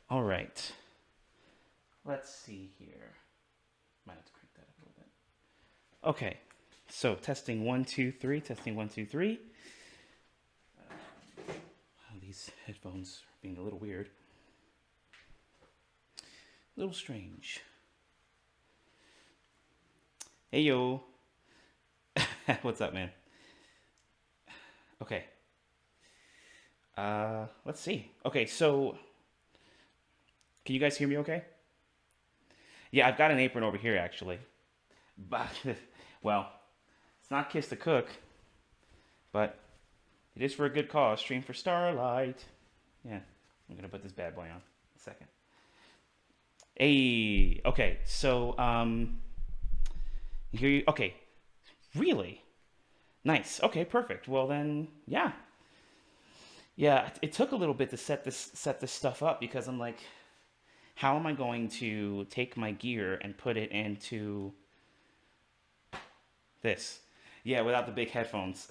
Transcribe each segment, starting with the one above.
All right. Let's see here. Might have to crank that up a little bit. Okay. So testing one, two, three. Testing one, two, three. These headphones are being a little weird. A little strange. Hey yo. What's up, man? Okay. Let's see. Okay, so can you guys hear me okay? Yeah, I've got an apron over here actually. But well, it's not Kiss the Cook, but it is for a good cause. Stream for Starlight. Yeah, I'm gonna put this bad boy on. A second. Hey, okay, so here you. Okay, really nice. Okay, perfect. Well then, yeah, yeah. It took a little bit to set this stuff up because I'm like, how am I going to take my gear and put it into this? Yeah, without the big headphones.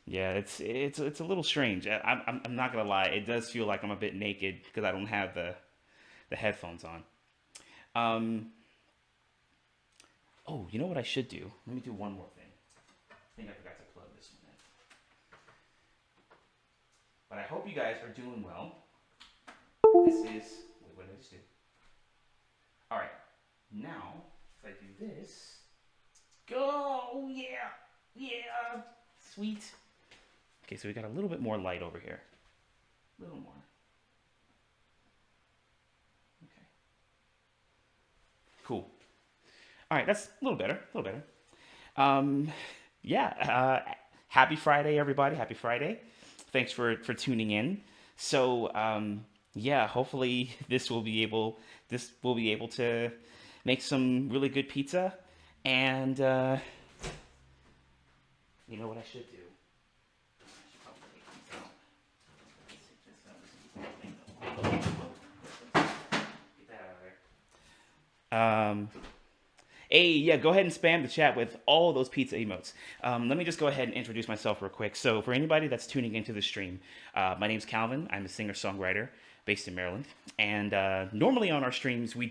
Yeah, it's a little strange. I'm not gonna lie. It does feel like I'm a bit naked because I don't have the headphones on. Um. Oh, you know what I should do? Let me do one more thing. I think I forgot to plug this one in. But I hope you guys are doing well. This is. Wait, what did I just do? All right. Now, if I do this, go! Yeah, yeah, sweet. Okay, so we got a little bit more light over here. A little more. Okay. Cool. All right, that's a little better. A little better. Um, yeah. Happy Friday, everybody. Happy Friday. Thanks for tuning in. So, yeah, hopefully this will be able to make some really good pizza. And you know what I should do? Get that out of there. Hey, yeah, go ahead and spam the chat with all those pizza emotes. Let me just go ahead and introduce myself real quick. So, for anybody that's tuning into the stream, my name's Calvin. I'm a singer-songwriter based in Maryland, and normally on our streams we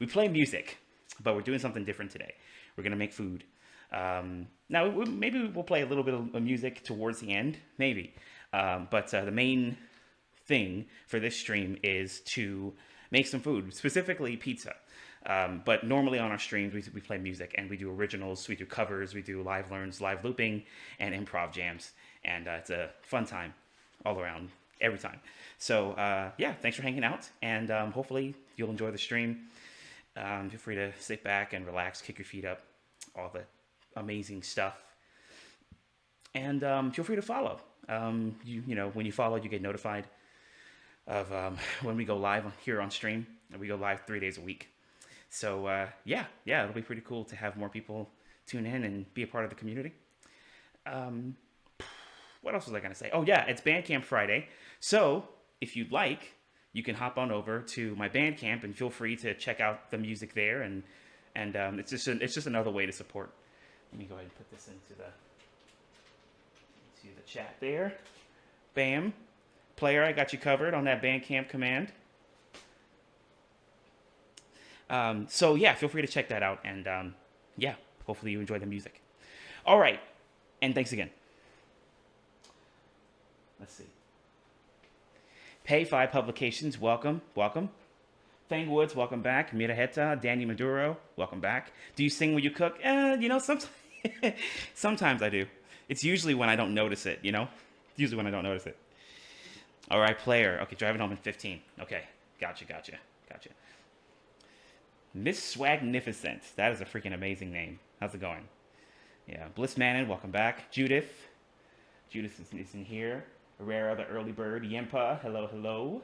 play music, but we're doing something different today. We're gonna make food. Now, maybe we'll play a little bit of music towards the end, maybe. But the main thing for this stream is to make some food, specifically pizza. But normally on our streams, we play music and we do originals, we do covers, we do live learns, live looping, and improv jams. And it's a fun time all around, every time. So, yeah, thanks for hanging out. And hopefully you'll enjoy the stream. Feel free to sit back and relax, kick your feet up, all the amazing stuff. And feel free to follow. You know, when you follow, you get notified of when we go live here on stream. We go live 3 days a week. So yeah, it'll be pretty cool to have more people tune in and be a part of the community. Um, what else was I gonna say? Oh yeah, it's Bandcamp Friday. So if you'd like, you can hop on over to my Bandcamp and feel free to check out the music there. And it's just another way to support. Let me go ahead and put this into the chat there. Bam, player, I got you covered on that Bandcamp command. So yeah, feel free to check that out, and yeah, hopefully you enjoy the music. All right, and thanks again. Let's see. Pay 5 Publications, welcome, welcome. Fang Woods, welcome back. Miraheta, Danny Maduro, welcome back. Do you sing when you cook? You know, sometimes, sometimes I do. It's usually when I don't notice it, you know? Usually when I don't notice it. All right, player. Okay, driving home in 15. Okay, gotcha. Miss Swagnificent. That is a freaking amazing name. How's it going? Yeah, Bliss Manon, welcome back. Judith. Judith is in here. Herrera, the early bird. Yempa, hello.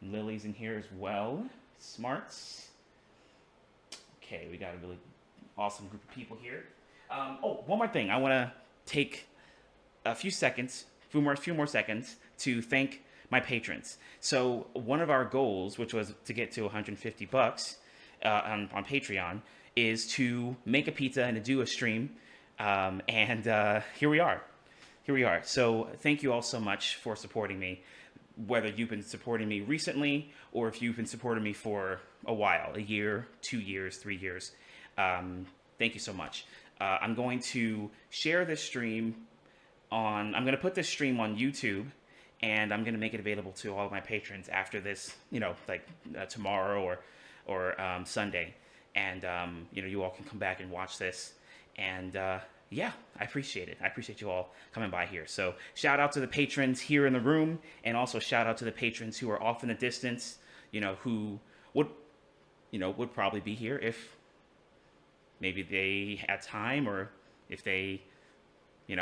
Lily's in here as well. Smarts. Okay, we got a really awesome group of people here. Oh, one more thing. I want to take a few more seconds to thank my patrons. So one of our goals, which was to get to 150 bucks on Patreon, is to make a pizza and to do a stream. And here we are. So thank you all so much for supporting me. whether you've been supporting me recently or if you've been supporting me for a while, a year, 2 years, 3 years. Thank you so much. I'm going to share this stream I'm going to put this stream on YouTube, and I'm going to make it available to all of my patrons after this, tomorrow or Sunday. And, you all can come back and watch this. And, yeah, I appreciate it. I appreciate you all coming by here. So shout out to the patrons here in the room, and also shout out to the patrons who are off in the distance, who would probably be here if maybe they had time, or if they,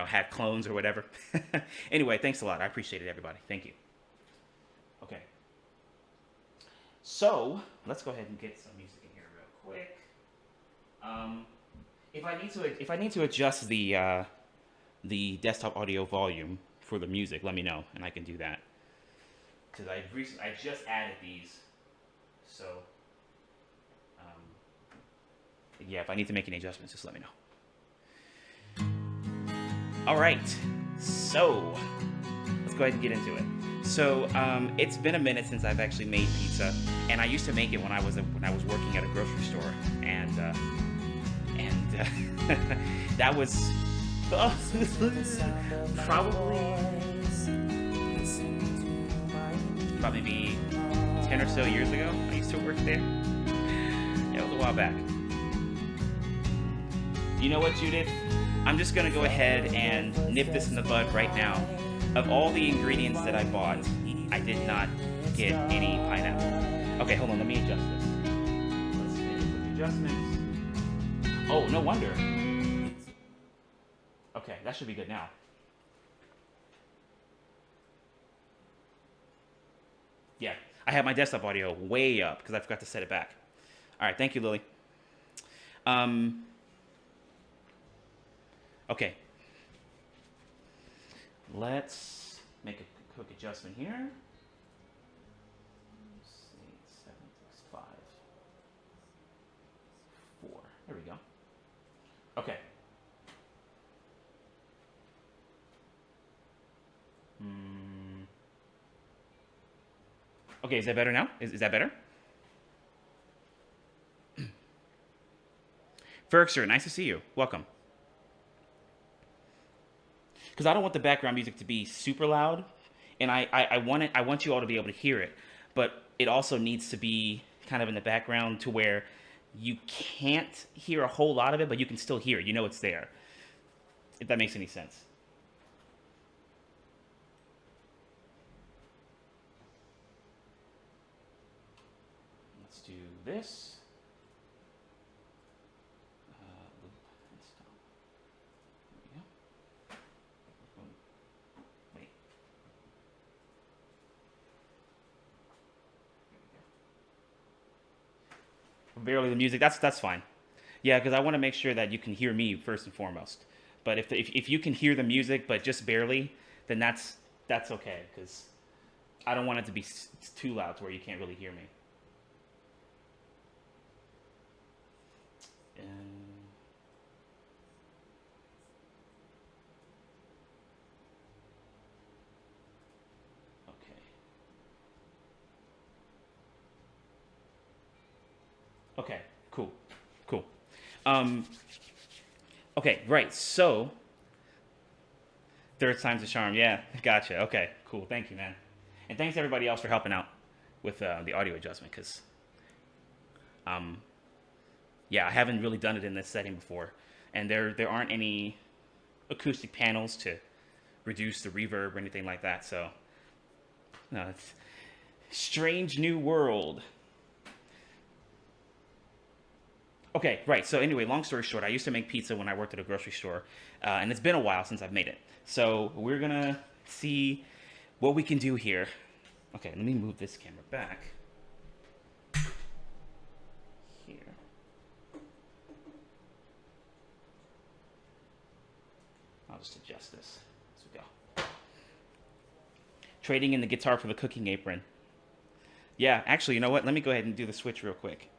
had clones or whatever. Anyway, thanks a lot. I appreciate it, everybody. Thank you. Okay. So let's go ahead and get some music in here real quick. If I need to adjust the desktop audio volume for the music, let me know, and I can do that. Because I just added these, so yeah. If I need to make any adjustments, just let me know. All right, so let's go ahead and get into it. So it's been a minute since I've actually made pizza, and I used to make it when I was working at a grocery store, and that was probably be 10 or so years ago. I used to work there. Yeah, it was a while back. You know what, Judith? I'm just gonna go ahead and nip this in the bud right now. Of all the ingredients that I bought, I did not get any pineapple. Okay, hold on, let me adjust this. Let's make a quick adjustments. Oh, no wonder. Okay, that should be good now. Yeah, I have my desktop audio way up because I forgot to set it back. All right, thank you, Lily. Okay. Let's make a quick adjustment here. Let's see, 7, 6, 5, 4. There we go. Okay. Okay, is that better now? Is that better? Fergster, nice to see you. Welcome. Because I don't want the background music to be super loud, and I want you all to be able to hear it, but it also needs to be kind of in the background to where you can't hear a whole lot of it, but you can still hear it. You know it's there. If that makes any sense. Let's do this. Barely the music. That's fine. Yeah, because I want to make sure that you can hear me first and foremost. But if you can hear the music but just barely, then that's okay, because I don't want it to be too loud to where you can't really hear me. Okay, cool. Okay, right, so, third time's a charm, yeah, gotcha, okay, cool, thank you, man. And thanks to everybody else for helping out with the audio adjustment, because, yeah, I haven't really done it in this setting before, and there aren't any acoustic panels to reduce the reverb or anything like that, so, no, it's strange new world. Okay, right. So anyway, long story short, I used to make pizza when I worked at a grocery store, and it's been a while since I've made it. So we're going to see what we can do here. Okay, let me move this camera back. Here. I'll just adjust this as we go. Trading in the guitar for the cooking apron. Yeah, actually, you know what? Let me go ahead and do the switch real quick.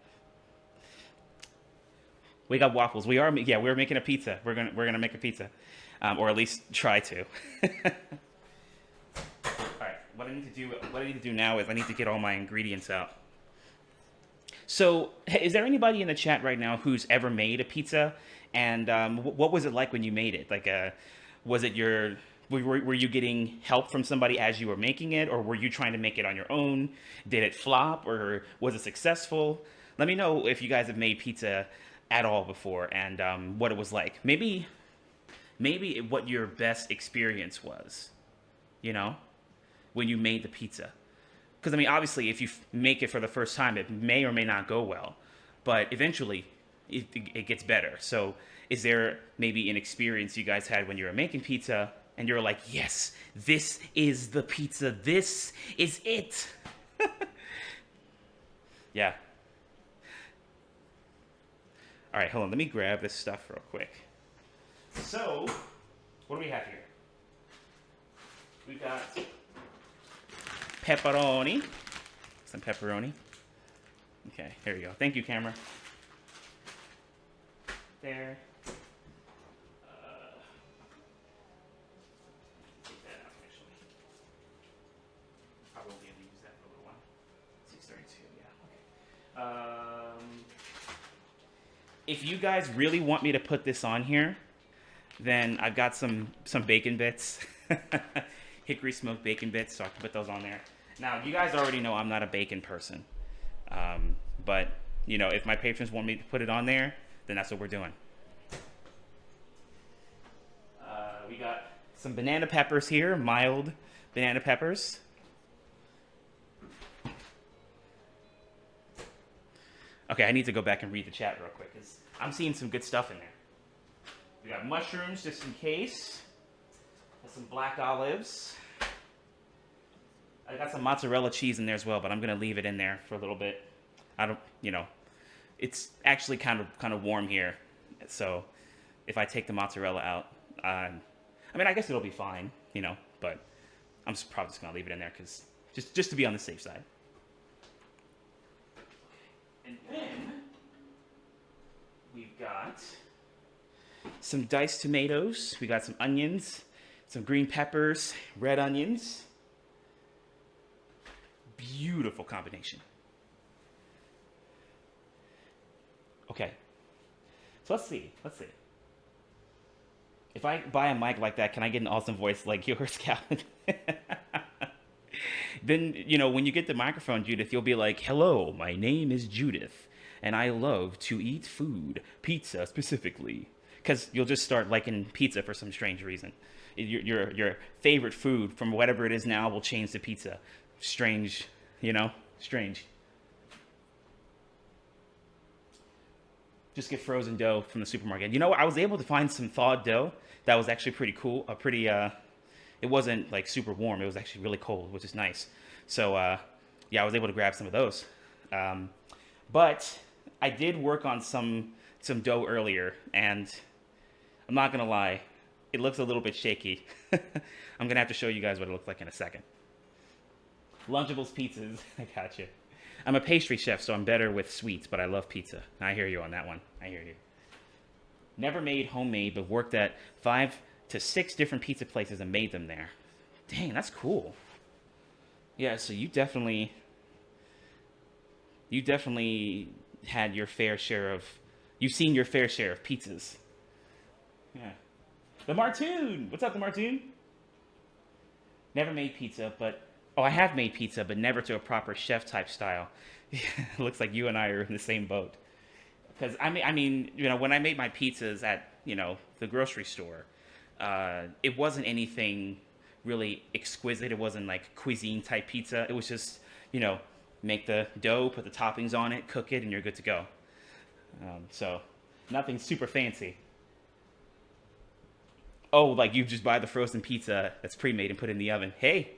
We got waffles. We're making a pizza. We're gonna make a pizza, or at least try to. All right, what I need to do now is I need to get all my ingredients out. So, is there anybody in the chat right now who's ever made a pizza? And what was it like when you made it? Like, was it your were you getting help from somebody as you were making it, or were you trying to make it on your own? Did it flop, or was it successful? Let me know if you guys have made pizza at all before, and what it was like. Maybe what your best experience was, you know, when you made the pizza. Because, I mean, obviously, if you make it for the first time, it may or may not go well. But eventually, it gets better. So, is there maybe an experience you guys had when you were making pizza and you're like, yes, this is the pizza. This is it. Yeah. All right, hold on. Let me grab this stuff real quick. So, what do we have here? We got pepperoni. Some pepperoni. Okay, here we go. Thank you, camera. There. Take that out, actually. I won't be able to use that for a little while. 632, yeah, okay. If you guys really want me to put this on here, then I've got some bacon bits. Hickory smoked bacon bits, so I can put those on there. Now, you guys already know I'm not a bacon person. But, you know, if my patrons want me to put it on there, then that's what we're doing. We got some banana peppers here, mild banana peppers. Okay, I need to go back and read the chat real quick, because I'm seeing some good stuff in there. We got mushrooms, just in case. Some black olives. I got some mozzarella cheese in there as well, but I'm gonna leave it in there for a little bit. I don't, you know, it's actually kind of warm here, so if I take the mozzarella out, I mean, I guess it'll be fine, you know, but I'm probably just gonna leave it in there because just to be on the safe side. And then we've got some diced tomatoes. We got some onions, some green peppers, red onions. Beautiful combination. Okay. So let's see. If I buy a mic like that, can I get an awesome voice like yours, Calvin? Then, you know, when you get the microphone, Judith, you'll be like, hello, my name is Judith, and I love to eat food, pizza specifically. Because you'll just start liking pizza for some strange reason. Your favorite food from whatever it is now will change to pizza. Strange, you know? Strange. Just get frozen dough from the supermarket. You know what? I was able to find some thawed dough that was actually pretty cool. It wasn't like super warm. It was actually really cold, which is nice. So, yeah, I was able to grab some of those. But I did work on some dough earlier, and I'm not gonna lie, it looks a little bit shaky. I'm gonna have to show you guys what it looks like in a second. Lunchables pizzas, I got you. I'm a pastry chef, so I'm better with sweets, but I love pizza. I hear you on that one. I hear you. Never made homemade, but worked at 5 to 6 different pizza places and made them there. Dang, that's cool. Yeah, so you definitely had your fair share of, you've seen your fair share of pizzas. Yeah. The Martoon! What's up, the Martoon? Never made pizza, but, oh, I have made pizza, but never to a proper chef type style. Looks like you and I are in the same boat. Because, I mean, you know, when I made my pizzas at, you know, the grocery store, it wasn't anything really exquisite. It wasn't like cuisine type pizza. It was just, you know, make the dough, put the toppings on it, cook it, and you're good to go. So, nothing super fancy. Oh, like you just buy the frozen pizza that's pre-made and put it in the oven. Hey,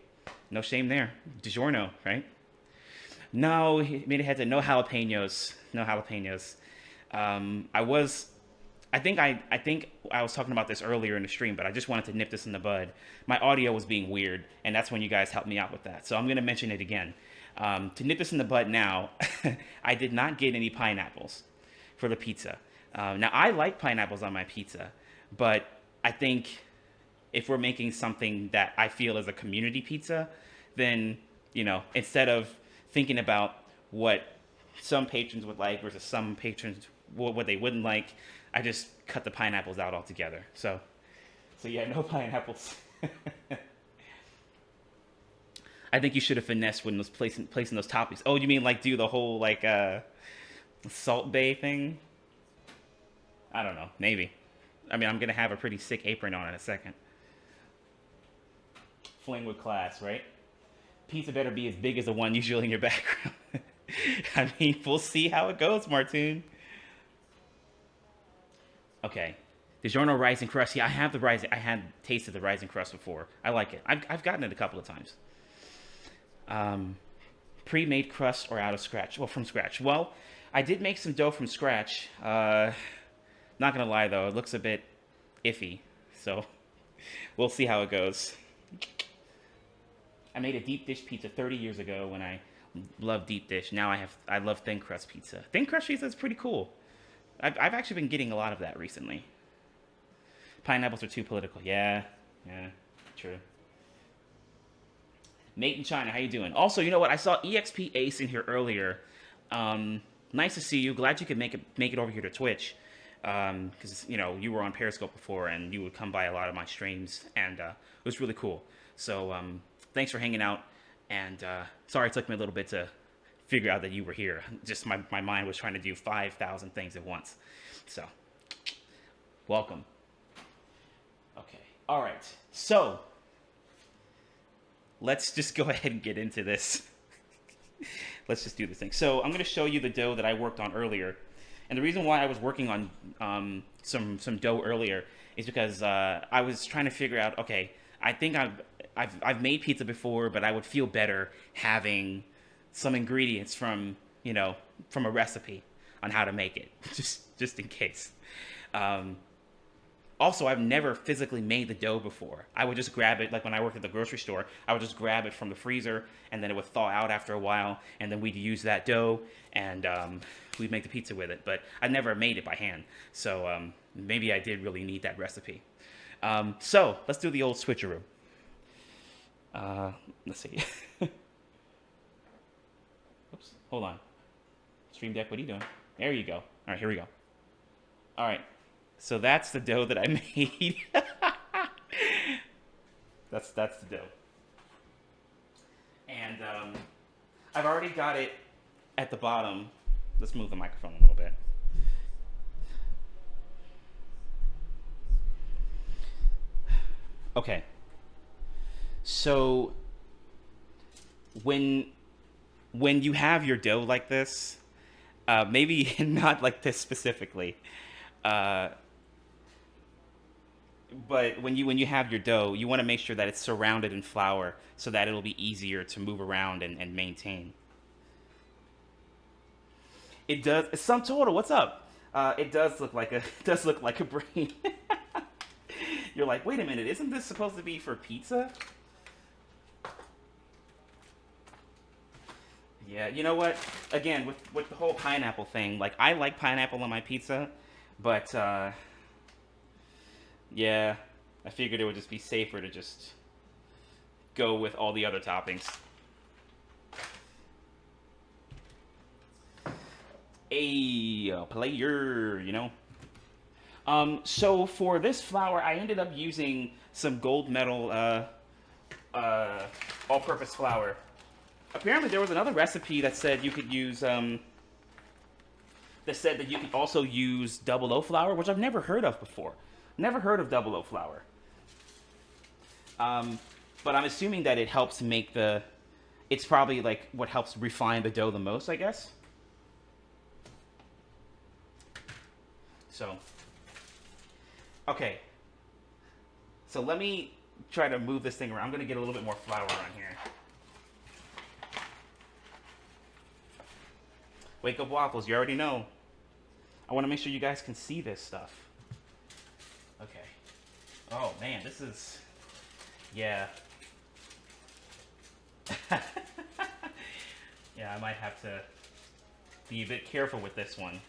no shame there. DiGiorno, right? No, he made it had to no jalapenos. No jalapenos. I think I was talking about this earlier in the stream, but I just wanted to nip this in the bud. My audio was being weird, and that's when you guys helped me out with that. So I'm going to mention it again. To nip this in the bud now, I did not get any pineapples for the pizza. Now, I like pineapples on my pizza, but I think if we're making something that I feel is a community pizza, then, instead of thinking about what some patrons would like versus some patrons what they wouldn't like, I just cut the pineapples out altogether. So yeah, no pineapples. I think you should have finessed when was placing those toppings. Oh, you mean like do the whole like Salt Bay thing? I don't know, maybe. I mean, I'm gonna have a pretty sick apron on in a second. Fling with class, right? Pizza better be as big as the one usually in your background. I mean, we'll see how it goes, Martoon. Okay. DiGiorno rising crust. Yeah, I have the rising. I had tasted the rising crust before. I like it. I've gotten it a couple of times. Pre-made crust or out of scratch? Well, from scratch. Well, I did make some dough from scratch. Not gonna lie though, it looks a bit iffy. So we'll see how it goes. I made a deep dish pizza 30 years ago when I loved deep dish. Now I love thin crust pizza. Thin crust pizza is pretty cool. I've actually been getting a lot of that recently. Pineapples are too political. Yeah, true. Nate in China, how you doing? Also, you know what? I saw EXP Ace in here earlier. Nice to see you. Glad you could make it over here to Twitch. Because you were on Periscope before, and you would come by a lot of my streams, and it was really cool. So thanks for hanging out. And sorry it took me a little bit to figure out that you were here. Just my mind was trying to do 5,000 things at once. So welcome. Okay. All right. So let's just go ahead and get into this. Let's just do this thing. So I'm going to show you the dough that I worked on earlier. And the reason why I was working on some dough earlier is because I was trying to figure out, okay, I think I've made pizza before, but I would feel better having some ingredients from a recipe on how to make it, just in case. Also, I've never physically made the dough before. I would just grab it, like when I worked at the grocery store, I would just grab it from the freezer, and then it would thaw out after a while, and then we'd use that dough, and we'd make the pizza with it. But I never made it by hand, so maybe I did really need that recipe. So let's do the old switcheroo. Let's see. Oops, hold on. Stream Deck, what are you doing? There you go. All right, here we go. All right. So that's the dough that I made. That's the dough. And I've already got it at the bottom. Let's move the microphone a little bit. Okay. So when you have your dough like this, maybe not like this specifically, but when you have your dough, you want to make sure that it's surrounded in flour so that it'll be easier to move around and maintain. It does. Sum total. What's up? It does look like a brain. You're like, wait a minute, isn't this supposed to be for pizza? Yeah, you know what? Again, with the whole pineapple thing, like I like pineapple on my pizza, but yeah, I figured it would just be safer to just go with all the other toppings. A player, So for this flour, I ended up using some gold medal all-purpose flour. Apparently, there was another recipe that said you could use that said that you could also use double O flour, which I've never heard of before. Never heard of double O flour. But I'm assuming that it helps make it's probably like what helps refine the dough the most, I guess. So, okay. So let me try to move this thing around. I'm going to get a little bit more flour on here. Wake up waffles, you already know. I want to make sure you guys can see this stuff. Okay. Oh man, this is, yeah. Yeah, I might have to be a bit careful with this one.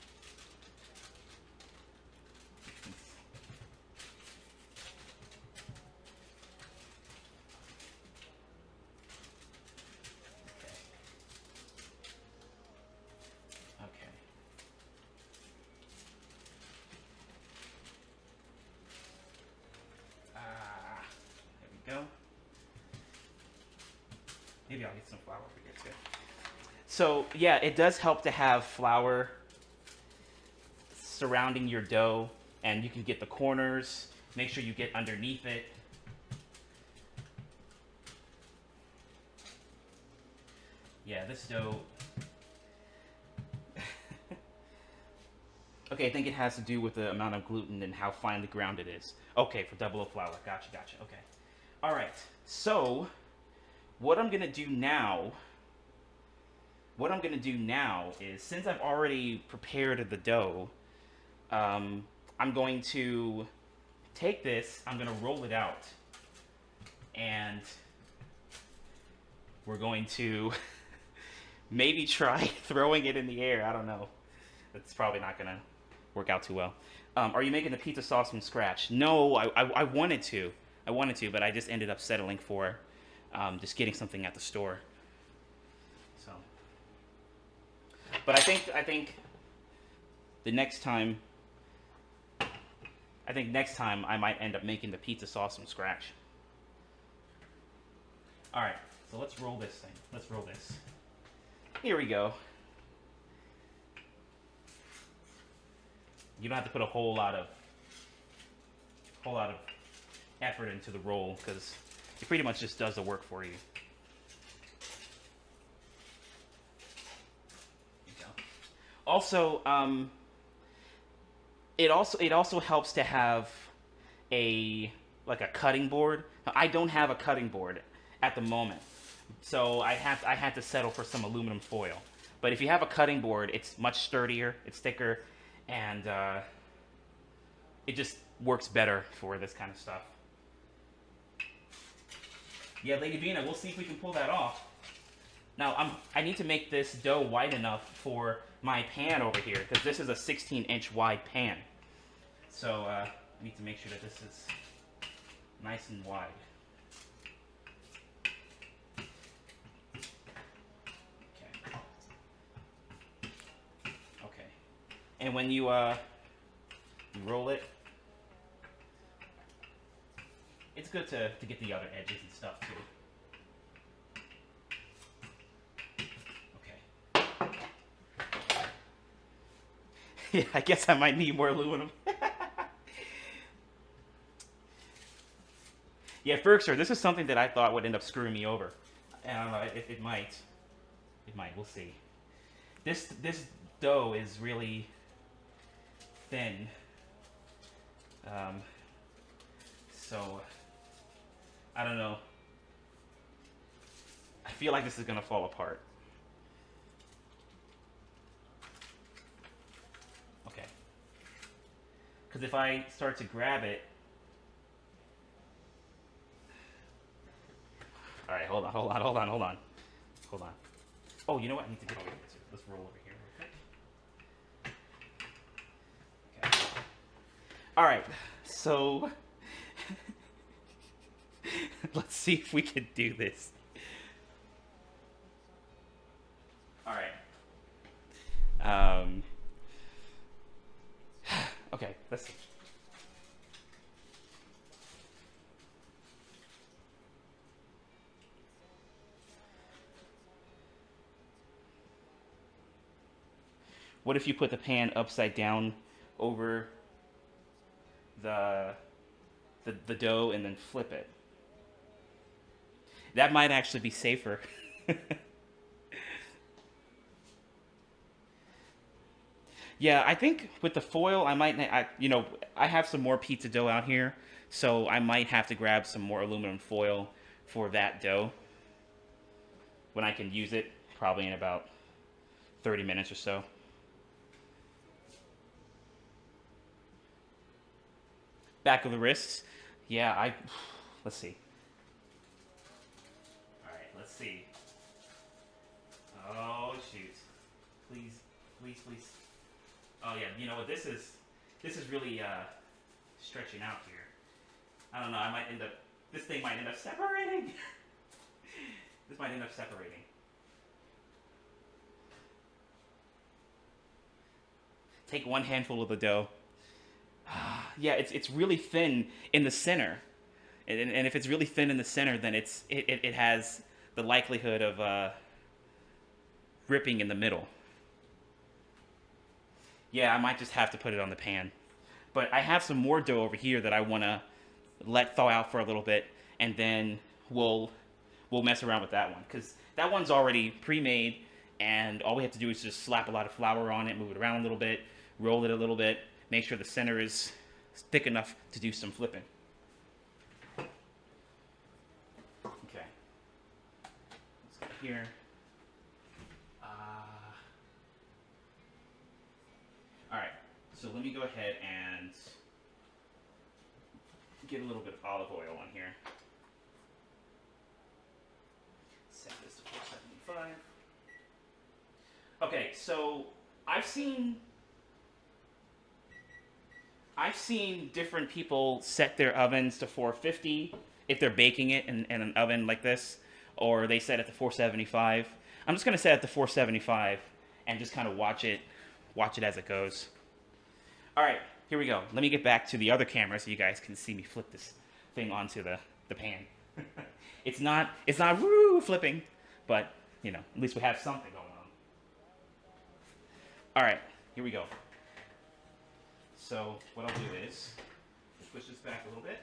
I'll get some flour over here too. So yeah, it does help to have flour surrounding your dough, and you can get the corners. Make sure you get underneath it. Yeah, this dough. Okay, I think it has to do with the amount of gluten and how finely ground it is. Okay, for double O flour. Gotcha. Okay. All right. So, what I'm gonna do now is, since I've already prepared the dough, I'm going to take this. I'm gonna roll it out, and we're going to maybe try throwing it in the air. I don't know. It's probably not gonna work out too well. Are you making the pizza sauce from scratch? No, I wanted to. But I just ended up settling for just getting something at the store. So, but I think next time I might end up making the pizza sauce from scratch. All right, so let's roll this thing. Let's roll this. Here we go. You don't have to put a whole lot of effort into the roll, because it pretty much just does the work for you. There you go. Also, it also helps to have a cutting board. Now, I don't have a cutting board at the moment, so I had to settle for some aluminum foil. But if you have a cutting board, it's much sturdier, it's thicker, and it just works better for this kind of stuff. Yeah, Lady Vina, we'll see if we can pull that off. Now, I need to make this dough wide enough for my pan over here, because this is a 16-inch wide pan. So I need to make sure that this is nice and wide. Okay. And when you roll it, it's good to get the other edges and stuff too. Okay. Yeah, I guess I might need more aluminum. Yeah, Fergster, this is something that I thought would end up screwing me over. I don't know, it might. It might, we'll see. This dough is really thin. So, I don't know. I feel like this is gonna fall apart. Okay. Because if I start to grab it... Alright, hold on. Oh, you know what? I need to get over here too. Let's roll over here real quick. Okay. Alright, so... let's see if we can do this. Alright. Okay, let's see. What if you put the pan upside down over the dough and then flip it? That might actually be safer. Yeah, I think with the foil, I have some more pizza dough out here, so I might have to grab some more aluminum foil for that dough when I can use it, probably in about 30 minutes or so. Back of the wrists. Yeah, let's see. All right, let's see. Oh, shoot. Please. Oh, yeah, you know what, this is really stretching out here. I don't know, this thing might end up separating. This might end up separating. Take one handful of the dough. Yeah, it's really thin in the center, and if it's really thin in the center, then it has the likelihood of ripping in the middle. Yeah, I might just have to put it on the pan. But I have some more dough over here that I want to let thaw out for a little bit, and then we'll mess around with that one because that one's already pre-made, and all we have to do is just slap a lot of flour on it, move it around a little bit, roll it a little bit, make sure the center is thick enough to do some flipping. Okay, let's go here. All right, so let me go ahead and get a little bit of olive oil on here. Set this to 475. Okay, so I've seen different people set their ovens to 450 if they're baking it in an oven like this, or they set it to 475. I'm just gonna set it to 475 and just kind of watch it as it goes. All right, here we go. Let me get back to the other camera so you guys can see me flip this thing onto the pan. It's not woo flipping, but you know, at least we have something going on. All right, here we go. So what I'll do is push this back a little bit.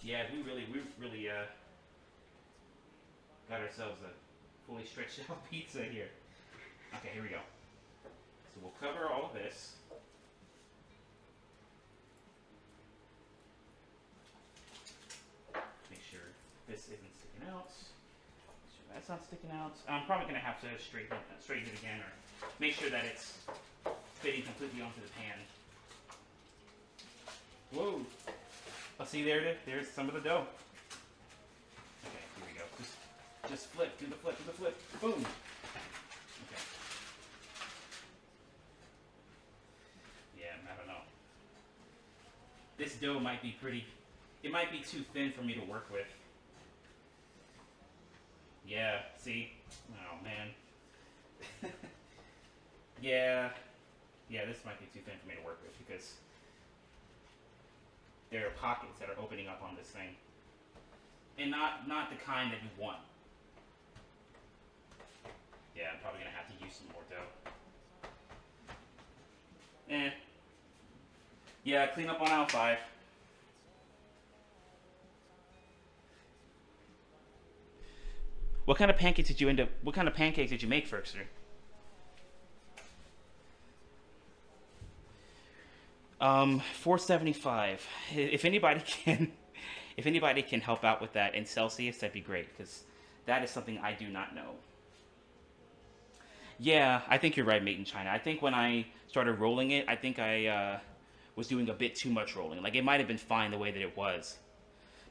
Yeah, we really got ourselves a fully stretched out pizza here. Okay, here we go. So we'll cover all of this. Make sure this isn't sticking out. Make sure that's not sticking out. I'm probably going to have to straighten it again, or make sure that it's fitting completely onto the pan. Whoa! Oh, see there's some of the dough. Okay, here we go. Just flip, do the flip. Boom. Okay. Yeah, I don't know. This dough might be it might be too thin for me to work with. Yeah, see? Oh, man. Yeah, this might be too thin for me to work with because there are pockets that are opening up on this thing. And not the kind that you want. Yeah, I'm probably going to have to use some more dough. Yeah, clean up on aisle 5. What kind of pancakes did you make, Ferkster? 475. If anybody can help out with that in Celsius, that'd be great because that is something I do not know. Yeah, I think you're right, Made in China. I think when I started rolling it, I think I was doing a bit too much rolling. Like it might have been fine the way that it was,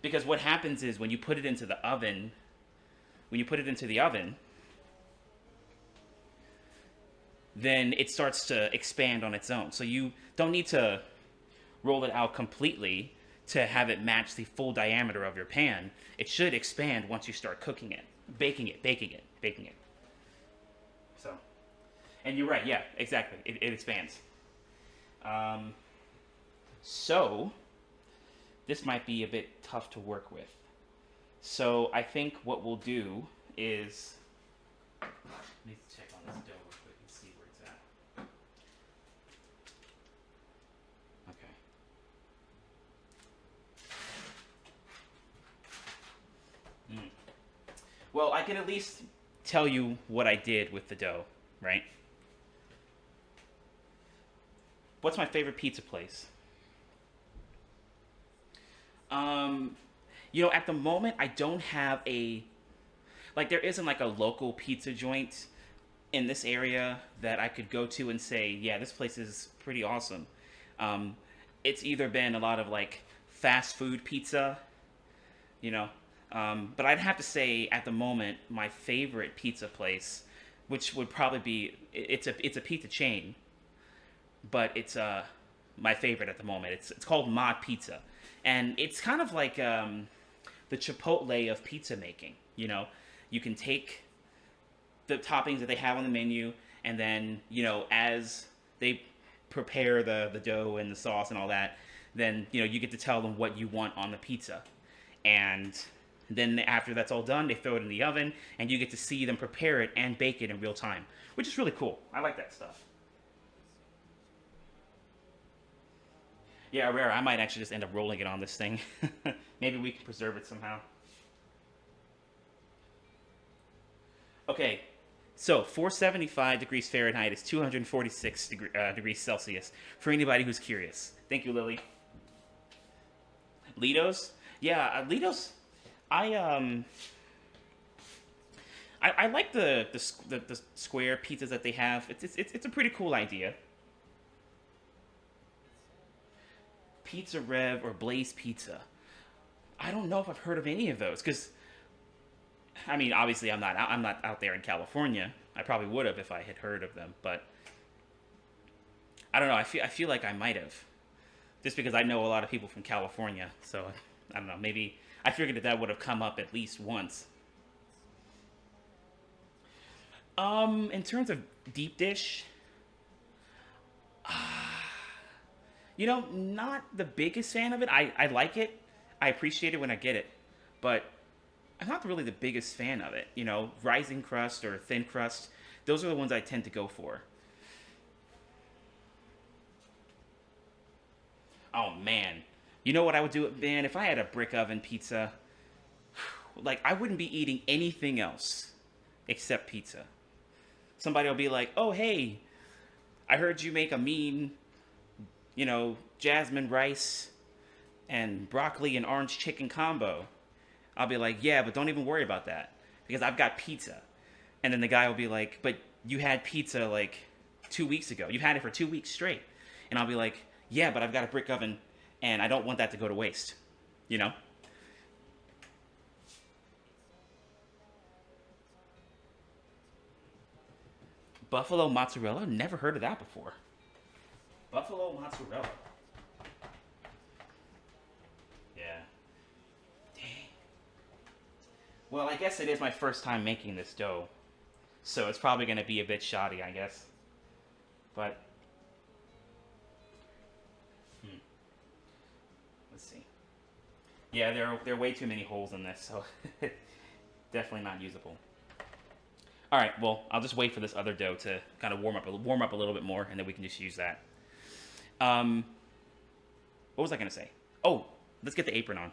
because what happens is when you put it into the oven, then it starts to expand on its own. So you don't need to roll it out completely to have it match the full diameter of your pan. It should expand once you start cooking it, baking it. So, and you're right, yeah, exactly. It expands. So, this might be a bit tough to work with. So, I think what we'll do is, let me check on this dough real quick and see where it's at. Okay. Well, I can at least tell you what I did with the dough, right? What's my favorite pizza place? At the moment, I don't have there isn't like a local pizza joint in this area that I could go to and say, yeah, this place is pretty awesome. It's either been a lot of like fast food pizza, but I'd have to say at the moment, my favorite pizza place, which would probably be, it's a pizza chain, but it's my favorite at the moment. It's called Mod Pizza, and it's kind of like the Chipotle of pizza making. You can take the toppings that they have on the menu, and then as they prepare the dough and the sauce and all that, then you get to tell them what you want on the pizza, and then after that's all done, they throw it in the oven, and you get to see them prepare it and bake it in real time, which is really cool. I like that stuff. Yeah, rare. I might actually just end up rolling it on this thing. Maybe we can preserve it somehow. Okay, so 475 degrees Fahrenheit is 246 degrees Celsius. For anybody who's curious. Thank you, Lily. Litos? Yeah, Litos. I I like the square pizzas that they have. It's a pretty cool idea. Pizza Rev or Blaze Pizza. I don't know if I've heard of any of those because I mean, obviously, I'm not out there in California. I probably would have if I had heard of them, but I don't know. I feel like I might have, just because I know a lot of people from California. So I don't know. Maybe I figured that would have come up at least once. In terms of deep dish, not the biggest fan of it. I like it. I appreciate it when I get it, but I'm not really the biggest fan of it. Rising crust or thin crust, those are the ones I tend to go for. Oh man, you know what I would do, man? If I had a brick oven pizza, like I wouldn't be eating anything else except pizza. Somebody will be like, "Oh hey, I heard you make a mean, jasmine rice and broccoli and orange chicken combo." I'll be like, "Yeah, but don't even worry about that because I've got pizza." And then the guy will be like, "But you had pizza like 2 weeks ago. You had it for 2 weeks straight." And I'll be like, "Yeah, but I've got a brick oven and I don't want that to go to waste." You know? Buffalo mozzarella? Never heard of that before. Buffalo mozzarella. Yeah. Dang. Well, I guess it is my first time making this dough. So it's probably going to be a bit shoddy, I guess. But, hmm, let's see. Yeah, there are way too many holes in this, so definitely not usable. All right, well, I'll just wait for this other dough to kind of warm up a little bit more, and then we can just use that. Um, what was I going to say? Oh, let's get the apron on.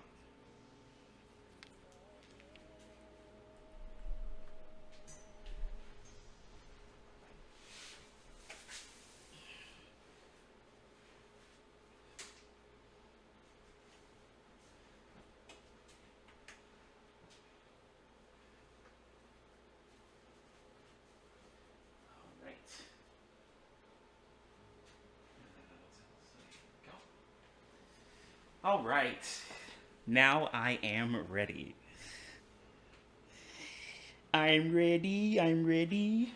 All right. All right. Now I am ready. I'm ready. I'm ready.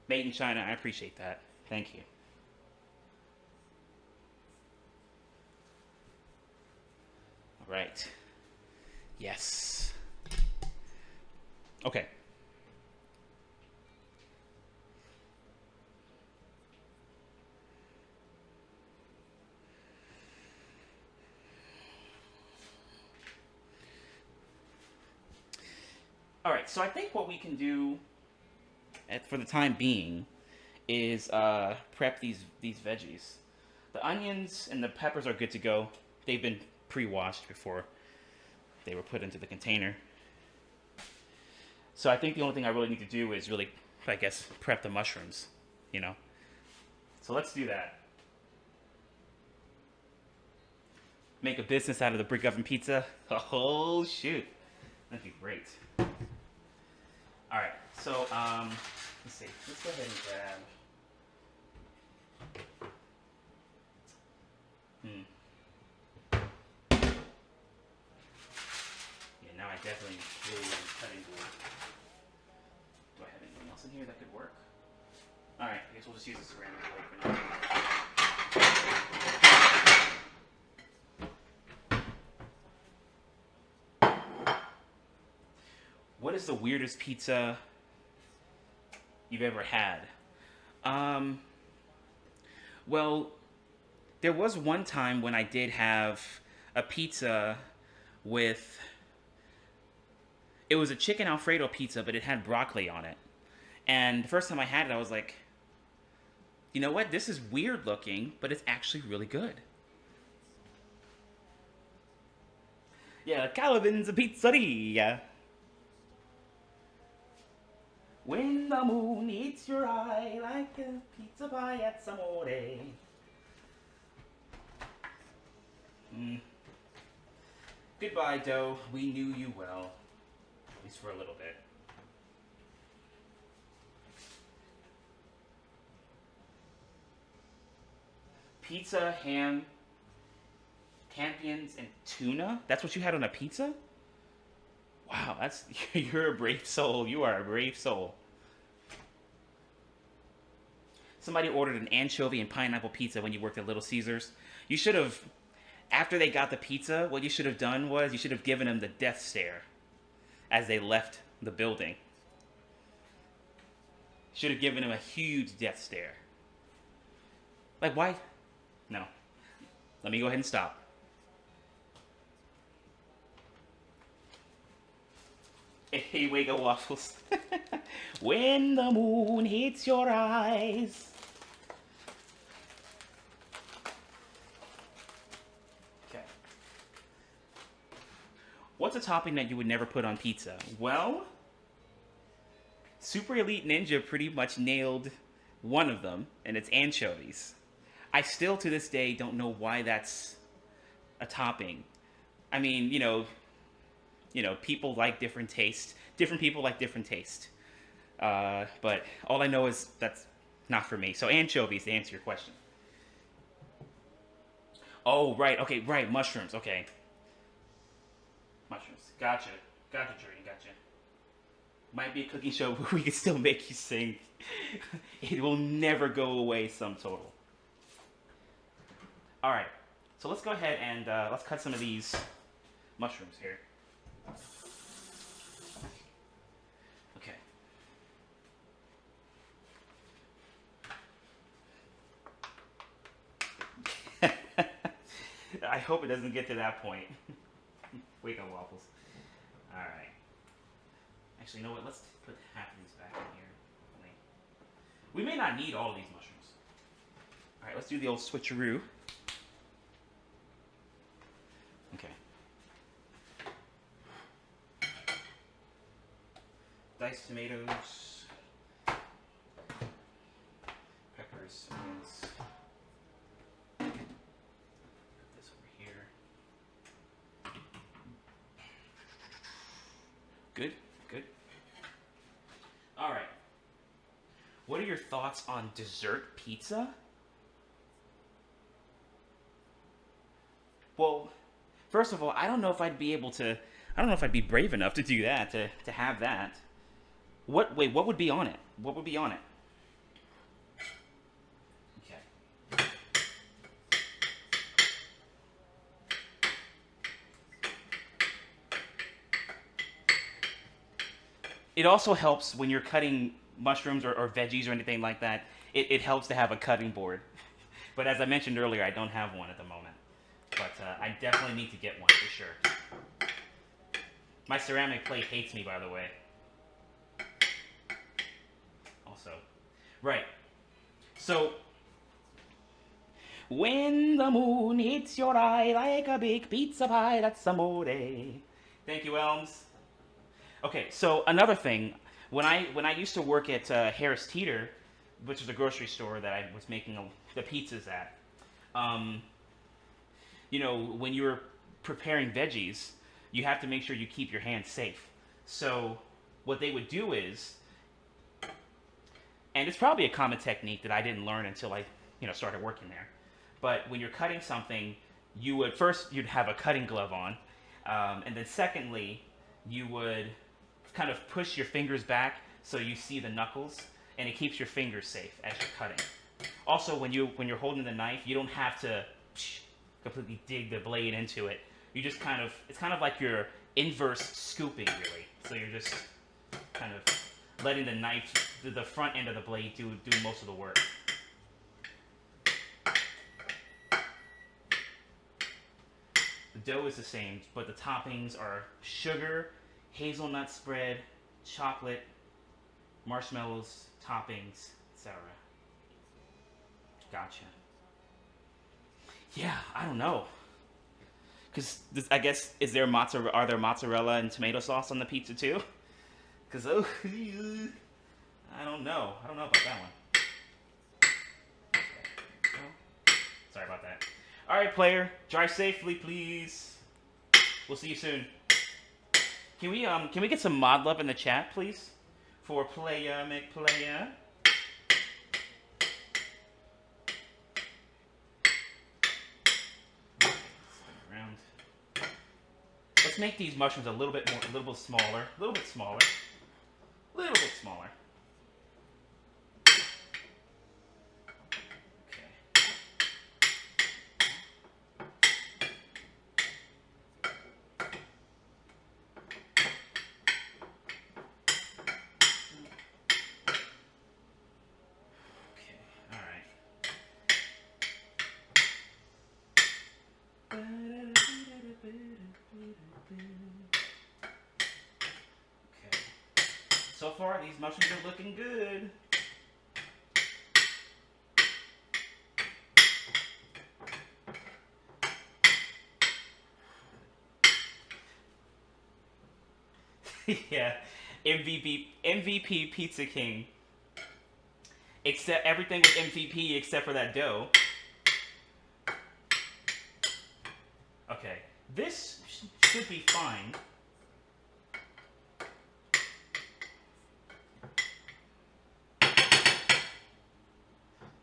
Made in China. I appreciate that. Thank you. All right. Yes. Okay. All right. So I think what we can do for the time being is prep these veggies. The onions and the peppers are good to go. They've been pre-washed before they were put into the container. So I think the only thing I really need to do is really, I guess, prep the mushrooms. You know. So let's do that. Make a business out of the brick oven pizza. Oh shoot, that'd be great. All right. So let's see. Let's go ahead and grab. Hmm. Yeah. Now I definitely really want cutting board. Do I have anything else in here that could work? All right. I guess we'll just use a ceramic plate for now. What is the weirdest pizza you've ever had? Um, well, there was one time when I did have a pizza with. It was a chicken Alfredo pizza, but it had broccoli on it. And the first time I had it, I was like, you know what? This is weird looking, but it's actually really good. Yeah, Calvin's a pizzeria. When the moon hits your eye like a pizza pie at some Samore. Mm. Goodbye, Doe. We knew you well. At least for a little bit. Pizza, ham, campions, and tuna? That's what you had on a pizza? Wow, that's you're a brave soul. You are a brave soul. Somebody ordered an anchovy and pineapple pizza when you worked at Little Caesars. You should have, after they got the pizza, what you should have done was you should have given them the death stare as they left the building. Should have given them a huge death stare. Like, why? No. Let me go ahead and stop. Hey, Wiggle Waffles. When the moon hits your eyes. Okay. What's a topping that you would never put on pizza? Well, Super Elite Ninja pretty much nailed one of them, and it's anchovies. I still, to this day, don't know why that's a topping. I mean, people like different taste. Different people like different taste. But all I know is that's not for me. So anchovies, to answer your question. Oh, right. Okay, right. Mushrooms. Okay. Mushrooms. Gotcha. Gotcha, Jordan. Gotcha. Might be a cooking show where we can still make you sing. It will never go away, sum total. All right. So let's go ahead and let's cut some of these mushrooms here. Okay. I hope it doesn't get to that point. Wake up, Waffles. All right. Actually, you know what? Let's put half of these back in here. We may not need all of these mushrooms. All right, let's do the old switcheroo. Okay. Diced tomatoes, peppers, onions. Put this over here. Good, good. All right. What are your thoughts on dessert pizza? Well, first of all, I don't know if I'd be brave enough to do that, to have that. What would be on it? What would be on it? Okay. It also helps when you're cutting mushrooms or veggies or anything like that. It helps to have a cutting board. But as I mentioned earlier, I don't have one at the moment. But I definitely need to get one for sure. My ceramic plate hates me, by the way. Also. Right. So, when the moon hits your eye like a big pizza pie, that's amore. Thank you, Elms. Okay, so another thing, when I used to work at Harris Teeter, which was a grocery store that I was making the pizzas at, when you're preparing veggies, you have to make sure you keep your hands safe. So what they would do is, and it's probably a common technique that I didn't learn until I, started working there. But when you're cutting something, you'd have a cutting glove on, and then secondly, you would kind of push your fingers back so you see the knuckles, and it keeps your fingers safe as you're cutting. Also, when you're holding the knife, you don't have to completely dig the blade into it. You just it's kind of like you're inverse scooping, really. So you're just kind of letting the knife, the front end of the blade, do most of the work. The dough is the same, but the toppings are sugar, hazelnut spread, chocolate, marshmallows, toppings, etc. Gotcha. Yeah, I don't know. Because I guess are there mozzarella and tomato sauce on the pizza too? Because I don't know. I don't know about that one. Sorry about that. All right, player, drive safely, please. We'll see you soon. Can we get some mod love in the chat, please, for Playa McPlaya? Around. Let's make these mushrooms a little bit smaller, a little bit smaller. So far, these mushrooms are looking good. Yeah, MVP Pizza King. Except everything was MVP except for that dough. Okay, this should be fine.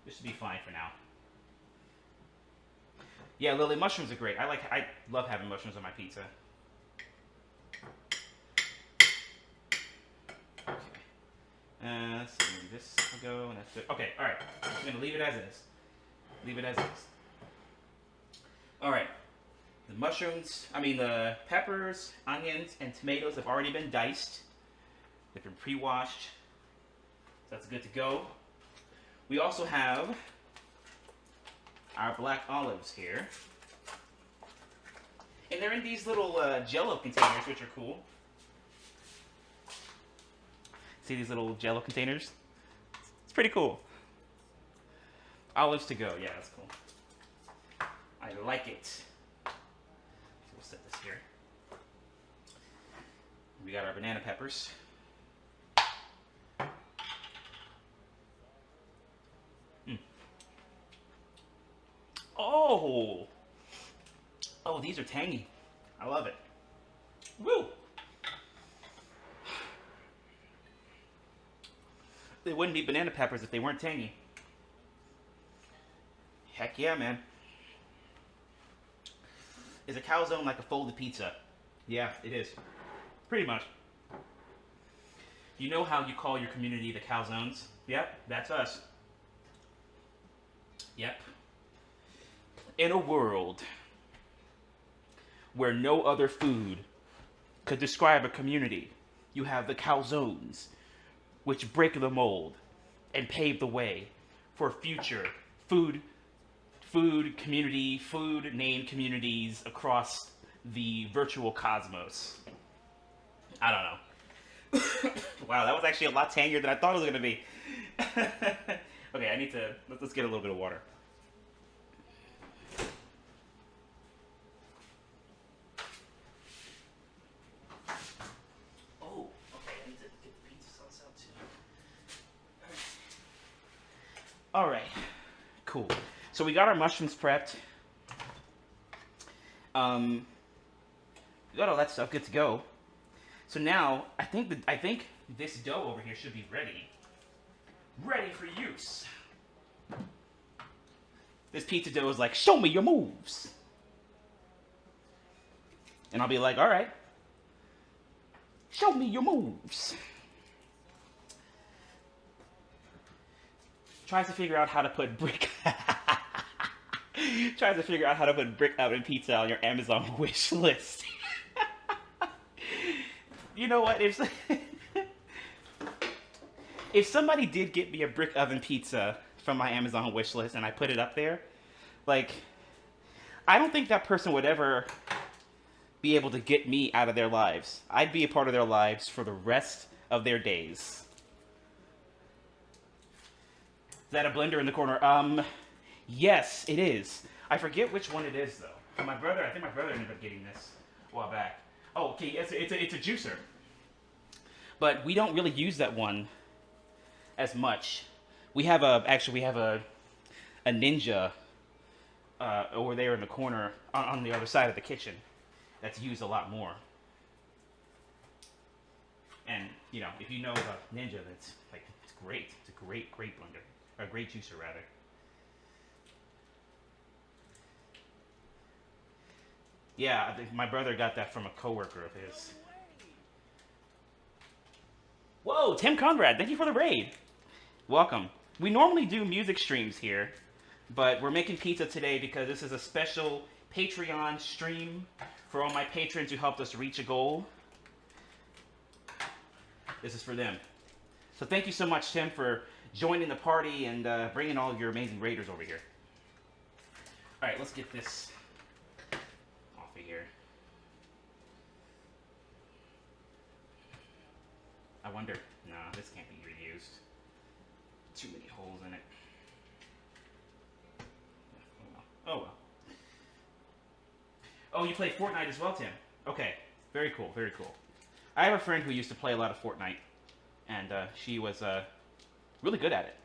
This should be fine for now. Yeah, Lily, mushrooms are great. I love having mushrooms on my pizza. Okay. Let's see, maybe this will go, and that's good. Okay, all right. I'm gonna leave it as is. Leave it as is. All right. The peppers, onions, and tomatoes have already been diced. They've been pre-washed. So that's good to go. We also have our black olives here. And they're in these little Jello containers, which are cool. See these little Jello containers? It's pretty cool. Olives to go. Yeah, that's cool. I like it. We'll set this here. We got our banana peppers. Oh, these are tangy. I love it. Woo! They wouldn't be banana peppers if they weren't tangy. Heck yeah, man. Is a calzone like a folded pizza? Yeah, it is. Pretty much. You know how you call your community the calzones? Yep, that's us. Yep. In a world where no other food could describe a community, you have the calzones, which break the mold and pave the way for future food named communities across the virtual cosmos. I don't know. Wow, that was actually a lot tangier than I thought it was going to be. Okay, let's get a little bit of water. All right, cool. So we got our mushrooms prepped. We got all that stuff good to go. So now I think this dough over here should be ready for use. This pizza dough is like, show me your moves, and I'll be like, all right, show me your moves. Tries to figure out how to put brick oven pizza on your Amazon wish list. You know what? if somebody did get me a brick oven pizza from my Amazon wish list and I put it up there, like, I don't think that person would ever be able to get me out of their lives. I'd be a part of their lives for the rest of their days. Is that a blender in the corner? Yes, it is. I forget which one it is, though. I think my brother ended up getting this a while back. Oh, okay, it's a juicer. But we don't really use that one as much. We have a Ninja over there in the corner on the other side of the kitchen that's used a lot more. And, you know, if you know about Ninja, it's great. It's a great blender. A great juicer, rather. Yeah, I think my brother got that from a coworker of his. Whoa, Tim Conrad, thank you for the raid. Welcome. We normally do music streams here, but we're making pizza today because this is a special Patreon stream for all my patrons who helped us reach a goal. This is for them. So thank you so much, Tim, for joining the party and bringing all of your amazing raiders over here. All right, let's get this off of here. I wonder, no, this can't be reused. Too many holes in it. Oh well. Oh, you play Fortnite as well, Tim? Okay, very cool, very cool. I have a friend who used to play a lot of Fortnite, and she was really good at it.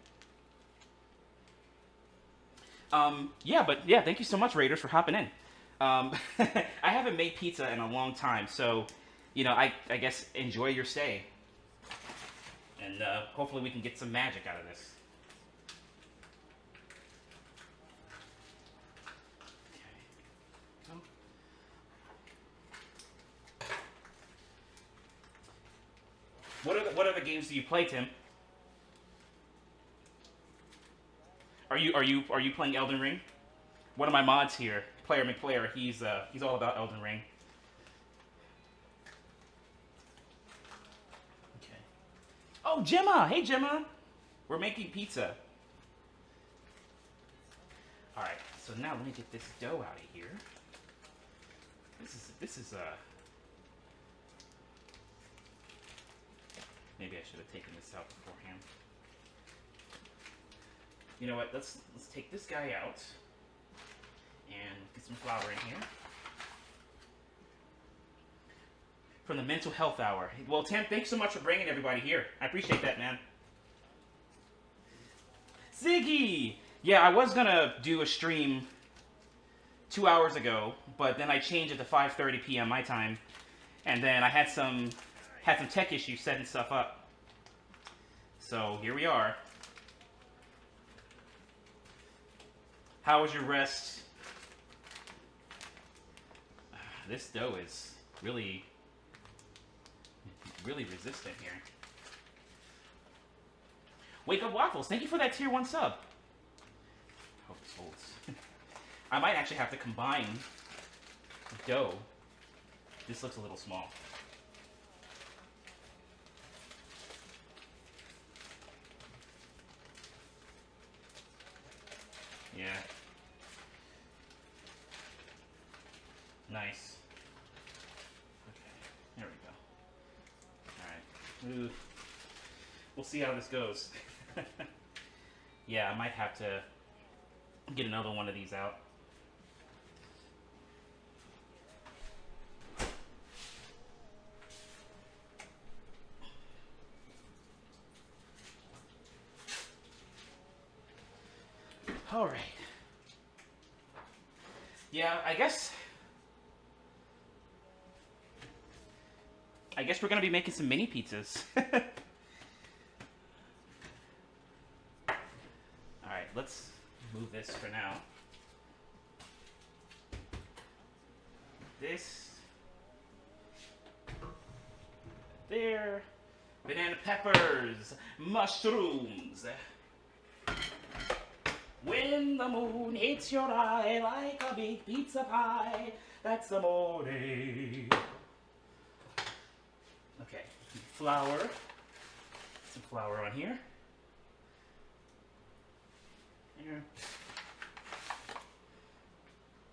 Yeah, thank you so much, Raiders, for hopping in. I haven't made pizza in a long time, so, you know, I guess enjoy your stay. And hopefully we can get some magic out of this. What other games do you play, Tim? Are you playing Elden Ring? One of my mods here, Player McPlayer, he's all about Elden Ring. Okay. Oh, Gemma! Hey, Gemma! We're making pizza. All right. So now let me get this dough out of here. This is maybe I should have taken this out beforehand. You know what? Let's take this guy out and get some flour in here. From the Mental Health Hour. Well, Tim, thanks so much for bringing everybody here. I appreciate that, man. Ziggy! Yeah, I was gonna do a stream 2 hours ago, but then I changed it to 5:30 p.m. my time, and then I had some tech issues setting stuff up. So here we are. How was your rest? This dough is really resistant here. Wake Up Waffles, thank you for that tier 1 sub. Hope this holds. I might actually have to combine dough. This looks a little small. Yeah. Nice. Okay, there we go. Alright. We'll see how this goes. Yeah, I might have to get another one of these out. All right. Yeah, I guess we're gonna be making some mini pizzas. All right, let's move this for now. This there, banana peppers, mushrooms. When the moon hits your eye like a big pizza pie, that's amore. Okay, flour, some flour on here. Here.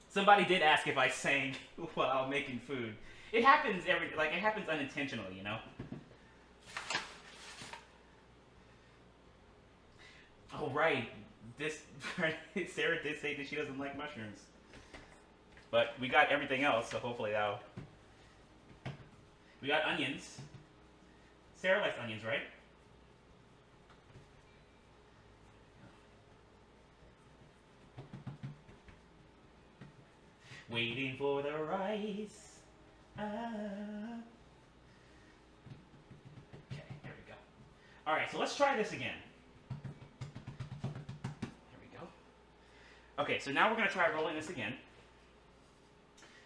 Somebody did ask if I sang while making food. It happens it happens unintentionally, you know? Oh, right. Sarah did say that she doesn't like mushrooms. But we got everything else, so hopefully that'll... We got onions. Sarah likes onions, right? Waiting for the rice. Okay, there we go. All right, so let's try this again. There we go. Okay, so now we're going to try rolling this again.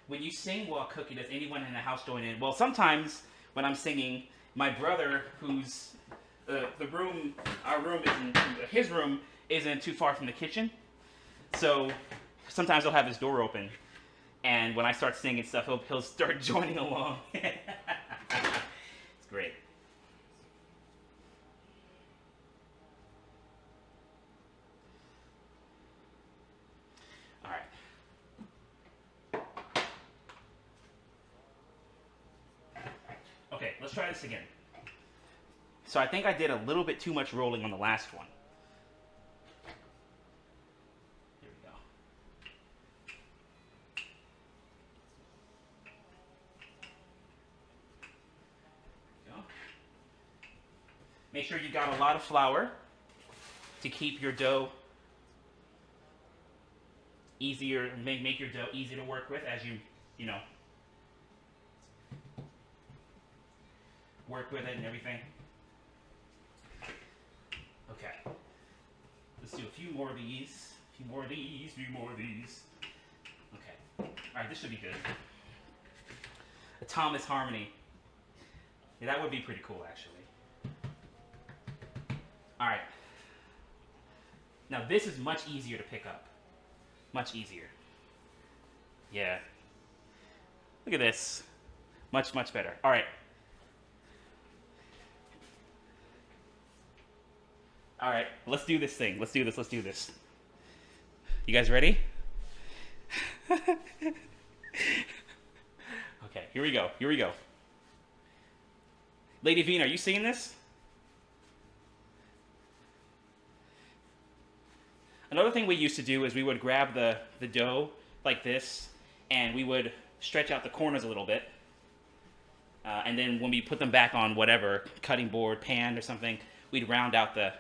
When you sing while cooking, does anyone in the house join in? Well, sometimes when I'm singing, my brother, who's his room isn't too far from the kitchen. So sometimes he'll have his door open. And when I start singing stuff, he'll start joining along. It's great. All right. Okay, let's try this again. So I think I did a little bit too much rolling on the last one. Make sure you got a lot of flour to keep your dough easier, make your dough easy to work with as you know, work with it and everything. Okay. Let's do a few more of these. A few more of these, few more of these. Okay. All right, this should be good. A Thomas Harmony. Yeah, that would be pretty cool, actually. All right. Now this is much easier to pick up. Much easier. Yeah. Look at this. Much, much better. All right. All right. Let's do this thing. Let's do this. Let's do this. You guys ready? Okay. Here we go. Here we go. Lady Vina, are you seeing this? Another thing we used to do is we would grab the dough like this, and we would stretch out the corners a little bit. And then when we put them back on whatever, cutting board, pan, or something, we'd round out the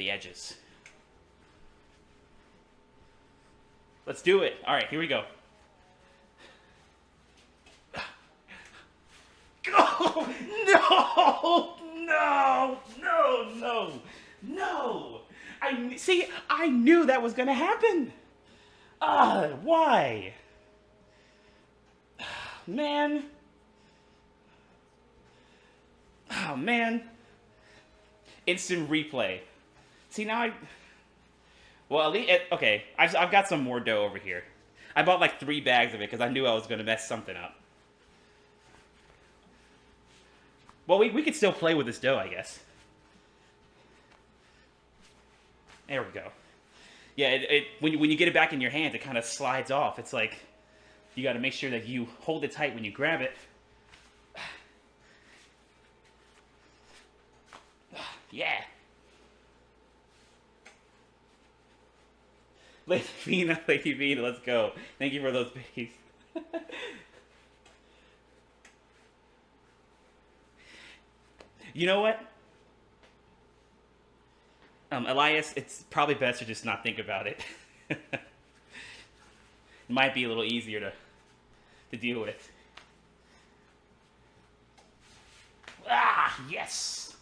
edges. Let's do it. All right, here we go. Oh, no! I knew that was going to happen. Why? Man. Oh, man. Instant replay. See, now well, at least, okay, I've got some more dough over here. I bought like 3 bags of it because I knew I was going to mess something up. Well, we could still play with this dough, I guess. There we go. Yeah, when you get it back in your hand, it kind of slides off. It's like you got to make sure that you hold it tight when you grab it. Yeah. Lady Vina, let's go. Thank you for those biggies. You know what? Elias, it's probably best to just not think about it. It might be a little easier to deal with. Yes!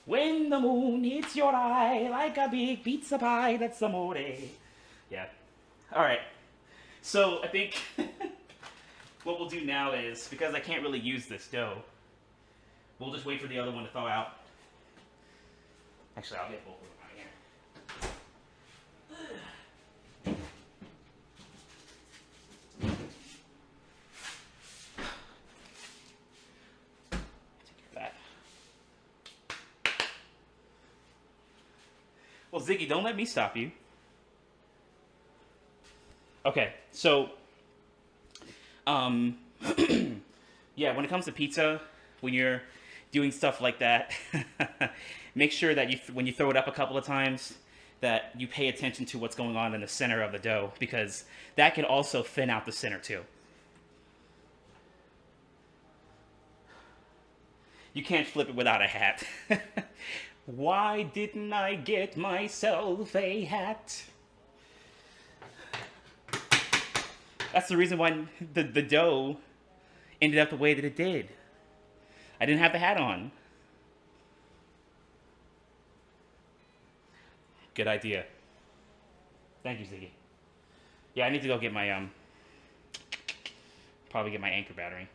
When the moon hits your eye like a big pizza pie, that's amore. Yeah. All right. So I think what we'll do now is, because I can't really use this dough, we'll just wait for the other one to thaw out. Actually, I'll get both of them out here. Take care of that. Ziggy, don't let me stop you. Okay, so, um, yeah, when it comes to pizza, when you're doing stuff like that, make sure that when you throw it up a couple of times, that you pay attention to what's going on in the center of the dough, because that can also thin out the center too. You can't flip it without a hat. Why didn't I get myself a hat? That's the reason why the dough ended up the way that it did. I didn't have the hat on. Good idea. Thank you, Ziggy. Yeah, I need to go get my, probably get my anchor battery.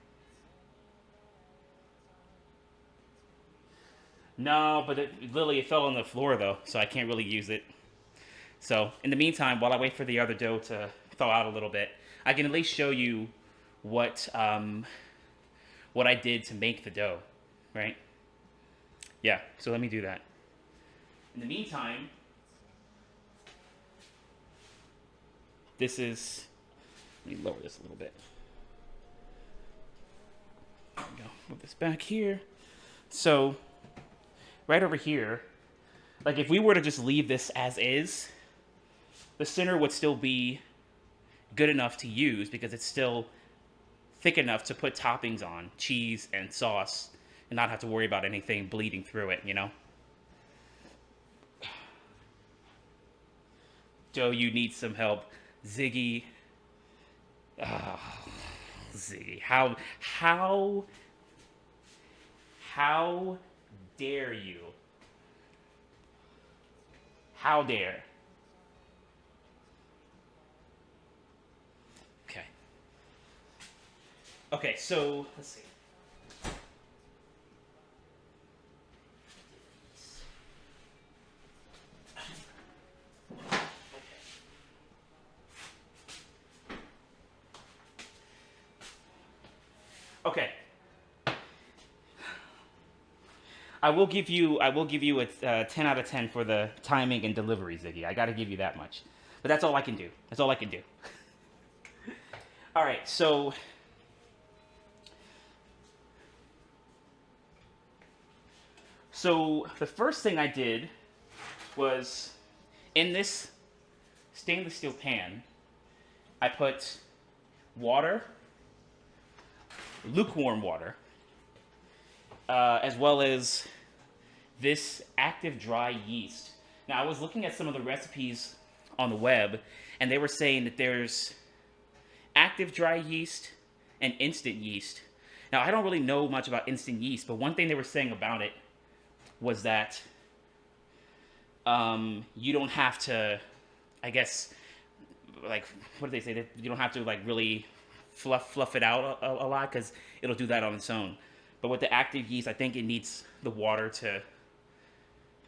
No, but Lily, it fell on the floor though, so I can't really use it. So, in the meantime, while I wait for the other dough to thaw out a little bit, I can at least show you what I did to make the dough, right? Yeah, so let me do that. In the meantime, let me lower this a little bit. There we go. Move this back here. So, right over here, like if we were to just leave this as is, the center would still be good enough to use because it's still thick enough to put toppings on, cheese and sauce, and not have to worry about anything bleeding through it, you know? Joe, you need some help. Ziggy. Oh, Ziggy. How dare you? How dare? Okay. Okay, so let's see. Okay. I will give you a 10 out of 10 for the timing and delivery, Ziggy. I got to give you that much. But that's all I can do. That's all I can do. All right, so the first thing I did was in this stainless steel pan, I put water, lukewarm water, as well as this active dry yeast. Now, I was looking at some of the recipes on the web, and they were saying that there's active dry yeast and instant yeast. Now, I don't really know much about instant yeast, but one thing they were saying about it was that you don't have to, I guess, like, what did they say? That you don't have to, like, really fluff it out a lot, because it'll do that on its own. But with the active yeast, I think it needs the water to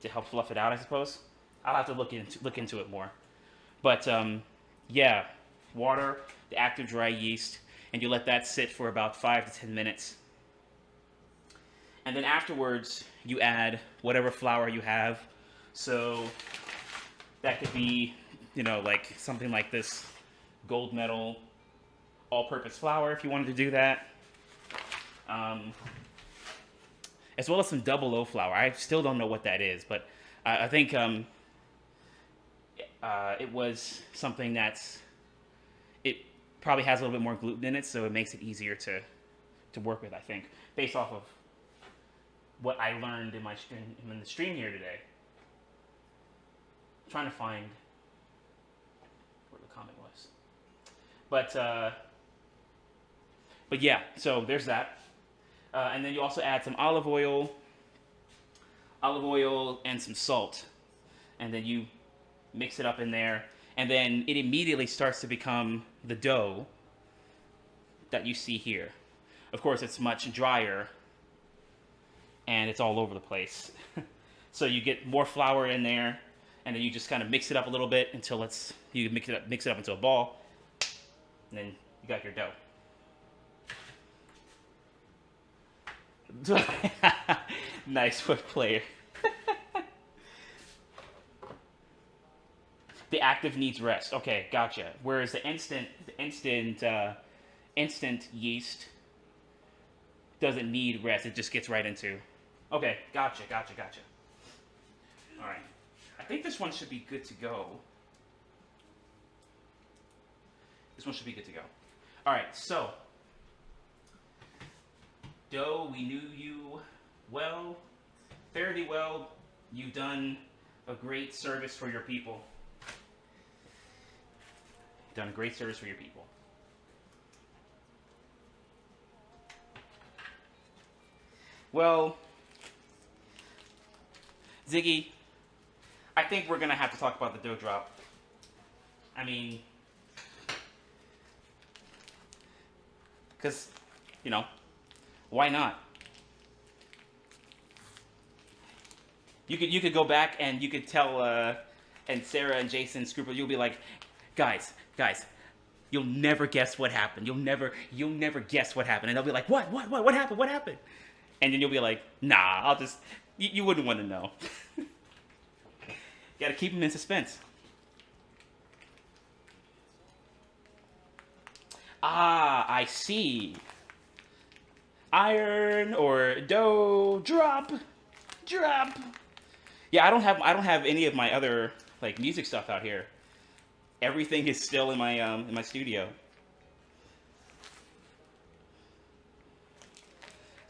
help fluff it out, I suppose. I'll have to look into it more. But yeah, water, the active dry yeast, and you let that sit for about 5 to 10 minutes. And then afterwards, you add whatever flour you have. So that could be, you know, like something like this gold medal all-purpose flour if you wanted to do that. As well as some double O flour. I still don't know what that is, but I think it was something it probably has a little bit more gluten in it, so it makes it easier to work with, I think, based off of what I learned in the stream here today. I'm trying to find where the comment was. But yeah, so there's that. And then you also add some olive oil and some salt. And then you mix it up in there. And then it immediately starts to become the dough that you see here. Of course, it's much drier and it's all over the place. So you get more flour in there, and then you just kind of mix it up a little bit until you mix it up into a ball, and then you got your dough. Nice foot player. The active needs rest. Okay, gotcha. Whereas the instant yeast doesn't need rest. It just gets right into. Okay, gotcha. All right. I think this one should be good to go. All right, so Doe, we knew you well, fairly well. You've done a great service for your people. Well, Ziggy, I think we're gonna have to talk about the dough drop. I mean, because, why not? You could go back and you could tell, and Sarah and Jason Scruple, you'll be like, guys, you'll never guess what happened. You'll never guess what happened. And they'll be like, what happened? And then you'll be like, nah, you wouldn't want to know. Gotta keep them in suspense. Ah, I see. Iron or dough, drop. Yeah, I don't have any of my other like music stuff out here. Everything is still in my studio.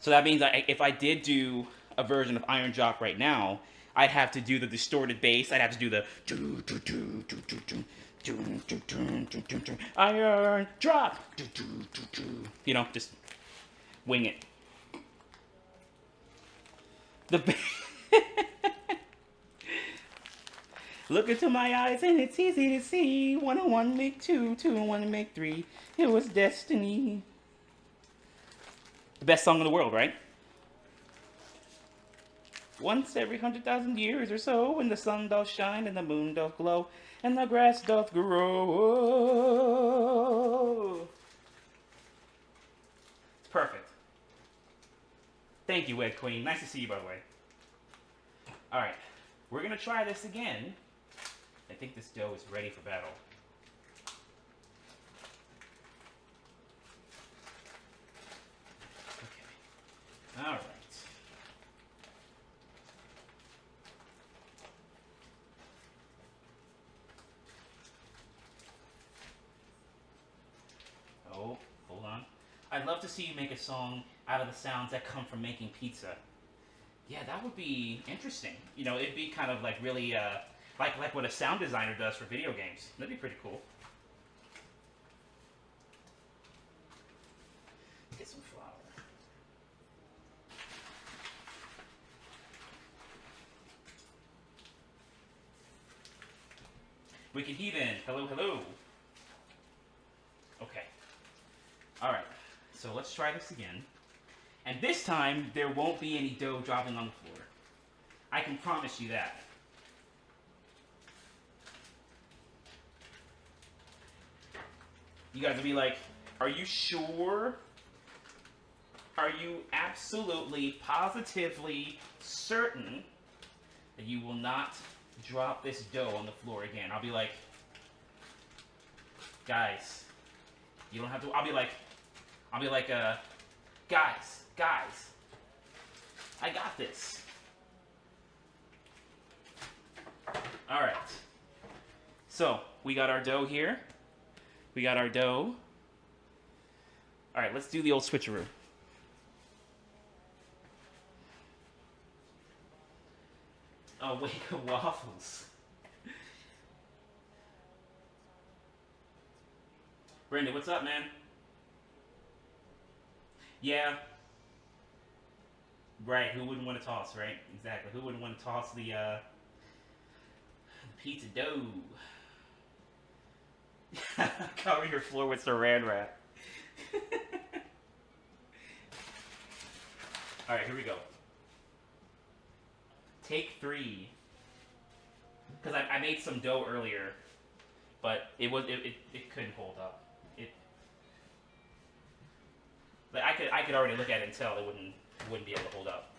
So that means if I did do a version of Iron Drop right now, I'd have to do the distorted bass. I'd have to do the Iron Drop. Just wing it. Look into my eyes and it's easy to see. 1 and 1 make 2, 2 and 1 make 3. It was destiny. The best song in the world, right? Once every 100,000 years or so, when the sun doth shine and the moon doth glow and the grass doth grow. It's perfect. Thank you, Ed Queen. Nice to see you, by the way. All right, we're gonna try this again. I think this dough is ready for battle. Okay. All right. Oh, hold on. I'd love to see you make a song out of the sounds that come from making pizza. Yeah, that would be interesting. It'd be kind of like really, like what a sound designer does for video games. That'd be pretty cool. Get some flour. Wicked Heathen, hello. Okay. All right. So let's try this again. And this time, there won't be any dough dropping on the floor. I can promise you that. You guys will be like, are you sure? Are you absolutely, positively certain that you will not drop this dough on the floor again? I'll be like, guys, you don't have to. I'll be like, guys, I got this. All right. So we got our dough here. All right, let's do the old switcheroo. Oh, wait, waffles. Brandon, what's up, man? Yeah. Right, who wouldn't want to toss, right? Exactly. Who wouldn't want to toss the pizza dough? Cover your floor with saran wrap. All right, here we go. Take 3. Because I made some dough earlier, but it couldn't hold up. I could already look at it and tell it wouldn't be able to hold up.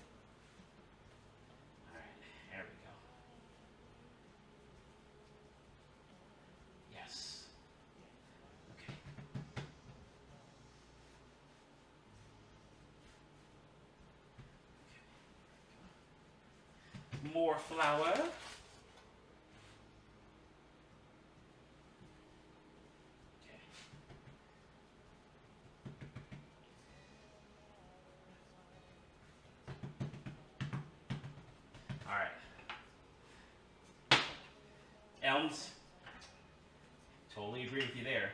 All right, there we go. more flour. Okay. All right. Elms, totally agree with you there.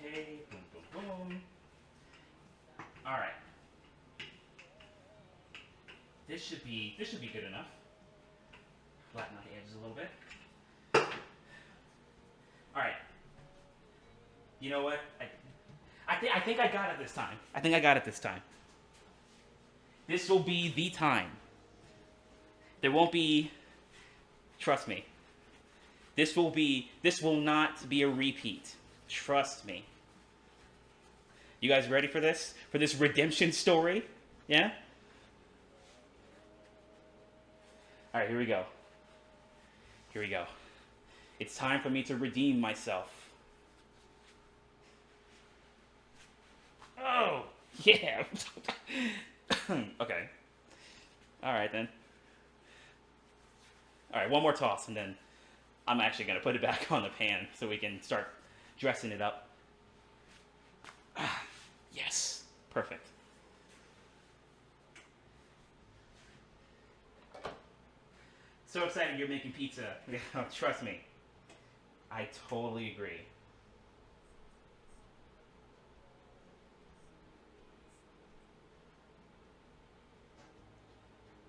Okay, boom, boom, boom. All right. This should be good enough. Flatten out the edges a little bit. All right. You know what? I think I got it this time. I think I got it this time. This will be the time. There won't be. Trust me. This will not be a repeat. Trust me. You guys ready for this? For this redemption story? Yeah? Alright, here we go. Here we go. It's time for me to redeem myself. Oh, yeah. Okay. Alright then. Alright, one more toss and then I'm actually going to put it back on the pan so we can start dressing it up. Ah, yes. Perfect. So excited you're making pizza. Trust me. I totally agree.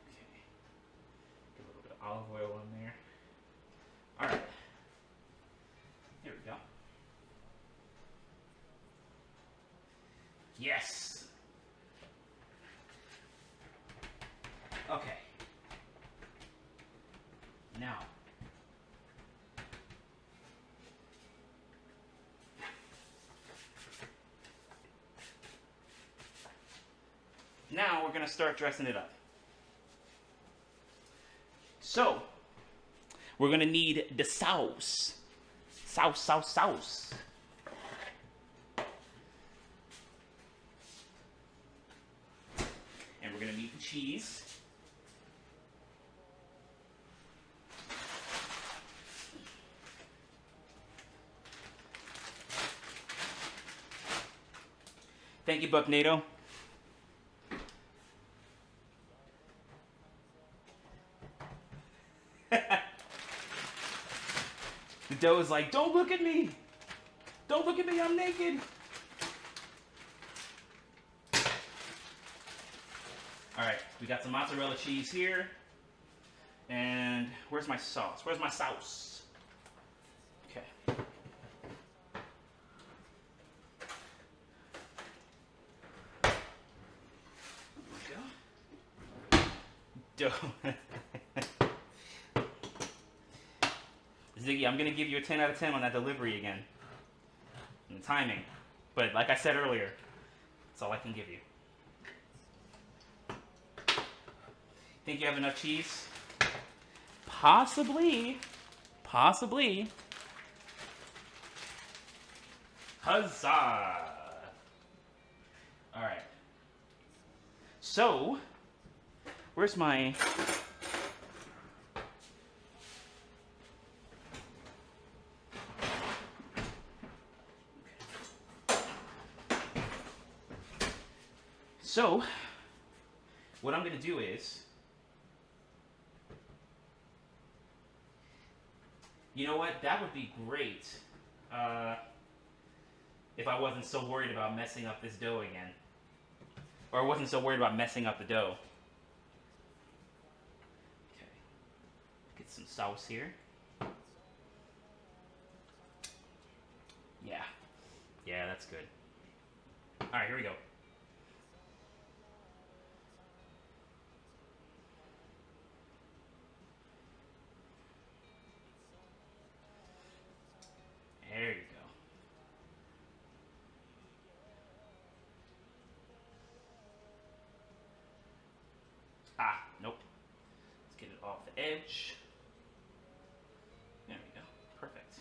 Okay. Get a little bit of olive oil in there. All right. Here we go. Yes. Okay. Now. Now we're going to start dressing it up. So, we're going to need the sauce. Sauce. And we're going to need the cheese. Thank you, Buck NATO. The dough is like, don't look at me. Don't look at me, I'm naked. All right, we got some mozzarella cheese here. And where's my sauce? Where's my sauce? Okay. There we go. Dough. Ziggy, I'm going to give you a 10 out of 10 on that delivery again. And the timing. But like I said earlier, that's all I can give you. Think you have enough cheese? Possibly. Huzzah! Alright. So, where's my... So, what I'm going to do is, you know what, that would be great if I wasn't so worried about messing up this dough again. Or I wasn't so worried about messing up the dough. Okay, get some sauce here. Yeah, that's good. Alright, here we go. There you go. Ah, nope. Let's get it off the edge. There we go. Perfect.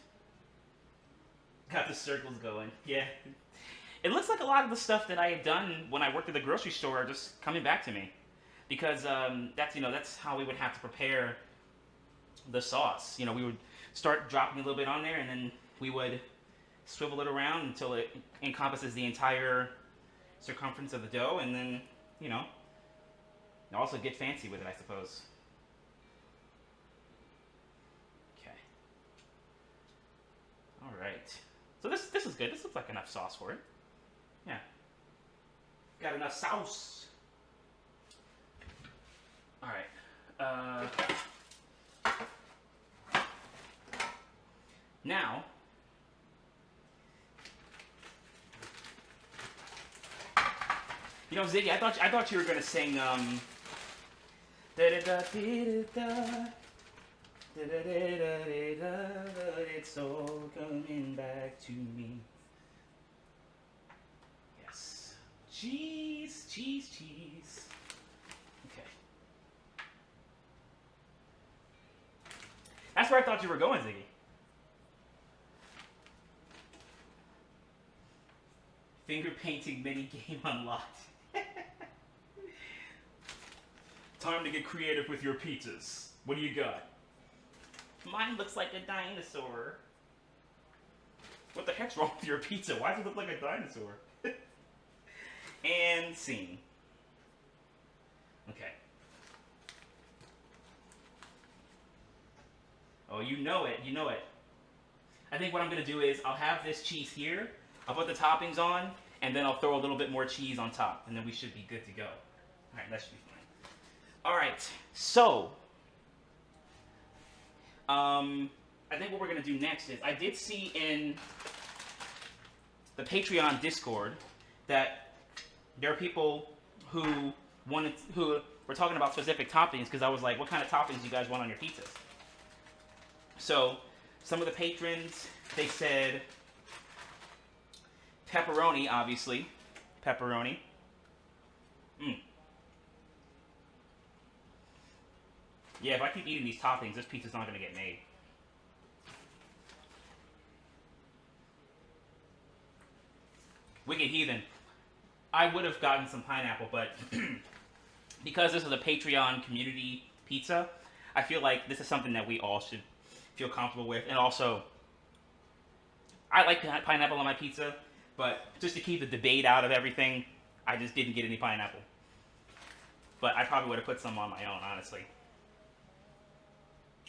the circles going. Yeah. It looks like a lot of the stuff that I had done when I worked at the grocery store are just coming back to me. Because that's how we would have to prepare the sauce. We would start dropping a little bit on there, and then we would swivel it around until it encompasses the entire circumference of the dough, and then, also get fancy with it, I suppose. Okay. All right. So this is good. This looks like enough sauce for it. Yeah. Got enough sauce. All right. Now, Ziggy, I thought you were gonna sing da da da da da da da da. It's all coming back to me. Yes. Cheese, cheese, cheese. Okay. That's where I thought you were going, Ziggy. Finger painting mini game unlocked. Time to get creative with your pizzas. What do you got? Mine looks like a dinosaur. What the heck's wrong with your pizza? Why does it look like a dinosaur? And scene. Okay. Oh, you know it. I think what I'm going to do is I'll have this cheese here. I'll put the toppings on, and then I'll throw a little bit more cheese on top, and then we should be good to go. All right, that should be fine. All right, so I think what we're gonna do next is I did see in the Patreon Discord that there are people who were talking about specific toppings, because I was like, what kind of toppings do you guys want on your pizzas? So some of the patrons, they said pepperoni, obviously. Pepperoni. Yeah, if I keep eating these toppings, this pizza's not going to get made. Wicked Heathen. I would have gotten some pineapple, but because this is a Patreon community pizza, I feel like this is something that we all should feel comfortable with. And also, I like pineapple on my pizza, but just to keep the debate out of everything, I just didn't get any pineapple. But I probably would have put some on my own, honestly.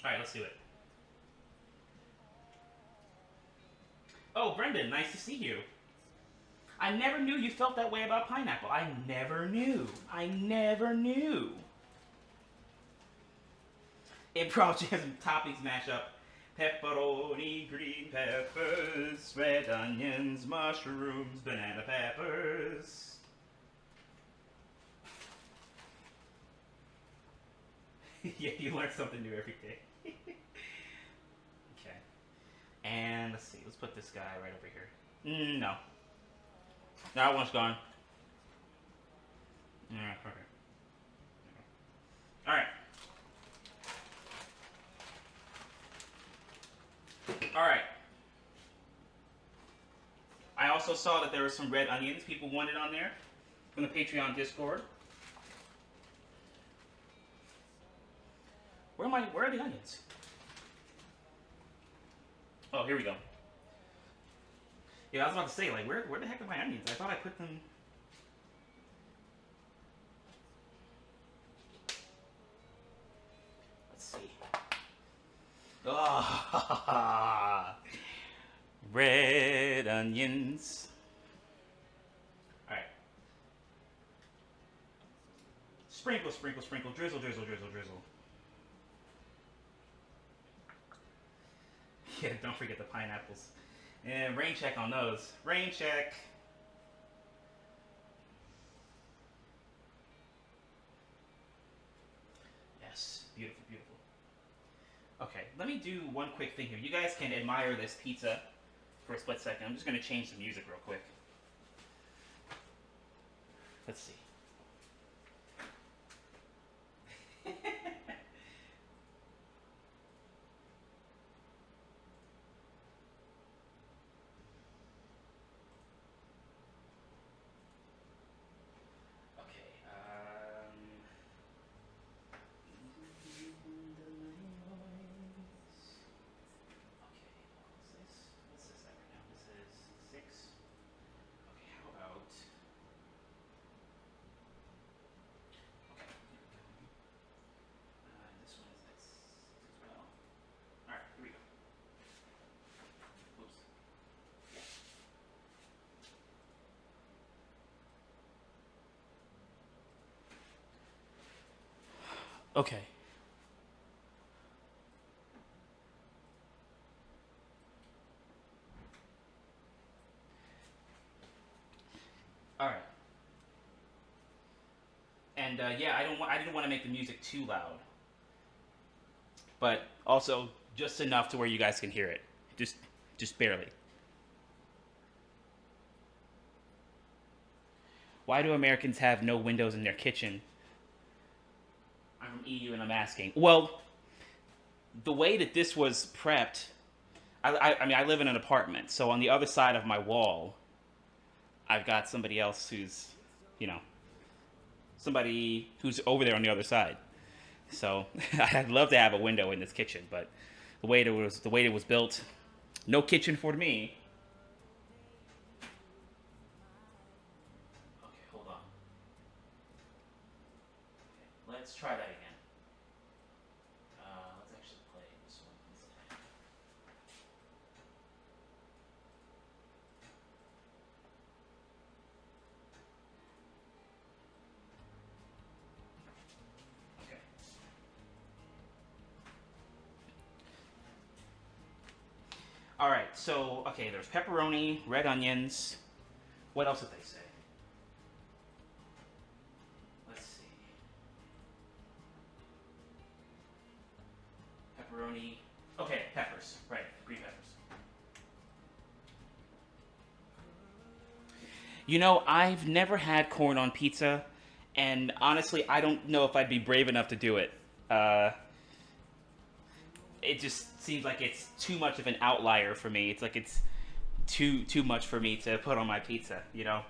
Alright, let's do it. Oh, Brendan, nice to see you. I never knew you felt that way about pineapple. I never knew. Improv jam toppings mashup. Pepperoni, green peppers, red onions, mushrooms, banana peppers. Yeah, you learn something new every day. Okay. And let's see. Let's put this guy right over here. No. That one's gone. Yeah, okay. Alright. Alright. I also saw that there were some red onions people wanted on there from the Patreon Discord. Where are the onions? Oh, here we go. Yeah, I was about to say, like, where the heck are my onions? I thought I put them... Let's see. Oh, red onions. Alright. Sprinkle, sprinkle, sprinkle. Drizzle, drizzle, drizzle, drizzle. Yeah, don't forget the pineapples. And rain check on those. Rain check. Yes, beautiful, beautiful. Okay, let me do one quick thing here. You guys can admire this pizza for a split second. I'm just going to change the music real quick. Let's see. Okay. All right. And yeah, I didn't want to make the music too loud, but also just enough to where you guys can hear it, just just barely. Why do Americans have no windows in their kitchen? I'm from EU and I'm asking. Well, the way that this was prepped, I mean, I live in an apartment, so on the other side of my wall, I've got somebody else who's, you know, somebody who's over there on the other side. So I'd love to have a window in this kitchen, but the way it was built, no kitchen for me. Okay, hold on. Okay, let's try that again. Let's actually play this one instead. Okay. All right. So okay, there's pepperoni, red onions. What else did they say? Let's see. Pepperoni. Okay, peppers. Right, green peppers. You know, I've never had corn on pizza, and honestly, I don't know if I'd be brave enough to do it. Uh, it just seems like it's too much of an outlier for me. It's like it's too much for me to put on my pizza. You know?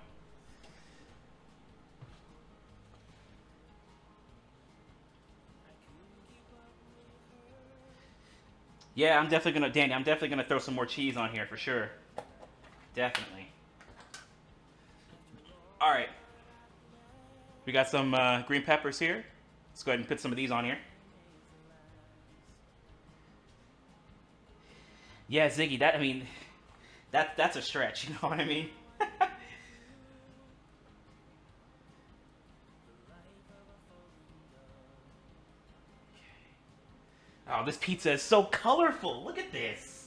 Yeah, I'm definitely gonna, Danny. I'm definitely gonna throw some more cheese on here for sure. Definitely. All right, we got some green peppers here. Let's go ahead and put some of these on here. Yeah, Ziggy. That I mean, that's a stretch. You know what I mean? Oh, this pizza is so colorful. Look at this.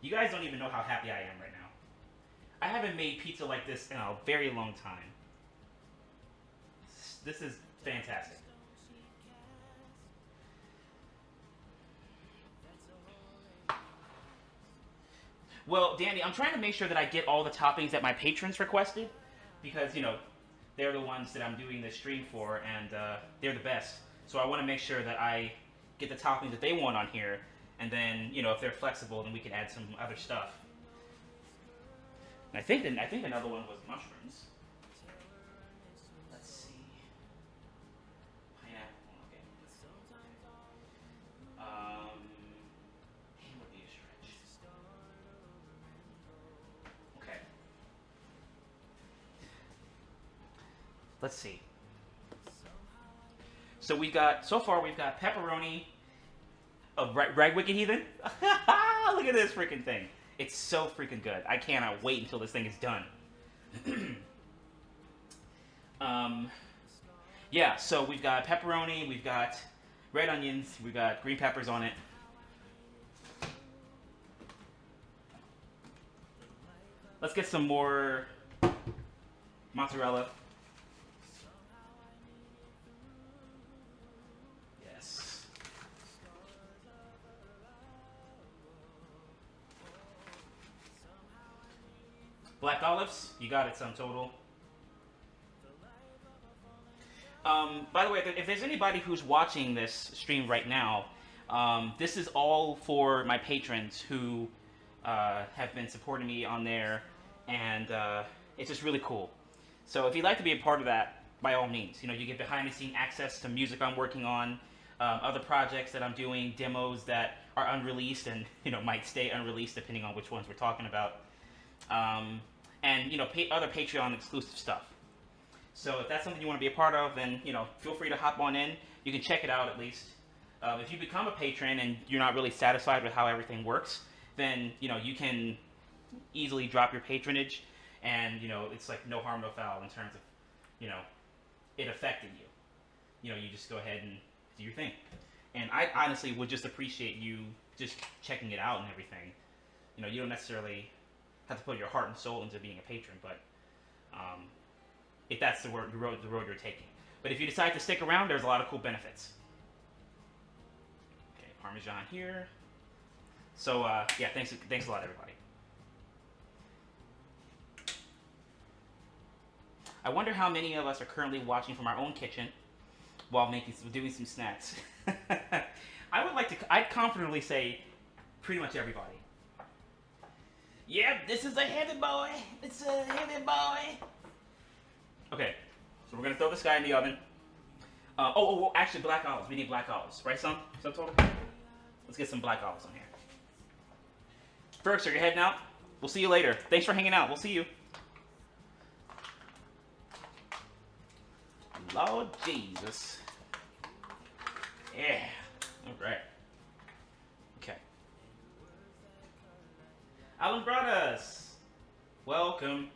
You guys don't even know how happy I am right now. I haven't made pizza like this in a very long time. This is fantastic. Well, Danny, I'm trying to make sure that I get all the toppings that my patrons requested because, you know, they're the ones that I'm doing this stream for and they're the best. So I want to make sure that I get the toppings that they want on here and then, you know, if they're flexible, then we can add some other stuff. And I think another one was mushrooms. Let's see. Pineapple. Okay. Ham would be a stretch. Okay. Let's see. So we got so far we've got pepperoni. Oh, right, Wicked Heathen. Look at this freaking thing. It's so freaking good. I cannot wait until this thing is done. um, yeah. So we've got pepperoni. We've got red onions. We've got green peppers on it. Let's get some more mozzarella. Yes. Black olives, you got it, sum total. By the way, if there's anybody who's watching this stream right now, this is all for my patrons who have been supporting me on there, and it's just really cool. So if you'd like to be a part of that, by all means, you know, you get behind the scene access to music I'm working on, other projects that I'm doing, demos that are unreleased and you know might stay unreleased depending on which ones we're talking about, and you know other Patreon exclusive stuff. So if that's something you want to be a part of, then you know feel free to hop on in. You can check it out at least. If you become a patron and you're not really satisfied with how everything works, then you can easily drop your patronage, and it's like no harm, no foul in terms of it affecting you. You just go ahead and do your thing. And I honestly would just appreciate you just checking it out and everything. You don't necessarily have to put your heart and soul into being a patron, but if that's the road you're taking. But if you decide to stick around, there's a lot of cool benefits. Okay, Parmesan here. So yeah, thanks a lot, everybody. I wonder how many of us are currently watching from our own kitchen while doing some snacks. I'd confidently say pretty much everybody. Yep, this is a heavy boy. It's a heavy boy. Okay, so we're gonna throw this guy in the oven. Actually, black olives. We need black olives, right, son? Total? Let's get some black olives on here. First, are you heading out? We'll see you later. Thanks for hanging out. We'll see you. Lord Jesus. Yeah. All right. Okay. Alan Brothers. Welcome.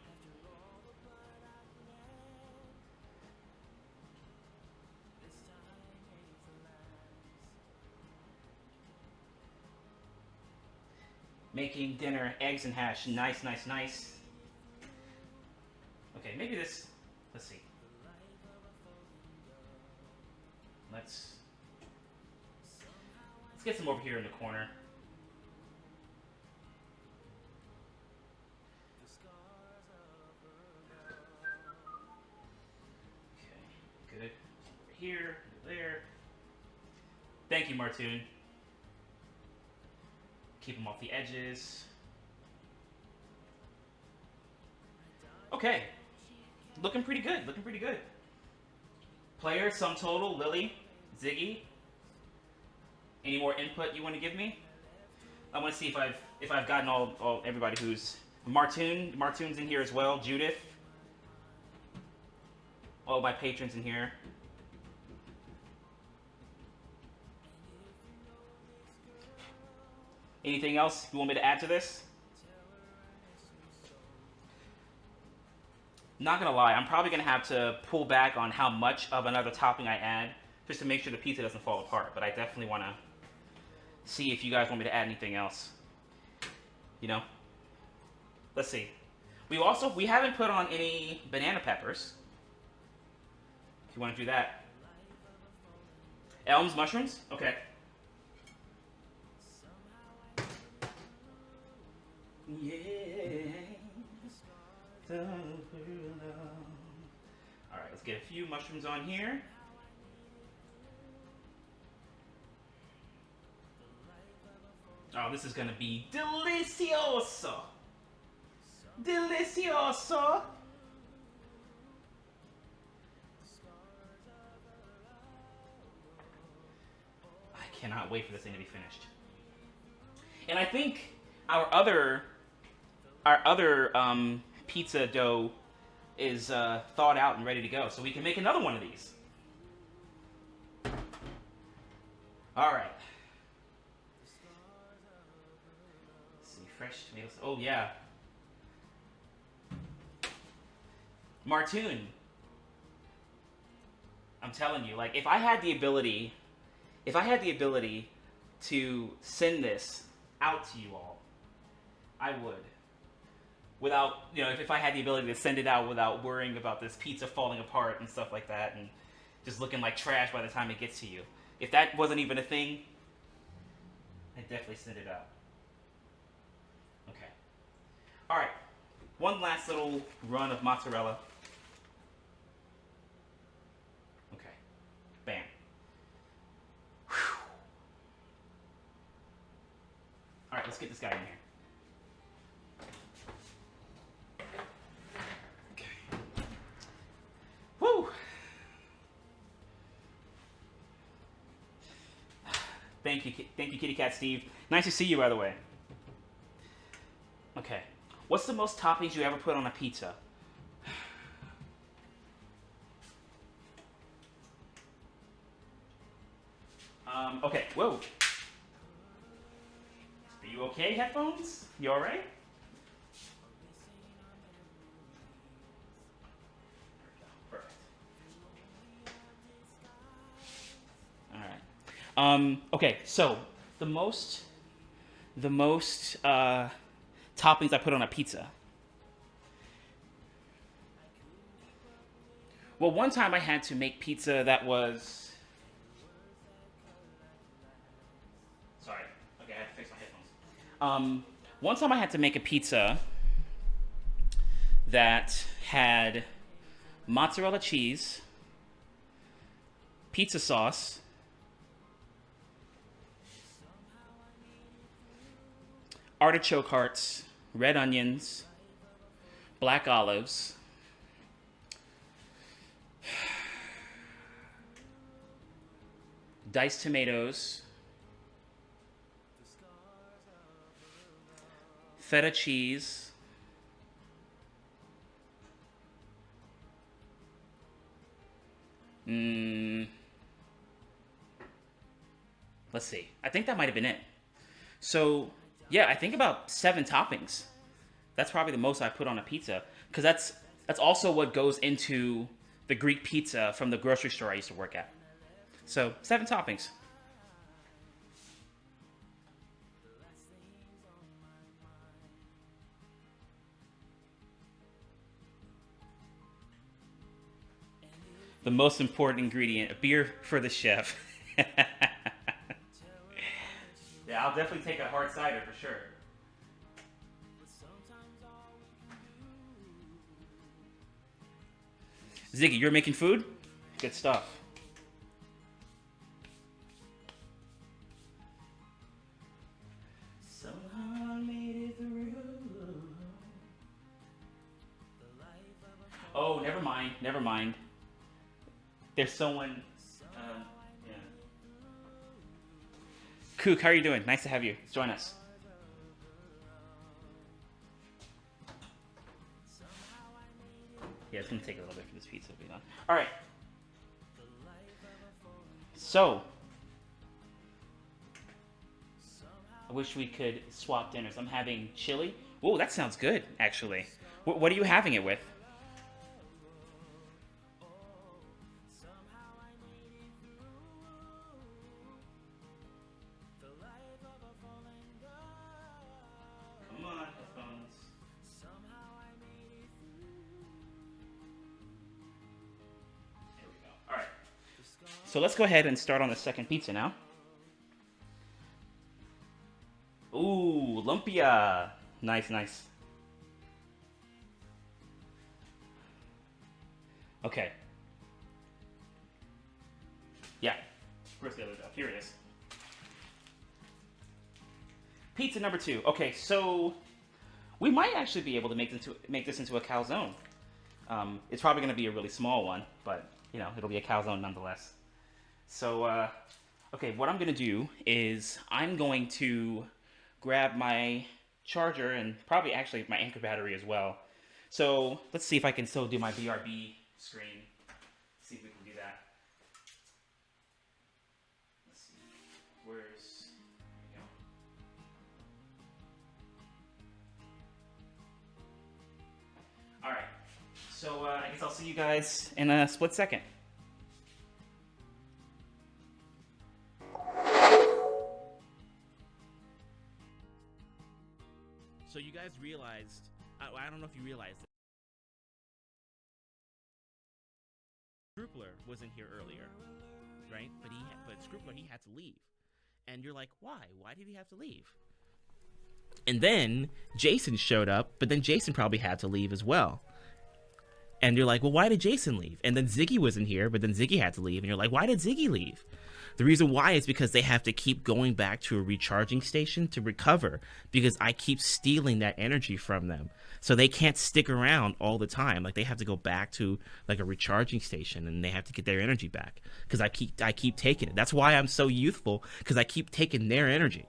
Making dinner, eggs and hash. Nice, nice, nice. Okay, maybe this. Let's see. Let's get some over here in the corner. Okay, good. Over here, there. Thank you, Martoon. Keep them off the edges. Okay. Looking pretty good, looking pretty good. Player, sum total, Lily, Ziggy. Any more input you want to give me? I want to see if I've gotten all everybody who's Martoon's in here as well. Judith. All my patrons in here. Anything else you want me to add to this? Not gonna lie, I'm probably gonna have to pull back on how much of another topping I add, just to make sure the pizza doesn't fall apart. But I definitely want to see if you guys want me to add anything else. Let's see. We haven't put on any banana peppers. If you want to do that. Elms, mushrooms? Okay. Yeah. Alright, let's get a few mushrooms on here. Oh, this is gonna be delicioso! Delicioso! I cannot wait for this thing to be finished. And I think our other pizza dough is thawed out and ready to go, so we can make another one of these. All right. Let's see, fresh tomatoes. Oh yeah. Martoon. I'm telling you, like, if I had the ability to send this out to you all, I would. Without, if I had the ability to send it out without worrying about this pizza falling apart and stuff like that and just looking like trash by the time it gets to you. If that wasn't even a thing, I'd definitely send it out. Okay. All right. One last little run of mozzarella. Okay. Bam. Whew. All right, let's get this guy in here. Thank you, Kitty Cat Steve. Nice to see you, by the way. Okay. What's the most toppings you ever put on a pizza? Okay, whoa. Are you okay, headphones? You alright? Perfect. Alright. Okay, so the most toppings I put on a pizza. Well, one time I had to make pizza that was. Sorry. Okay, I have to fix my headphones. One time I had to make a pizza that had mozzarella cheese, pizza sauce, artichoke hearts, red onions, black olives, diced tomatoes, feta cheese, let's see. I think that might have been it. So, yeah, I think about 7 toppings. That's probably the most I put on a pizza, because that's also what goes into the Greek pizza from the grocery store I used to work at. So 7 toppings. The most important ingredient, a beer for the chef. Yeah, I'll definitely take a hard cider for sure. Ziggy, you're making food? Good stuff. Somehow I made it through. Oh, never mind. Never mind. There's someone. Yeah. Kook, how are you doing? Nice to have you. Join us. Yeah, it's gonna take a little bit for this pizza to be done. All right. So, I wish we could swap dinners. I'm having chili. Whoa, that sounds good, actually. What are you having it with? Come on, headphones. There we go. All right. So let's go ahead and start on the second pizza now. Ooh, lumpia. Nice, nice. Okay. Yeah. Where's the other stuff? Here it is. Pizza number 2. Okay, so we might actually be able to make this into a calzone. It's probably going to be a really small one, but it'll be a calzone nonetheless. So, okay, what I'm going to do is I'm going to grab my charger and probably actually my Anchor battery as well. So let's see if I can still do my BRB screen. See if we can do that. Let's see. There we go. All right. So I guess I'll see you guys in a split second. So you guys realized, I don't know if you realized it. Scrupler wasn't here earlier, right? But Scrupler, he had to leave. And you're like, why? Why did he have to leave? And then Jason showed up, but then Jason probably had to leave as well. And you're like, well, why did Jason leave? And then Ziggy wasn't here, but then Ziggy had to leave. And you're like, why did Ziggy leave? The reason why is because they have to keep going back to a recharging station to recover, because I keep stealing that energy from them. So they can't stick around all the time. Like, they have to go back to like a recharging station, and they have to get their energy back, because I keep taking it. That's why I'm so youthful, because I keep taking their energy.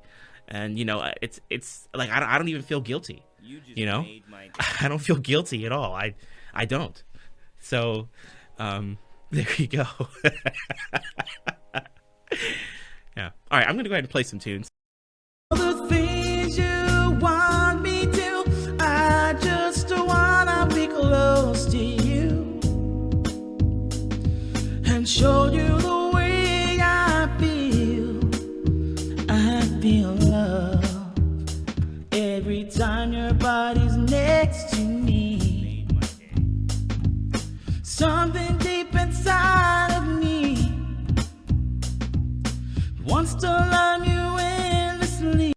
And it's like I don't even feel guilty. Made my I don't feel guilty at all. I don't. So there you go. Yeah. All right, I'm gonna go ahead and play some tunes. The things you want me to, I just wanna be close to you and show you the way I feel. I feel love every time your body's next to me. Something deep inside of me wants to love you endlessly.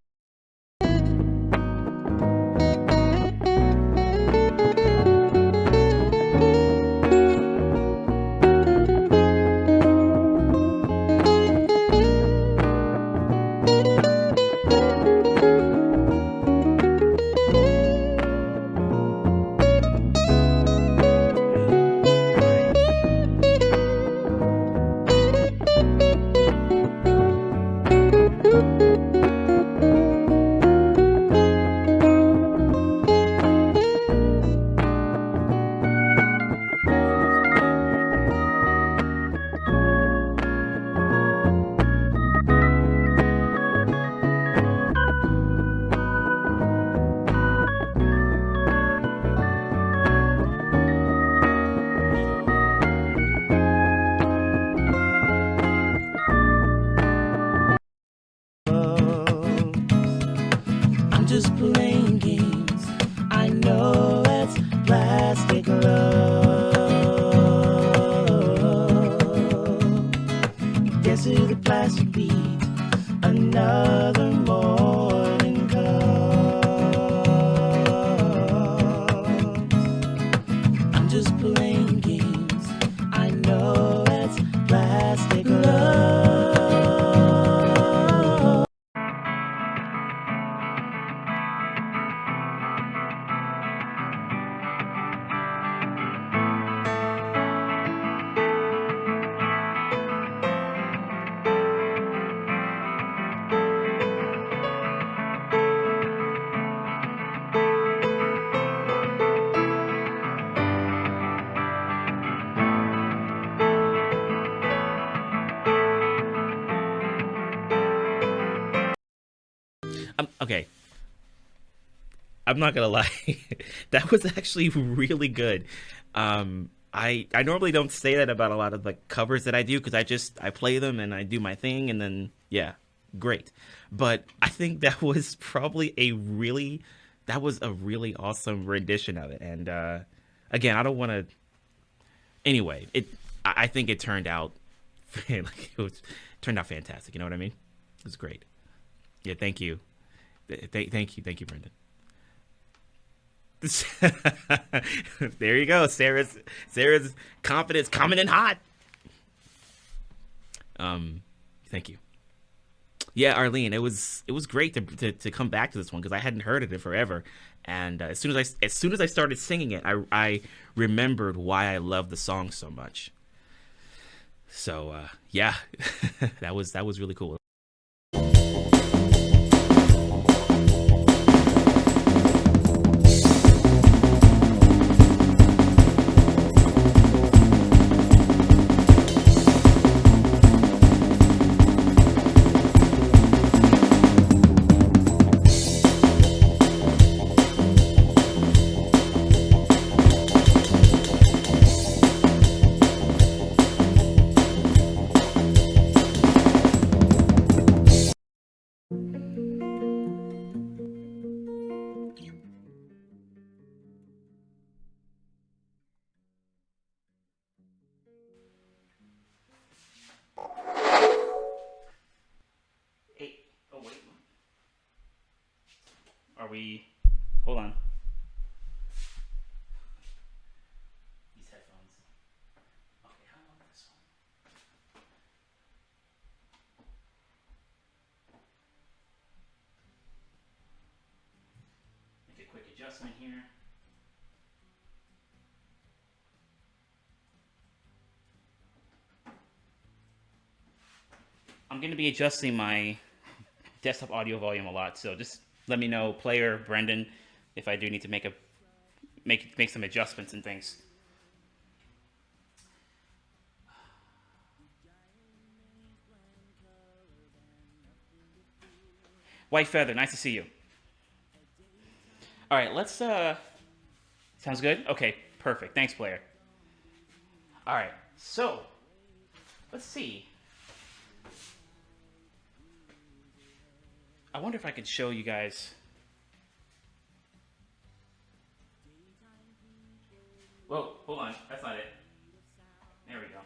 I'm just playing games. I know it's plastic love. Dance to the plastic beat. Another morning comes. I'm just playing games. I know it's plastic love. Okay, I'm not gonna lie, that was actually really good. I normally don't say that about a lot of like covers that I do because I play them and I do my thing and then yeah, great. But I think that was a really awesome rendition of it. And again, I don't want to. Anyway, I think it turned out like turned out fantastic. You know what I mean? It was great. Yeah, thank you. Thank you, Brendan. There you go, Sarah's confidence coming in hot. Thank you. Yeah, Arlene, it was great to come back to this one because I hadn't heard it in forever, and as soon as I started singing it, I remembered why I loved the song so much. So yeah, that was really cool. Hey, oh wait, are we? Hold on. These headphones. Okay, how long is this one? Make a quick adjustment here. I'm going to be adjusting my desktop audio volume a lot, so just let me know, player Brendan, if I do need to make some adjustments and things. White Feather, nice to see you. All right, let's, sounds good? Okay, perfect. Thanks, Blair. All right, so, let's see. I wonder if I could show you guys. Whoa, hold on, that's not it. There we go.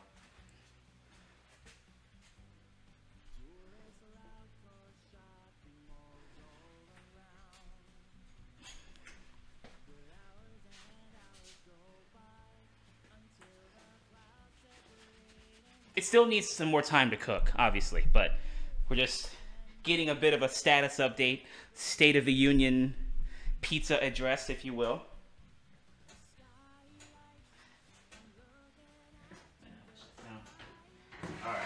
It still needs some more time to cook, obviously, but we're just getting a bit of a status update, State of the Union pizza address, if you will. All right,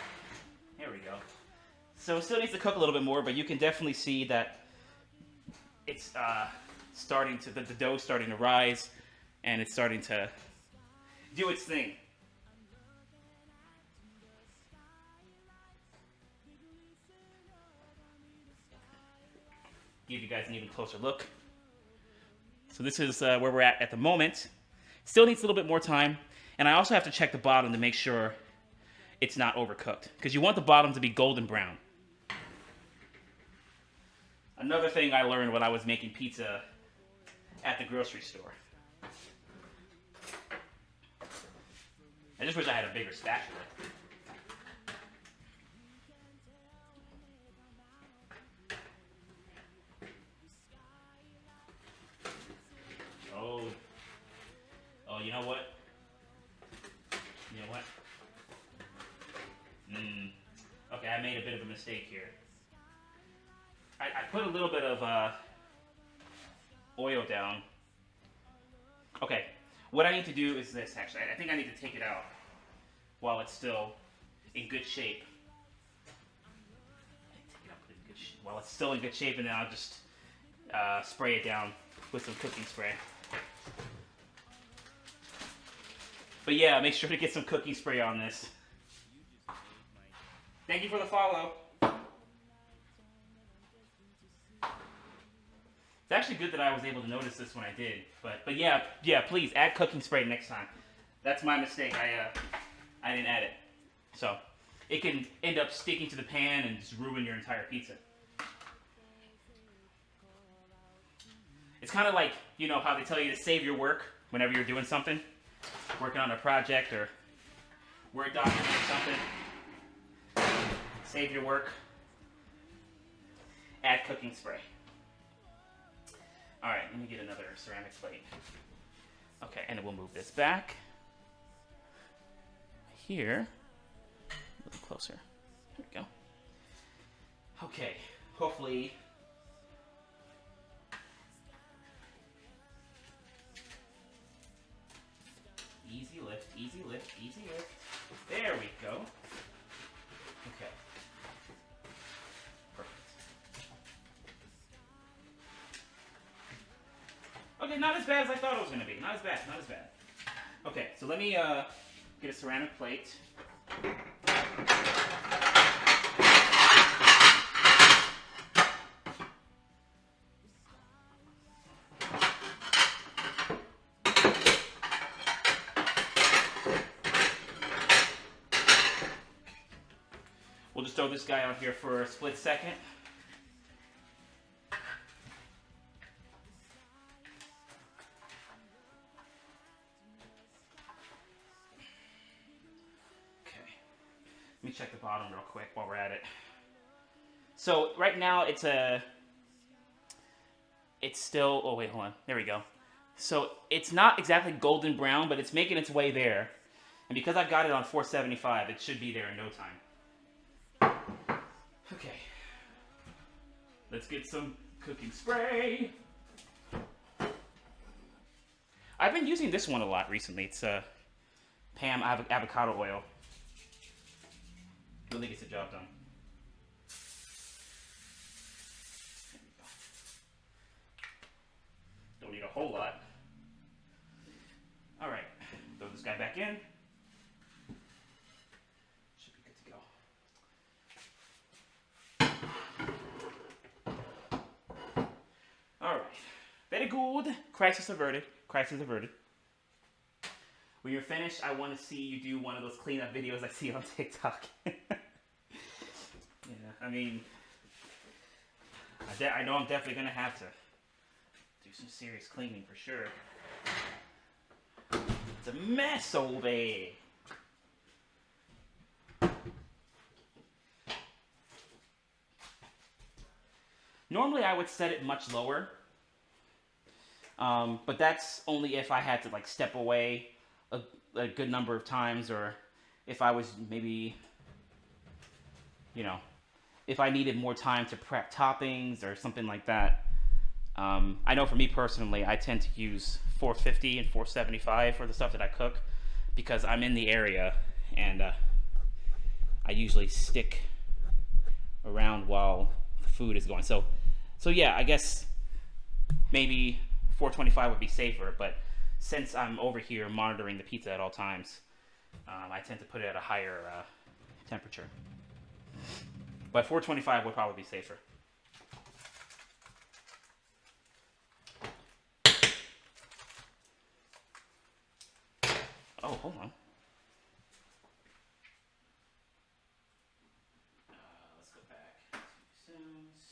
here we go. So it still needs to cook a little bit more, but you can definitely see that it's starting to, the dough's starting to rise, and it's starting to do its thing. Give you guys an even closer look. So this is where we're at the moment. Still needs a little bit more time, and I also have to check the bottom to make sure it's not overcooked, because you want the bottom to be golden brown. Another thing I learned when I was making pizza at the grocery store. I just wish I had a bigger spatula. Oh, you know what? You know what? Okay, I made a bit of a mistake here. I put a little bit of oil down. Okay, what I need to do is this, actually. I think I need to take it out while it's still in good shape. While it's still in good shape, and then I'll just spray it down with some cooking spray. But yeah, make sure to get some cooking spray on this. Thank you for the follow. It's actually good that I was able to notice this when I did. But yeah, please add cooking spray next time. That's my mistake. I didn't add it. So it can end up sticking to the pan and just ruin your entire pizza. It's kind of like, you know, how they tell you to save your work whenever you're doing something. Working on a project or Word document or something. Save your work. Add cooking spray. All right, let me get another ceramic plate. Okay, and then we'll move this back. Here. A little closer. There we go. Okay, hopefully. Easy lift, easy lift, easy lift. There we go. Okay. Perfect. Okay, not as bad as I thought it was going to be. Not as bad, not as bad. Okay, so let me get a ceramic plate. We'll just throw this guy on here for a split second. Okay. Let me check the bottom real quick while we're at it. So right now it's still, oh wait, hold on. There we go. So it's not exactly golden brown, but it's making its way there. And because I've got it on 475, it should be there in no time. Okay, let's get some cooking spray. I've been using this one a lot recently. It's Pam avocado oil. Really gets the job done. There we go. Don't need a whole lot. All right, throw this guy back in. Should be good to go. Very good. Crisis averted. Crisis averted. When you're finished, I want to see you do one of those cleanup videos I see on TikTok. Yeah, I mean, I know I'm definitely going to have to do some serious cleaning for sure. It's a mess over there. Normally I would set it much lower, but that's only if I had to like step away a good number of times, or if I was maybe, you know, if I needed more time to prep toppings or something like that. I know for me personally, I tend to use 450 and 475 for the stuff that I cook because I'm in the area and I usually stick around while the food is going. So yeah, I guess maybe 425 would be safer, but since I'm over here monitoring the pizza at all times, I tend to put it at a higher temperature. But 425 would probably be safer. Oh, hold on. Let's go back to Sims.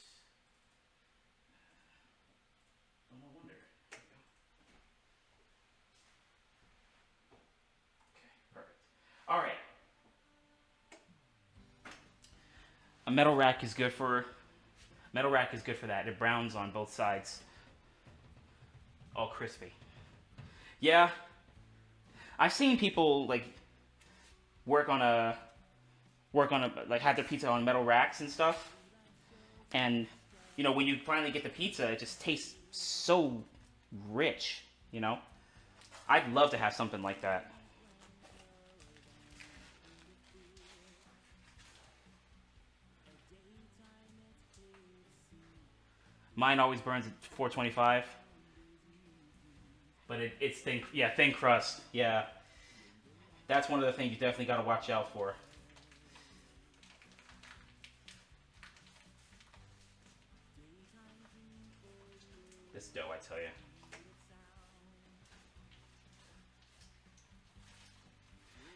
Oh, no wonder. There we go. Okay, perfect. All right. A metal rack is good for that. It browns on both sides. All crispy. Yeah. I've seen people like work on like have their pizza on metal racks and stuff. And you know, when you finally get the pizza, it just tastes so rich, you know? I'd love to have something like that. Mine always burns at 425. But it's thin, yeah, thin crust. Yeah. That's one of the things you definitely got to watch out for. This dough, I tell you.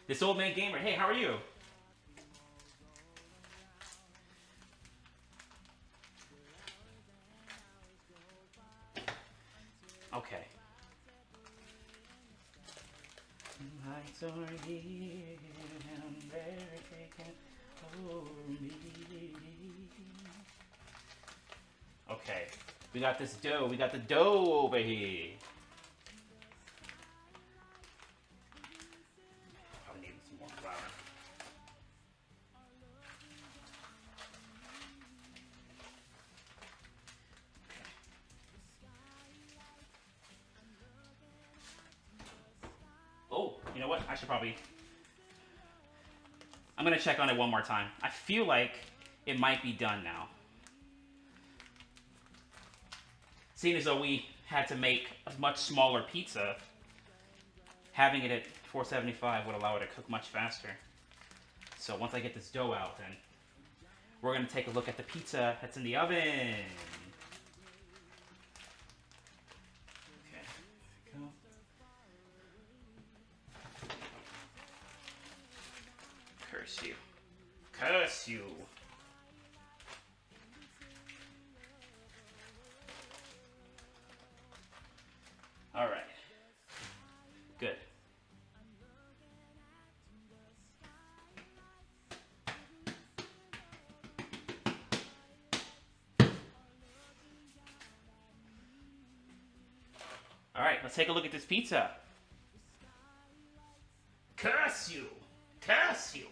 This old man gamer, hey, how are you? Okay. Lights are here and they're taking over me. Okay, we got this dough. We got the dough over here. Probably need some more flour. Oh, you know what? I should probably... I'm going to check on it one more time. I feel like it might be done now. Seeing as though we had to make a much smaller pizza, having it at 475 would allow it to cook much faster. So once I get this dough out, then we're going to take a look at the pizza that's in the oven. Curse you. Curse you. All right. Good. All right, let's take a look at this pizza. Curse you. Curse you.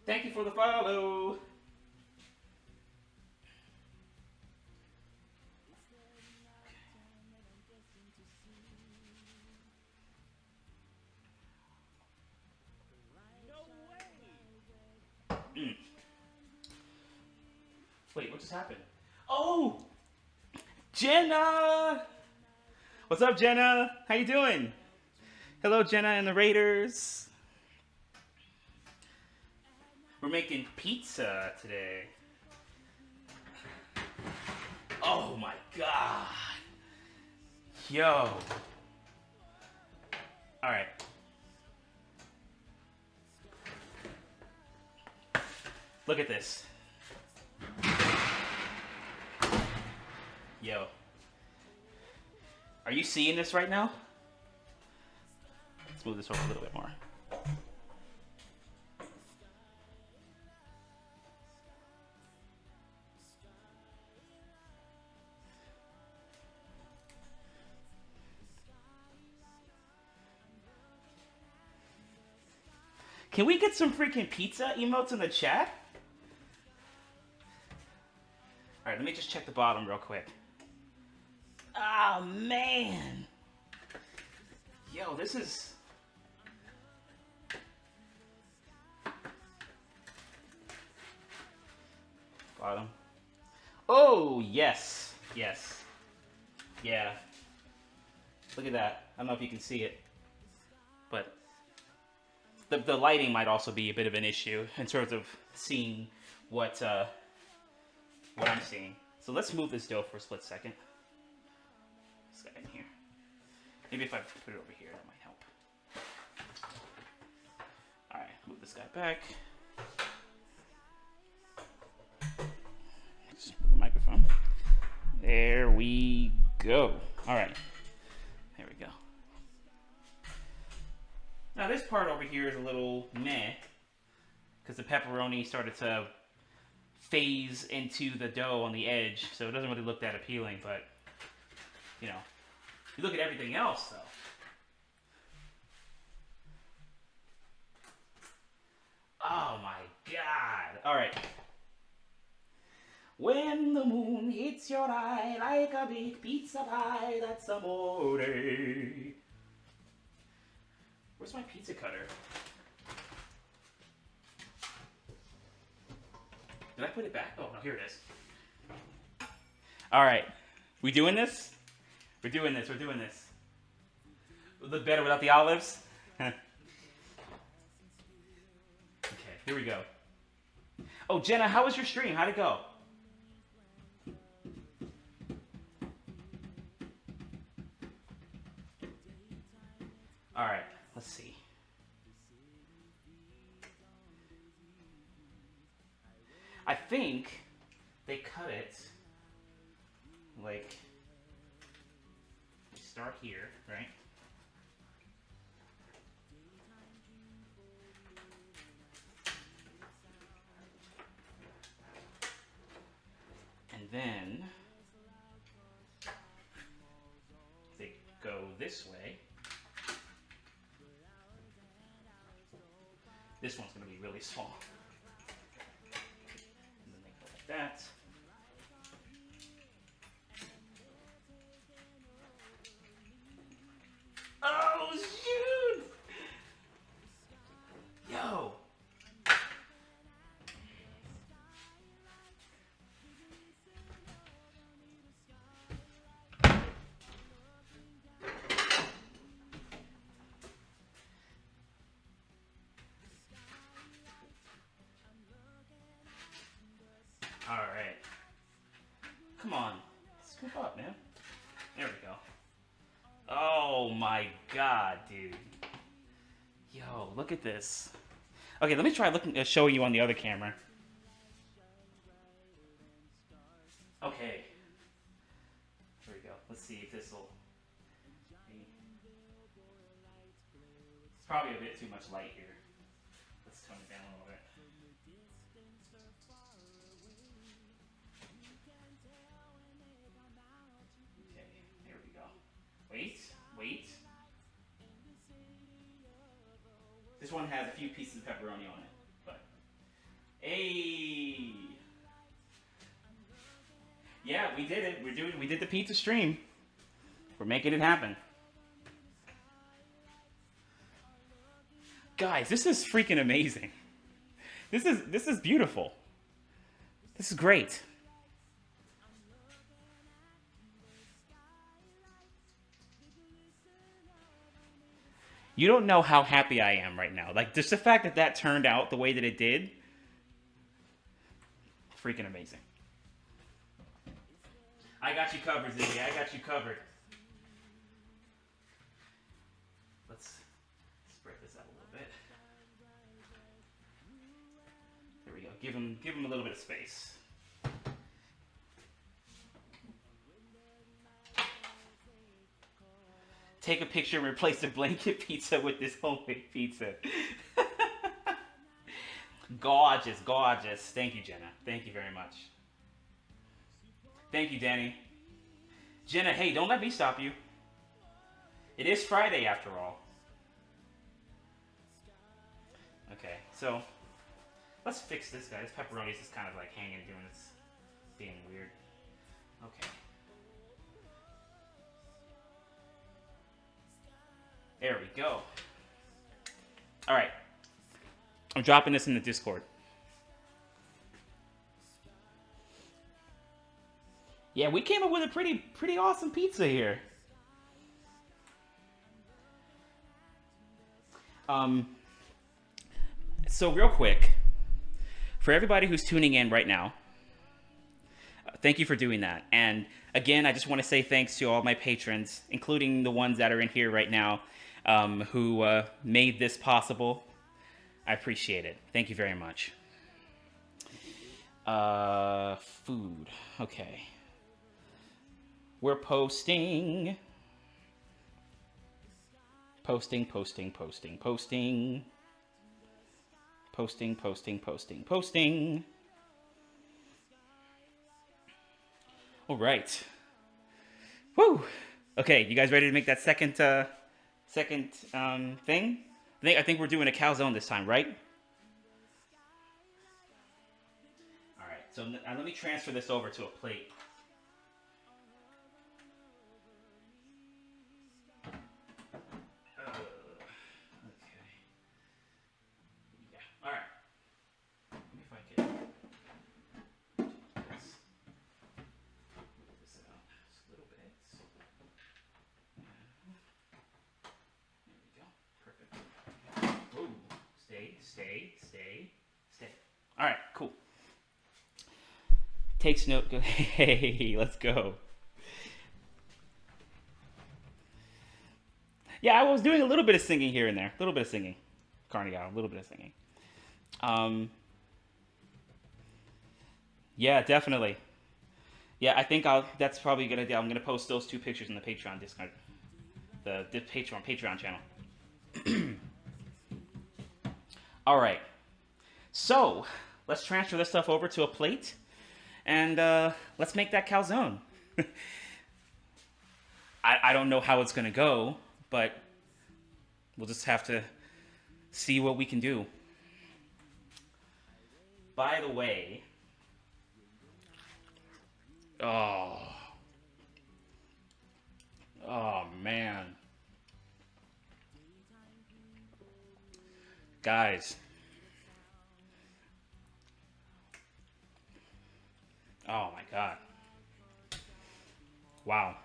Thank you for the follow. Wait, what just happened? Oh, Jenna! What's up, Jenna? How you doing? Hello, Jenna and the Raiders. We're making pizza today. Oh my god. Yo. Alright. Look at this. Yo. Are you seeing this right now? Let's move this over a little bit more. Can we get some freaking pizza emotes in the chat? Alright, let me just check the bottom real quick. Oh, man. Yo, this is... Bottom. Oh, yes. Yes. Yeah. Look at that. I don't know if you can see it. But the lighting might also be a bit of an issue in terms of seeing what I'm seeing. So let's move this dough for a split second. This guy in here. Maybe if I put it over here, that might help. Alright, move this guy back. Just move the microphone. There we go. Alright. There we go. Now this part over here is a little meh, because the pepperoni started to phase into the dough on the edge, so it doesn't really look that appealing, but, you know, you look at everything else, though. Oh my god. Alright. When the moon hits your eye like a big pizza pie, that's amore. Where's my pizza cutter? Did I put it back? Oh, no, here it is. Alright. We doing this? We're doing this. We're doing this. It'll look better without the olives? Okay, here we go. Oh, Jenna, how was your stream? How'd it go? Alright, let's see. I think they cut it like, we start here, right? And then they go this way. This one's going to be really small. And then they go like that. Oh, shoot! Yo! Alright. Come on. Scoop up, man. There we go. Oh my god, dude. Yo, look at this. Okay, let me try showing you on the other camera. Okay. Here we go. Let's see if this will... It's probably a bit too much light here. Let's tone it down a little bit. Okay, here we go. Wait. This one has a few pieces of pepperoni on it, but hey, yeah, we did it. We did the pizza stream. We're making it happen, guys. This is freaking amazing. This is beautiful. This is great. You don't know how happy I am right now. Like, just the fact that that turned out the way that it did, freaking amazing. I got you covered, Ziggy. I got you covered. Let's spread this out a little bit. There we go. Give him a little bit of space. Take a picture and replace the blanket pizza with this homemade pizza. Gorgeous, gorgeous. Thank you, Jenna. Thank you very much. Thank you, Danny. Jenna, hey, don't let me stop you. It is Friday after all. Okay, so let's fix this guy. This pepperoni's just kind of like hanging, doing this, being weird. Okay. There we go. All right. I'm dropping this in the Discord. Yeah, we came up with a pretty awesome pizza here. So real quick, for everybody who's tuning in right now, thank you for doing that. And again, I just want to say thanks to all my patrons, including the ones that are in here right now, who made this possible. I appreciate it. Thank you very much. Food. Okay. We're posting. Posting. All right. Woo. Okay, you guys ready to make that second thing? I think we're doing a calzone this time, right? All right. So let me transfer this over to a plate. Stay. All right, cool. Takes note. Go. Hey, let's go. Yeah, I was doing a little bit of singing here and there. A little bit of singing. Carnegie, a little bit of singing. Yeah, definitely. Yeah, I think that's probably gonna do. I'm gonna post those two pictures in the Patreon Discord, the Patreon channel. All right, so let's transfer this stuff over to a plate, and let's make that calzone. I don't know how it's gonna go, but we'll just have to see what we can do. By the way, oh man. Guys. Oh my God. Wow.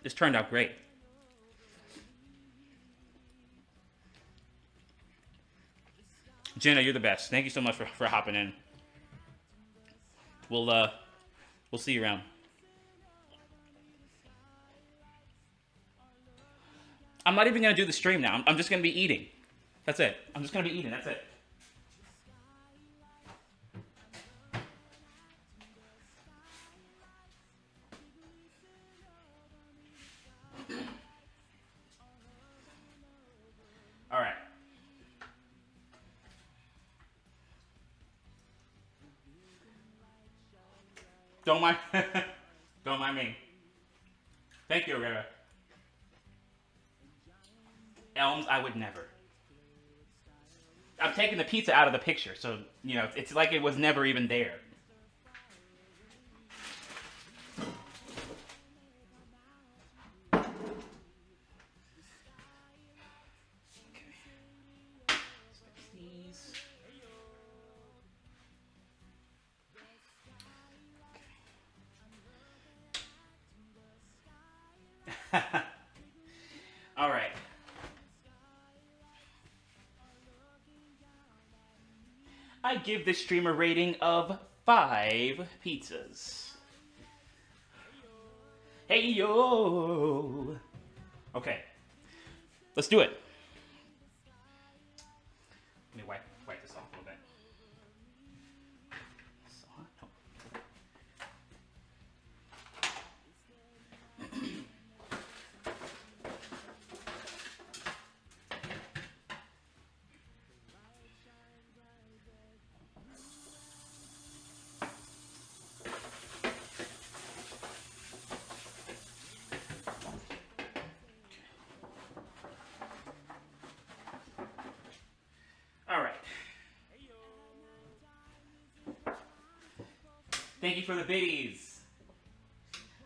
This turned out great. Jenna, you're the best. Thank you so much for hopping in. We'll see you around. I'm not even gonna do the stream now. I'm just gonna be eating. That's it. I'm just gonna be eating. That's it. All right. Don't mind me. Thank you, Rara. Elms, I would never. I'm taking the pizza out of the picture, so, you know, it's like it was never even there. I give this stream a rating of 5 pizzas. Hey yo! Okay, let's do it. Let me wipe this off a little bit. So, no. All right. Thank you for the biddies.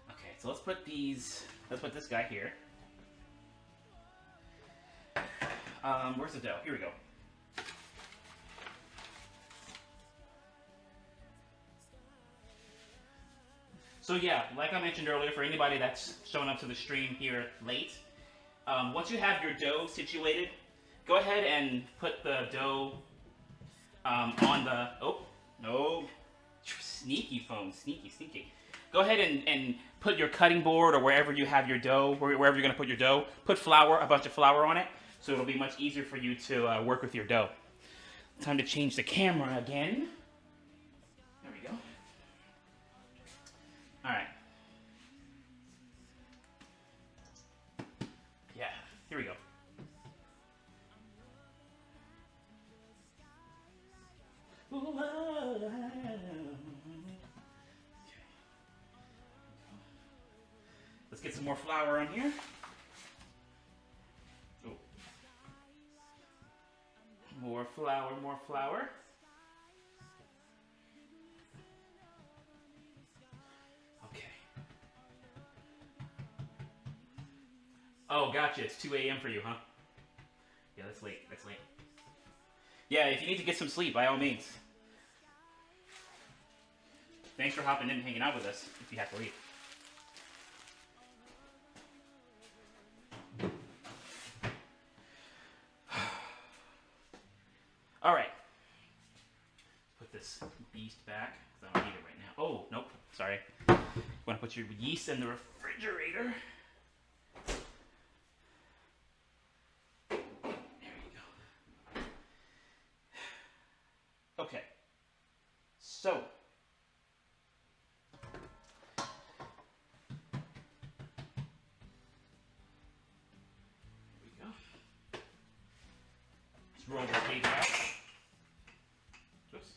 Okay, so let's put this guy here. Where's the dough? Here we go. So yeah, like I mentioned earlier, for anybody that's showing up to the stream here late, once you have your dough situated, go ahead and put the dough on the, oh, no, sneaky phone, sneaky. Go ahead and put your cutting board or wherever you have your dough, wherever you're gonna put your dough, put flour, a bunch of flour on it, so it'll be much easier for you to work with your dough. Time to change the camera again. There we go. All right. Yeah, here we go. Let's get some more flour on here. Ooh. More flour. Okay. Oh, gotcha. It's 2 a.m. for you, huh? Yeah, that's late. Yeah, if you need to get some sleep, by all means. Thanks for hopping in and hanging out with us if you have to leave. All right. Put this beast back, because I don't need it right now. Oh, nope. Sorry. You want to put your yeast in the refrigerator. There you go. Okay. So. There we go. Let's roll the page out. Oops.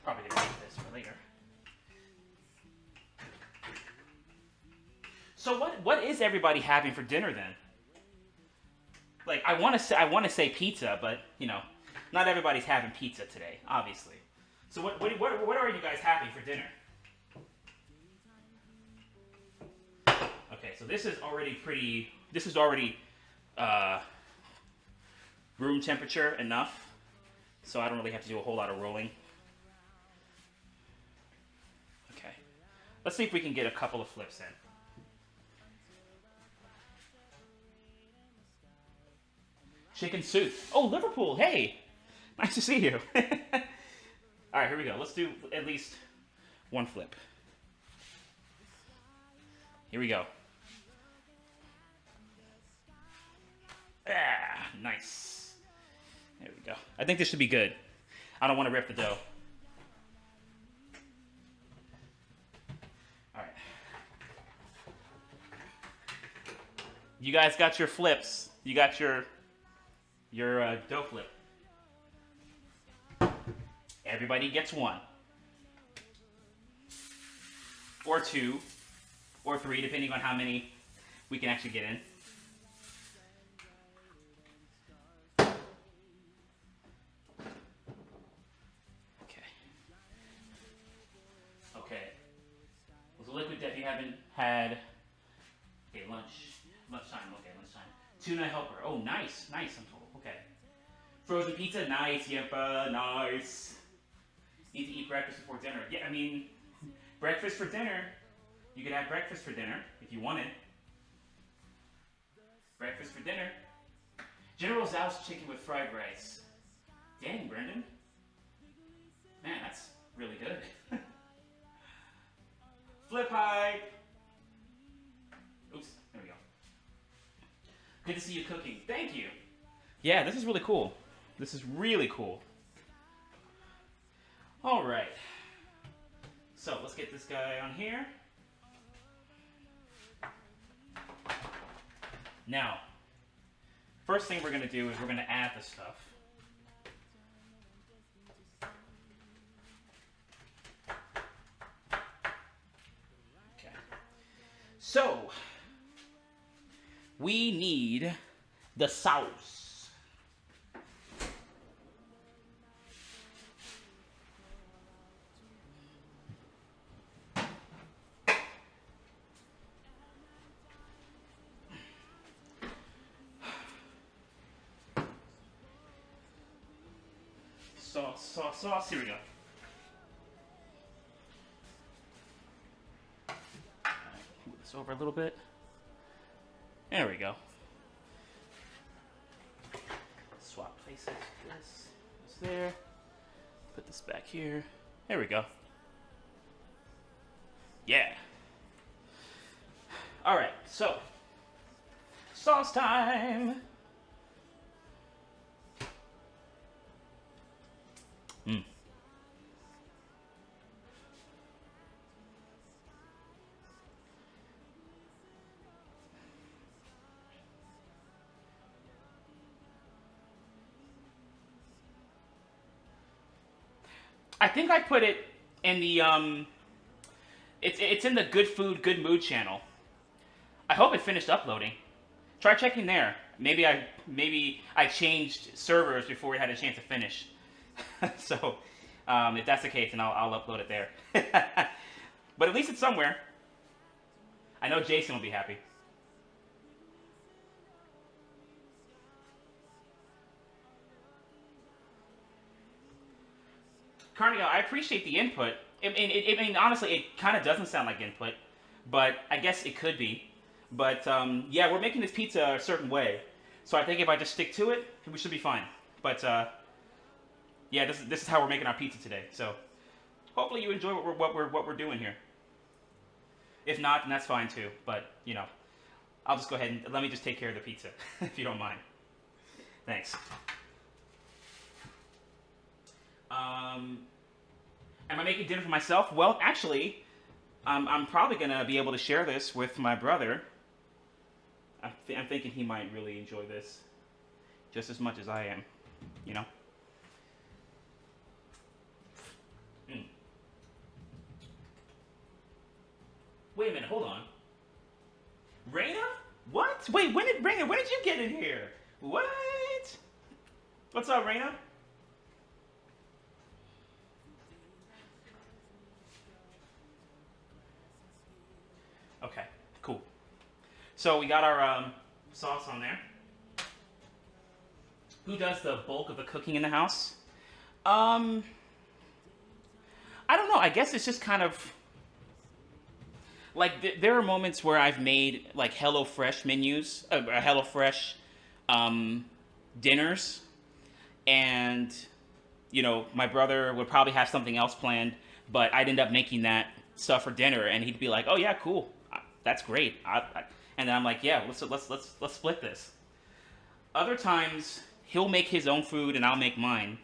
Probably gonna use this for later. So what is everybody having for dinner then? Like I want to say pizza, but you know, not everybody's having pizza today, obviously. So what are you guys having for dinner? Okay, so this is already room temperature enough, so I don't really have to do a whole lot of rolling. Okay, let's see if we can get a couple of flips in. Chicken soup. Oh, Liverpool. Hey, nice to see you. All right, here we go. Let's do at least one flip. Here we go. Ah, nice. There we go. I think this should be good. I don't want to rip the dough. All right. You guys got your flips. You got your dough flip. Everybody gets one. Or 2. Or 3, depending on how many we can actually get in. Okay. Well, the liquid that you haven't had. Okay, Lunchtime, okay, lunchtime. Tuna helper. Oh, nice. I'm told. Okay. Frozen pizza, nice, Yempa, nice. Need to eat breakfast before dinner. Yeah, I mean, breakfast for dinner. You could have breakfast for dinner if you wanted. Breakfast for dinner. General Tso's chicken with fried rice. Dang, Brendan. Man, that's really good. Flip high. Oops, there we go. Good to see you cooking. Thank you. Yeah, this is really cool. This is really cool. All right. So let's get this guy on here. Now, first thing we're going to do is we're going to add the stuff. Okay. So, we need the sauce. Sauce. Here we go. Move this over a little bit. There we go. Swap places. This there. Put this back here. There we go. Yeah. All right. So, sauce time. I think I put it in the it's in the Good Food, Good Mood channel. I hope it finished uploading. Try checking there. Maybe I changed servers before we had a chance to finish. So if that's the case, then I'll upload it there. But at least it's somewhere. I know Jason will be happy. Carnegie, I appreciate the input. I mean, honestly, it kind of doesn't sound like input, but I guess it could be. But yeah, we're making this pizza a certain way, so I think if I just stick to it, we should be fine. But yeah, this is how we're making our pizza today. So hopefully you enjoy what we're doing here. If not, then that's fine too. But you know, I'll just go ahead and let me just take care of the pizza, if you don't mind. Thanks. Am I making dinner for myself? Well, actually, I'm probably gonna be able to share this with my brother. I'm thinking he might really enjoy this just as much as I am, you know? Wait a minute, hold on. Raina? What? Wait, Raina, when did you get in here? What? What's up, Raina? Okay, cool. So we got our sauce on there. Who does the bulk of the cooking in the house? I don't know. I guess it's just kind of like there are moments where I've made like HelloFresh menus, HelloFresh dinners, and you know my brother would probably have something else planned, but I'd end up making that stuff for dinner, and he'd be like, "Oh yeah, cool, that's great." And then I'm like, "Yeah, let's split this." Other times he'll make his own food and I'll make mine.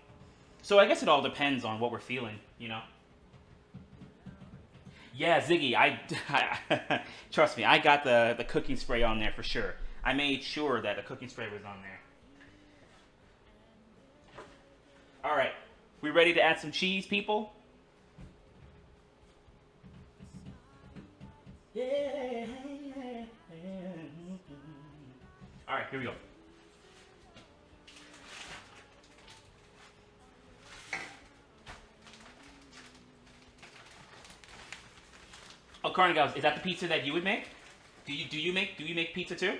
So I guess it all depends on what we're feeling, you know. Yeah, Ziggy, I trust me, I got the cooking spray on there for sure. I made sure that the cooking spray was on there. All right, we ready to add some cheese, people? Yeah. All right, here we go. Oh, Carnegie, is that the pizza that you would make? Do you make pizza too?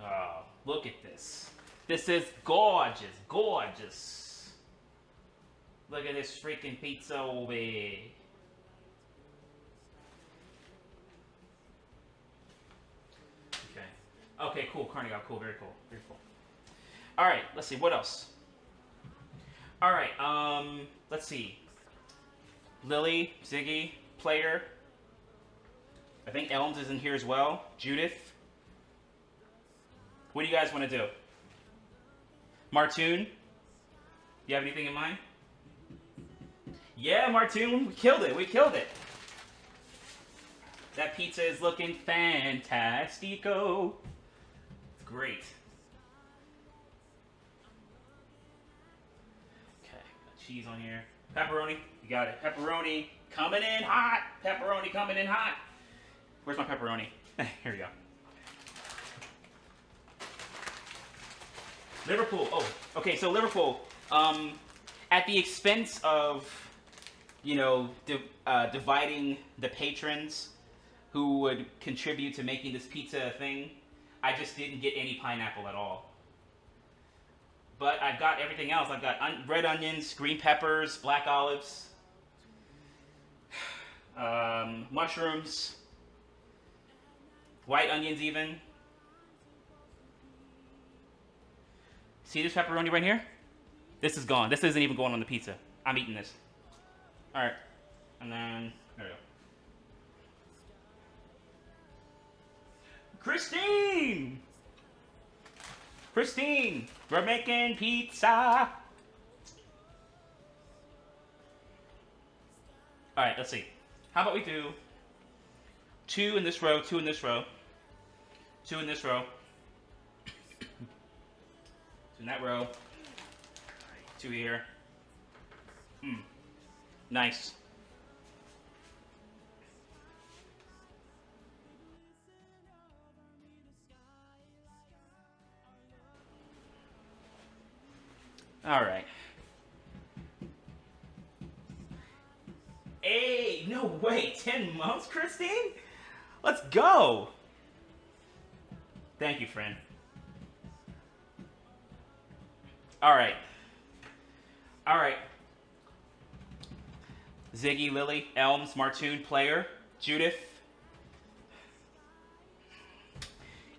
Oh, look at this. This is gorgeous, gorgeous. Look at this freaking pizza over here. Okay. Okay, cool. Carnegie, cool. Very cool. Very cool. All right, let's see. What else? All right, let's see. Lily, Ziggy, Player. I think Elms is in here as well. Judith. What do you guys want to do? Martoon? You have anything in mind? Yeah, Martoon, we killed it. We killed it. That pizza is looking fantastico. It's great. Okay, got cheese on here. Pepperoni, you got it. Pepperoni coming in hot. Pepperoni coming in hot. Where's my pepperoni? Here we go. Liverpool. Oh, okay. So Liverpool, at the expense of, dividing the patrons who would contribute to making this pizza a thing, I just didn't get any pineapple at all. But I've got everything else. I've got red onions, green peppers, black olives, mushrooms, white onions even. See this pepperoni right here? This is gone. This isn't even going on the pizza. I'm eating this. All right. And then, there we go. Christine! Christine, we're making pizza. All right, let's see. How about we do 2 in this row, 2 in this row, 2 in this row, 2 in that row, 2 here. Nice. All right. Hey, no way, 10 months, Christine? Let's go. Thank you, friend. All right. All right. Ziggy, Lily, Elms, Martoon, Player, Judith.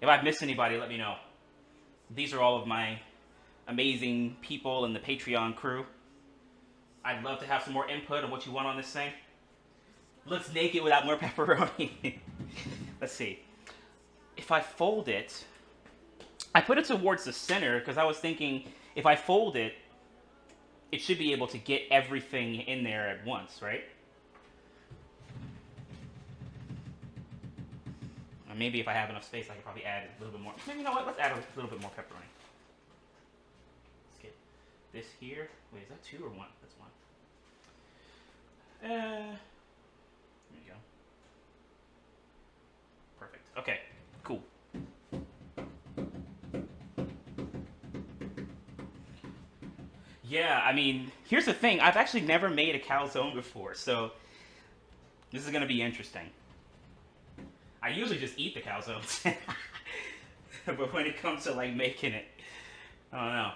If I've missed anybody, let me know. These are all of my amazing people in the Patreon crew. I'd love to have some more input on what you want on this thing. Looks naked without more pepperoni. Let's see. If I fold it, I put it towards the center because I was thinking if I fold it, it should be able to get everything in there at once, right? Or maybe if I have enough space, I could probably add a little bit more. You know what? Let's add a little bit more pepperoni. Let's get this here. Wait, is that 2 or 1? That's 1. There you go. Perfect. Okay, cool. Yeah, I mean, here's the thing. I've actually never made a calzone before, so this is going to be interesting. I usually just eat the calzones. But when it comes to, making it, I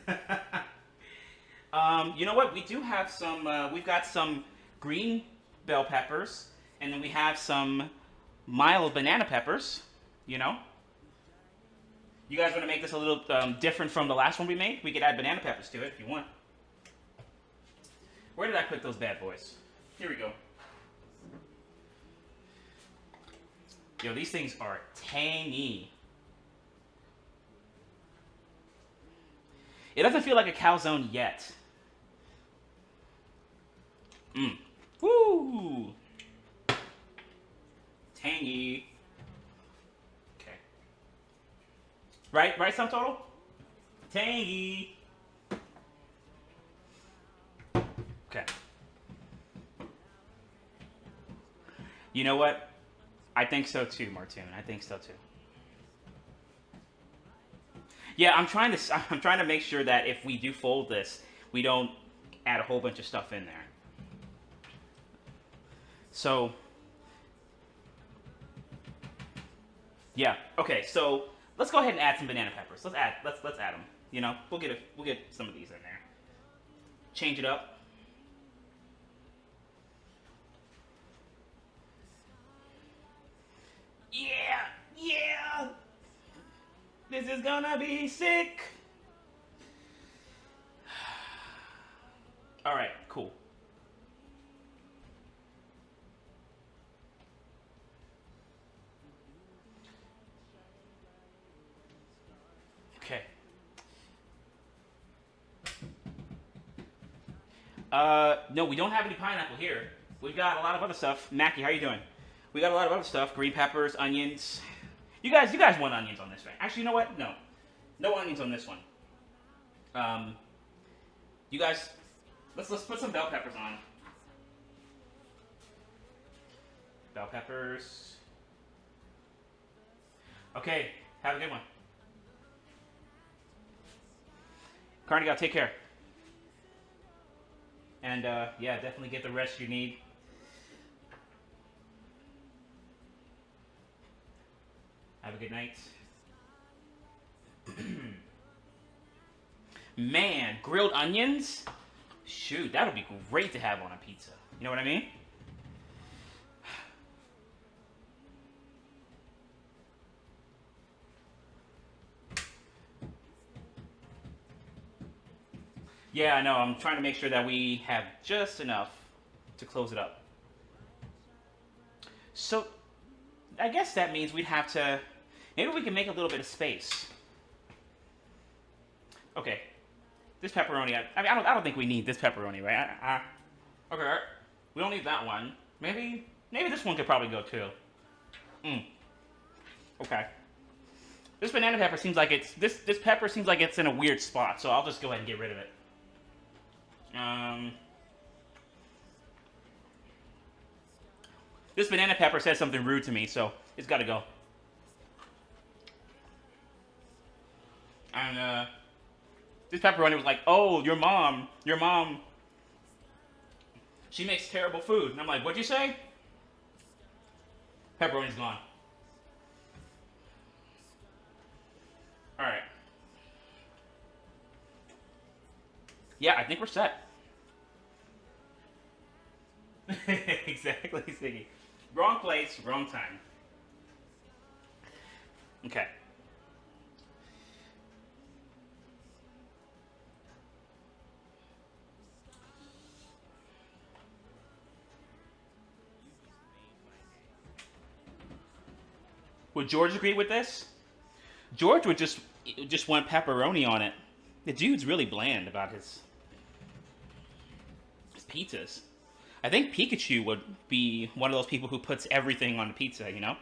don't know. You know what? We do have some, we've got some green bell peppers, and then we have some mild banana peppers, You guys want to make this a little different from the last one we made? We could add banana peppers to it if you want. Where did I put those bad boys? Here we go. Yo, these things are tangy. It doesn't feel like a calzone yet. Woo! Tangy. Okay. Right, sum total? Tangy. Okay. You know what? I think so too, Martoon. I think so too. Yeah, I'm trying to make sure that if we do fold this, we don't add a whole bunch of stuff in there. So, yeah. Okay, so let's go ahead and add some banana peppers. Let's add them. You know, we'll get some of these in there. Change it up. Yeah, yeah. This is gonna be sick. All right, cool. Okay. No, we don't have any pineapple here. We've got a lot of other stuff. Mackie, how you doing? We got a lot of other stuff. Green peppers, onions. You guys want onions on this, right? Actually, you know what? No. No onions on this one. You guys, let's put some bell peppers on. Bell peppers. Okay, have a good one. Carnegie, take care. And yeah, definitely get the rest you need. Have a good night. Man, grilled onions? Shoot, that would be great to have on a pizza. You know what I mean? Yeah, I know. I'm trying to make sure that we have just enough to close it up. So, I guess that means we'd have to... Maybe we can make a little bit of space. Okay. This pepperoni, I don't think we need this pepperoni, right? Okay, we don't need that one. Maybe this one could probably go too. Okay. This banana pepper seems like this pepper seems like it's in a weird spot, so I'll just go ahead and get rid of it. This banana pepper said something rude to me, so it's got to go. And this pepperoni was like, "Oh, your mom, she makes terrible food." And I'm like, "What'd you say?" Pepperoni's gone. All right. Yeah, I think we're set. Exactly, Siggy. Wrong place, wrong time. Okay. Would George agree with this? George would just want pepperoni on it. The dude's really bland about his pizzas. I think Pikachu would be one of those people who puts everything on the pizza, you know?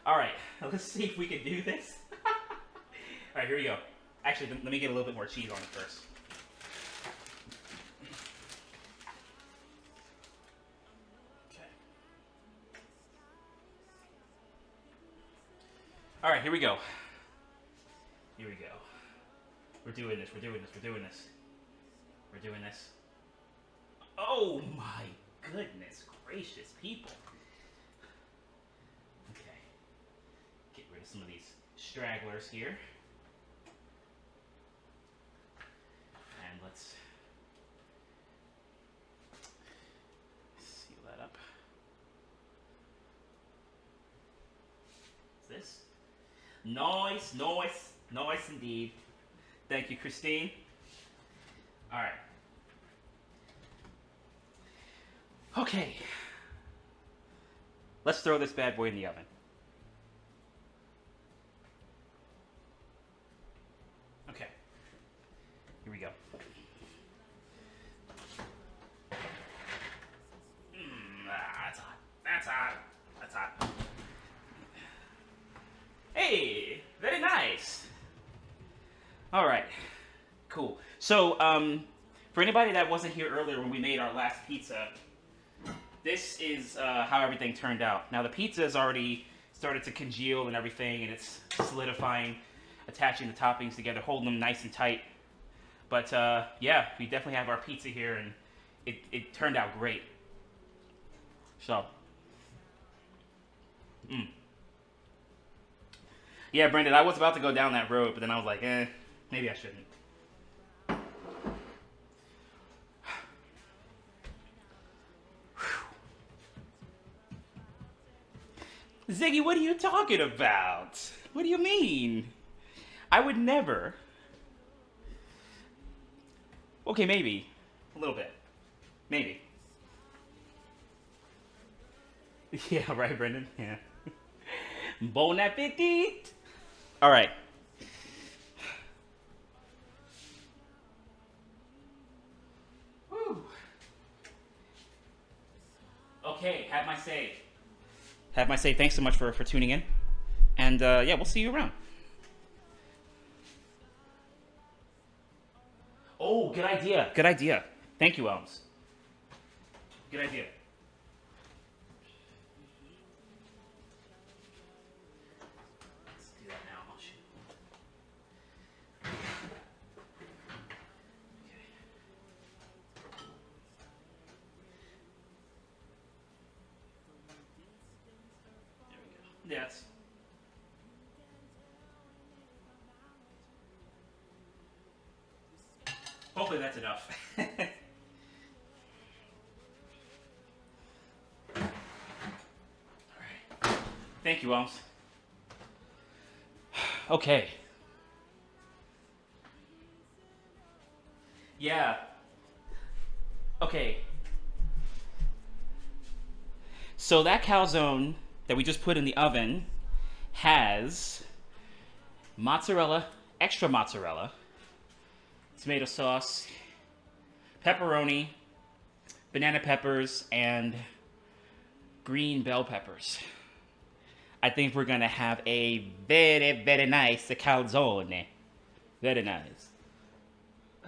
Alright, let's see if we can do this. Alright, here we go. Actually, let me get a little bit more cheese on it first. Okay. Alright, here we go. Here we go. We're doing this, we're doing this, we're doing this. We're doing this. Oh my goodness gracious, people. Okay. Get rid of some of these stragglers here. And let's seal that up. What's this? Nice, nice, nice indeed. Thank you, Christine. All right. Okay. Let's throw this bad boy in the oven. Okay. Here we go. That's hot. That's hot. That's hot. Hey, very nice. All right. Cool. So, for anybody that wasn't here earlier when we made our last pizza, this is how everything turned out. Now the pizza has already started to congeal and everything, and it's solidifying, attaching the toppings together, holding them nice and tight. But yeah, we definitely have our pizza here, and it turned out great. So, yeah, Brendan, I was about to go down that road, but then I was like, maybe I shouldn't. Ziggy, what are you talking about? What do you mean? I would never. Okay, maybe. A little bit. Maybe. Yeah, right, Brendan? Yeah. Bon appetit! Alright. Whew. Okay, have my say. Have my say. Thanks so much for tuning in. And yeah, we'll see you around. Oh, good idea. Good idea. Thank you, Elms. Good idea. Let's do that now. Oh, shoot. Okay. There we go. Yes. Hopefully that's enough. Alright. Thank you, Elms. Okay. Yeah. Okay. So that calzone that we just put in the oven has mozzarella, extra mozzarella, tomato sauce, pepperoni, banana peppers, and green bell peppers. I think we're gonna have a very, very nice calzone. Very nice.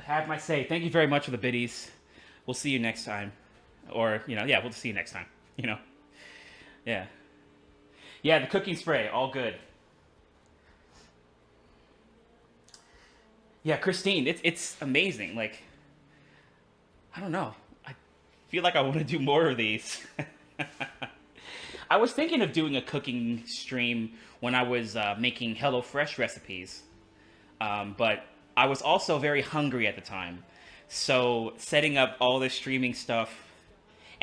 Have my say. Thank you very much for the biddies. We'll see you next time. Or, yeah, we'll see you next time. Yeah. Yeah, the cooking spray, all good. Yeah, Christine, it's amazing. Like, I don't know. I feel like I want to do more of these. I was thinking of doing a cooking stream when I was making HelloFresh recipes. But I was also very hungry at the time. So setting up all this streaming stuff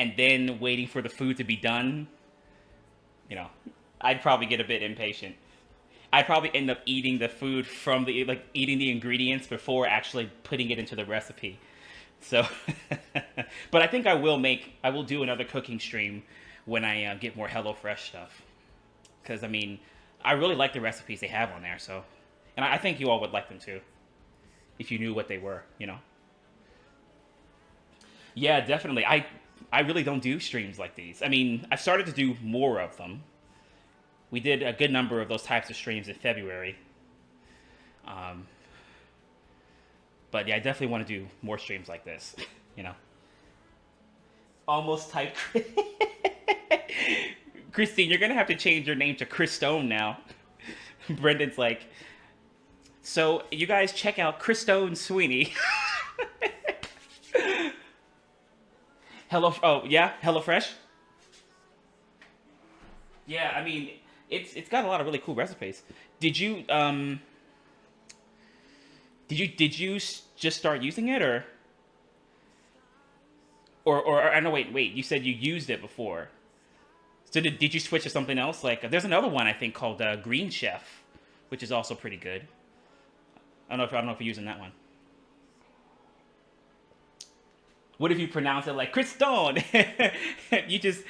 and then waiting for the food to be done, I'd probably get a bit impatient. I'd probably end up eating the food eating the ingredients before actually putting it into the recipe. So, but I think I will do another cooking stream when I get more HelloFresh stuff. Because, I really like the recipes they have on there, so. And I think you all would like them too. If you knew what they were, Yeah, definitely. I really don't do streams like these. I've started to do more of them. We did a good number of those types of streams in February. But yeah, I definitely want to do more streams like this, Almost typed. Christine, you're going to have to change your name to Chris Stone now. Brendan's like, so you guys check out Chris Stone Sweeney. HelloFresh? Yeah, it's got a lot of really cool recipes. Did you just start using it or I know wait, you said you used it before. So did you switch to something else? Like there's another one I think called Green Chef, which is also pretty good. I don't know if you're using that one. What if you pronounce it like Chris Stone? You just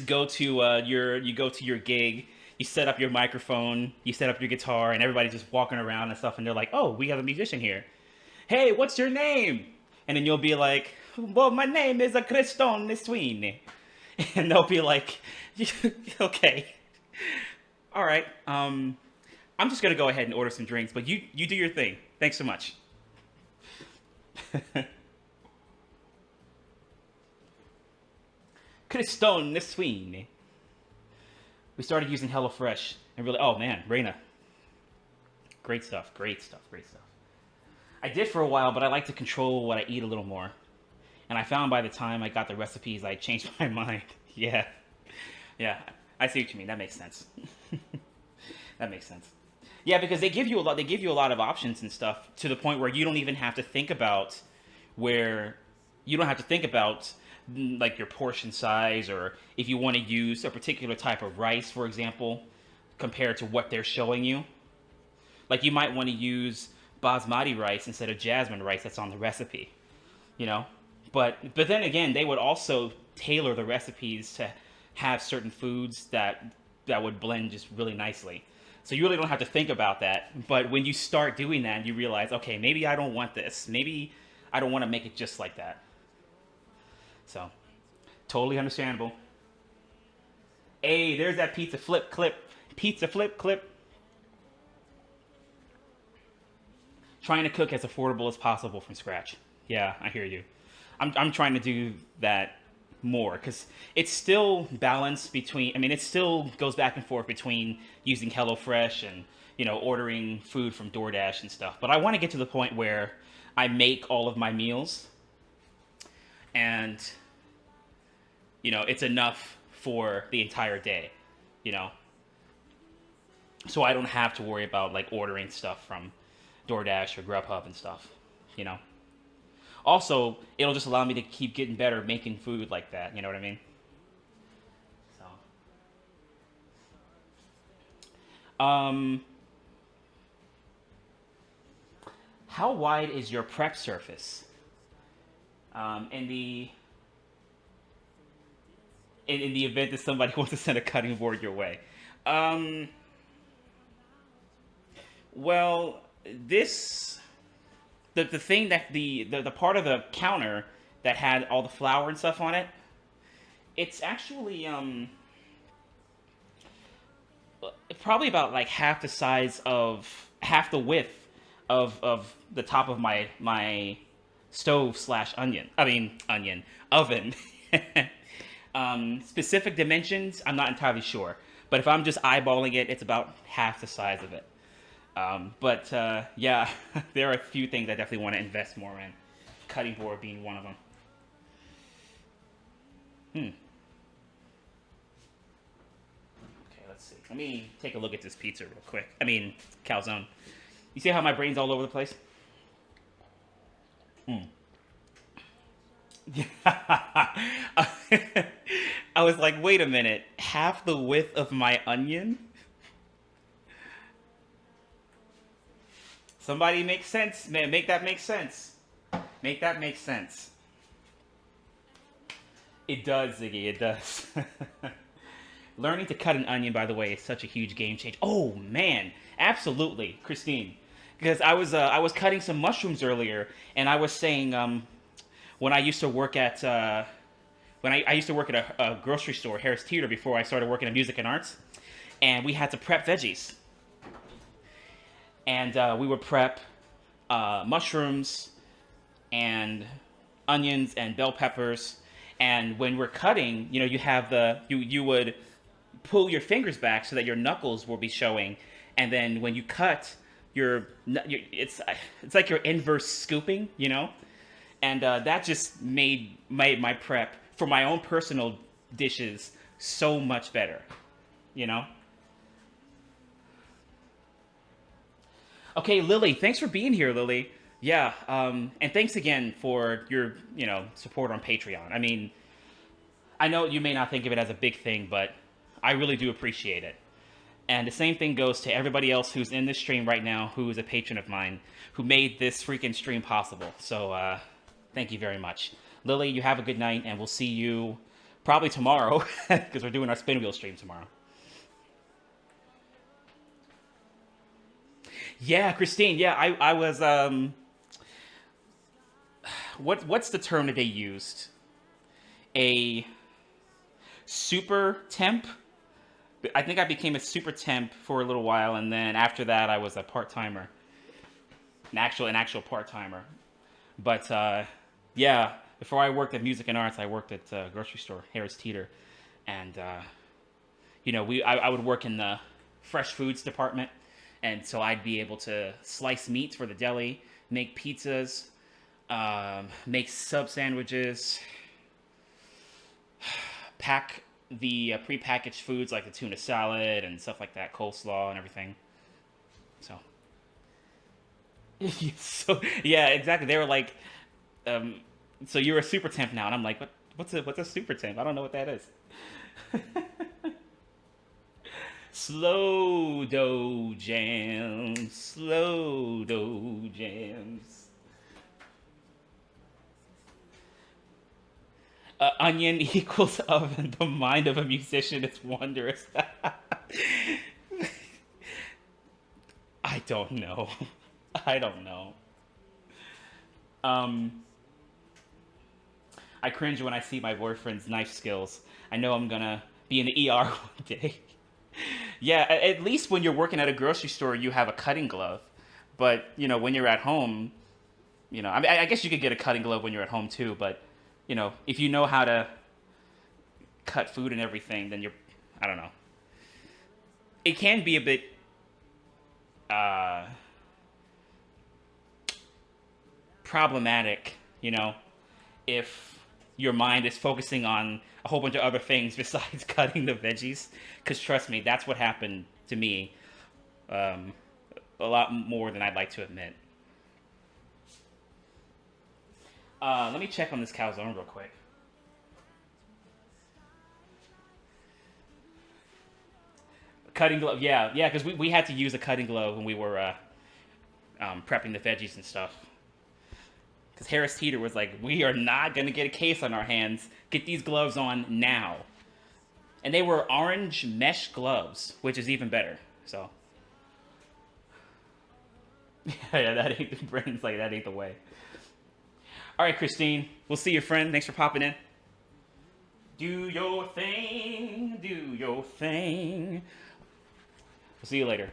go to your gig, you set up your microphone, you set up your guitar, and everybody's just walking around and stuff, and they're like, "Oh, we have a musician here. Hey, what's your name?" And then you'll be like, "Well, my name is Chris Stone Sweeney," and they'll be like, "Okay, all right. I'm just gonna go ahead and order some drinks, but you do your thing. Thanks so much." Cristone Neswine. We started using HelloFresh and really, oh man, Reina. Great stuff, great stuff, great stuff. I did for a while, but I like to control what I eat a little more. And I found by the time I got the recipes, I changed my mind. Yeah. Yeah, I see what you mean. That makes sense. That makes sense. Yeah, because they give you a lot. They give you a lot of options and stuff to the point where you don't even have to think about like your portion size, or if you want to use a particular type of rice, for example, compared to what they're showing you. Like you might want to use basmati rice instead of jasmine rice that's on the recipe, you know. But then again, they would also tailor the recipes to have certain foods that would blend just really nicely. So you really don't have to think about that. But when you start doing that, you realize, okay, maybe I don't want this. Maybe I don't want to make it just like that. So, totally understandable. Hey, there's that pizza flip clip. Pizza flip clip. Trying to cook as affordable as possible from scratch. Yeah, I hear you. I'm trying to do that more because it's still balanced between, I mean, it still goes back and forth between using HelloFresh and, you know, ordering food from DoorDash and stuff. But I want to get to the point where I make all of my meals and, you know, it's enough for the entire day, you know. So I don't have to worry about like ordering stuff from DoorDash or Grubhub and stuff, you know. Also, it'll just allow me to keep getting better making food like that, you know what I mean? So, how wide is your prep surface? In the event that somebody wants to send a cutting board your way. Well, the thing that the part of the counter that had all the flour and stuff on it, it's actually probably about like half the width of the top of my stove / oven. Specific dimensions, I'm not entirely sure, but if I'm just eyeballing it, it's about half the size of it. Yeah, there are a few things I definitely want to invest more in. Cutting board being one of them. Okay, let's see. Let me take a look at this pizza real quick. Calzone. You see how my brain's all over the place? I was like, wait a minute. Half the width of my onion? Somebody make sense, man. Make that make sense. Make that make sense. It does, Ziggy. It does. Learning to cut an onion, by the way, is such a huge game changer. Oh man, absolutely, Christine. Because I was cutting some mushrooms earlier, and I was saying when I used to work at I used to work at a grocery store, Harris Teeter, before I started working in music and arts, and we had to prep veggies. And we would prep mushrooms and onions and bell peppers. And when we're cutting, you know, you have you would pull your fingers back so that your knuckles will be showing. And then when you cut, it's like you're inverse scooping, you know. And that just made my prep for my own personal dishes so much better, you know. Okay, Lily, thanks for being here, Lily. Yeah, and thanks again for your, you know, support on Patreon. I mean, I know you may not think of it as a big thing, but I really do appreciate it. And the same thing goes to everybody else who's in this stream right now, who is a patron of mine, who made this freaking stream possible. So, thank you very much. Lily, you have a good night, and we'll see you probably tomorrow, because we're doing our spin wheel stream tomorrow. Yeah, Christine. Yeah, I was. What's the term that they used? A super temp. I think I became a super temp for a little while, and then after that, I was a part timer. An actual part timer. But yeah, before I worked at Music and Arts, I worked at a grocery store, Harris Teeter, and I would work in the fresh foods department, and so I'd be able to slice meats for the deli, make pizzas, make sub sandwiches, pack the prepackaged foods like the tuna salad and stuff like that, coleslaw and everything. So, so yeah, exactly. They were like, so you're a super temp now, and I'm like, what's a super temp? I don't know what that is. Slow dough jams, slow dough jams. Onion equals oven. The mind of a musician is wondrous. I don't know. I don't know. I cringe when I see my boyfriend's knife skills. I know I'm gonna be in the ER one day. Yeah, at least when you're working at a grocery store, you have a cutting glove. But, when you're at home, I mean, I guess you could get a cutting glove when you're at home too, but, if you know how to cut food and everything, then I don't know. It can be a bit, problematic, if your mind is focusing on a whole bunch of other things besides cutting the veggies. Because trust me, that's what happened to me, a lot more than I'd like to admit. Let me check on this calzone real quick. Cutting glove, yeah, because we had to use a cutting glove when we were prepping the veggies and stuff. Because Harris Teeter was like, we are not going to get a case on our hands. Get these gloves on now. And they were orange mesh gloves, which is even better. So, yeah, that ain't, Brandon's like, that ain't the way. All right, Christine, we'll see you, friend. Thanks for popping in. Do your thing, do your thing. We'll see you later.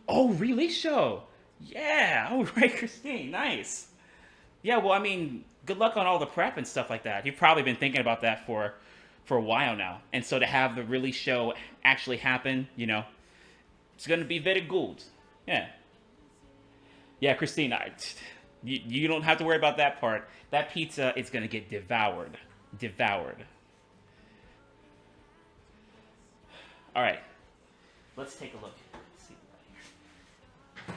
Oh, release show. Yeah, all right, Christine, nice. Yeah, well, I mean, good luck on all the prep and stuff like that. You've probably been thinking about that for a while now. And so to have the release show actually happen, it's going to be very good. Yeah. Yeah, Christine, you don't have to worry about that part. That pizza is going to get devoured. Devoured. All right. Let's take a look. Let's see what we got here.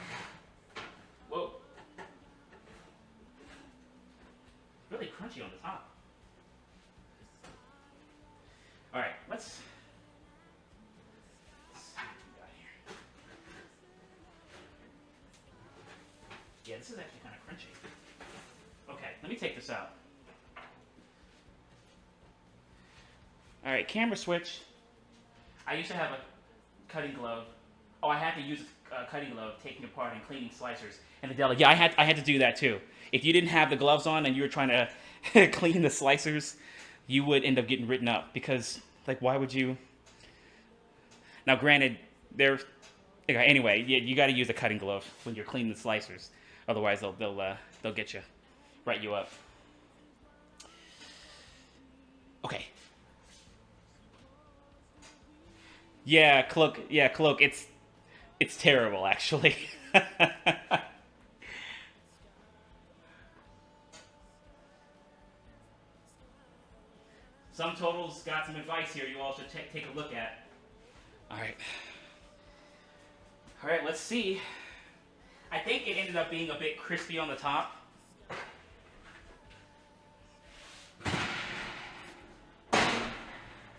Whoa. Really crunchy on the top. All right, let's see what we got here. Yeah, this is actually kind of crunchy. Okay, let me take this out. All right, camera switch. I used to have a cutting glove. Oh, I had to use a cutting glove, taking apart and cleaning slicers in the deli. Yeah, I had to do that too. If you didn't have the gloves on and you were trying to clean the slicers, you would end up getting written up because, like, why would you? Now, granted, anyway, you got to use a cutting glove when you're cleaning the slicers. Otherwise, they'll get you, write you up. Okay. Yeah, Cloak. Yeah, Cloak. It's terrible, actually. Some Totals got some advice here you all should take a look at. All right, let's see. I think it ended up being a bit crispy on the top.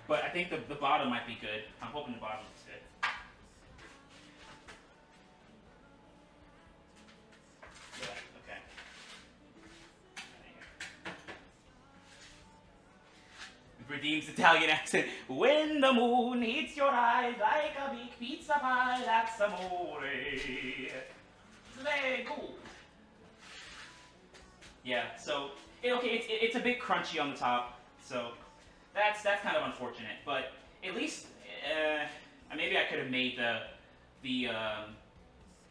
But I think the bottom might be good. I'm hoping the bottom is good. Yeah, okay. Redeems Italian accent. When the moon hits your eyes like a big pizza pie, that's amore. Very cool. Yeah, so it's a bit crunchy on the top, so that's kind of unfortunate. But at least maybe I could have made the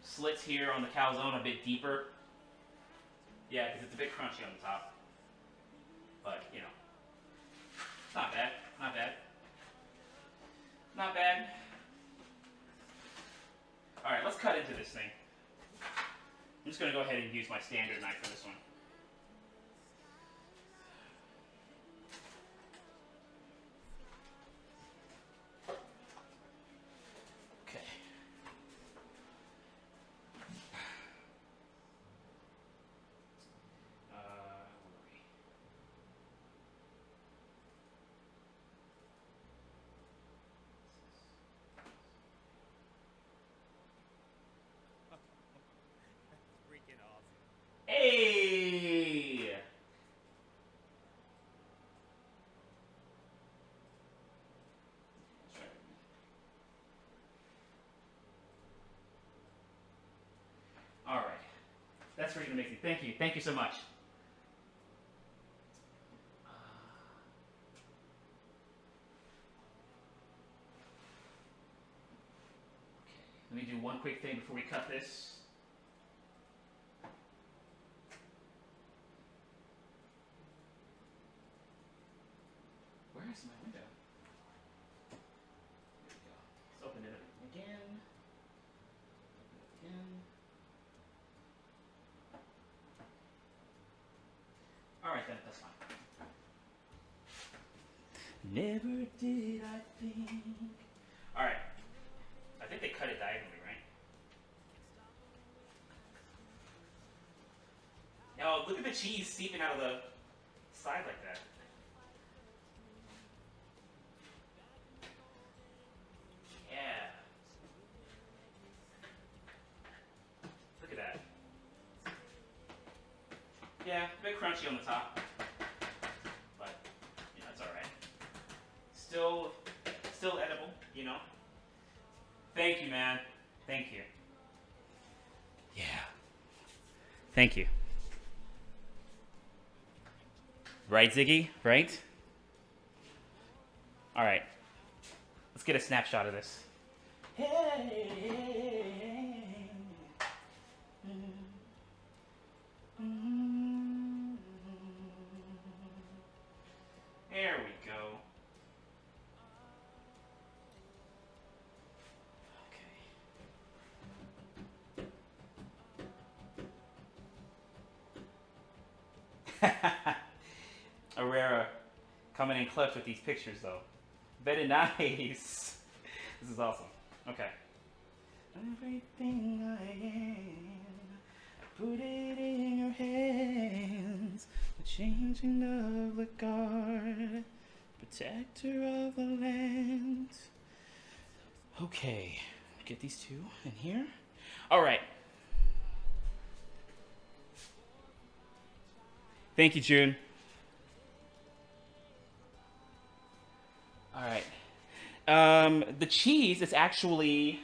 slits here on the calzone a bit deeper. Yeah, because it's a bit crunchy on the top. But, you know, it's not bad. Not bad. Not bad. Alright, let's cut into this thing. I'm just going to go ahead and use my standard knife for this one. Okay. Where are we? Freaking awesome. Hey! All right. That's freaking amazing. Thank you. Thank you so much. Okay. Let me do one quick thing before we cut this. Where is my window? There we go. Let's open it up again. Again. All right, then, that's fine. Never did I think. All right. I think they cut it diagonally, right? Now, look at the cheese seeping out of the side like that. Yeah. Look at that. Yeah, a bit crunchy on the top. But, you know, it's alright. Still edible, you know? Thank you, man. Thank you. Yeah. Thank you. Right, Ziggy? Right? All right. Let's get a snapshot of this. There we go. Okay. Herrera coming in clutch with these pictures, though. Very nice. This is awesome. Okay. Everything I am, put it in your hands. The changing of the guard, protector of the land. Okay, get these two in here. All right. Thank you, June. All right. The cheese is actually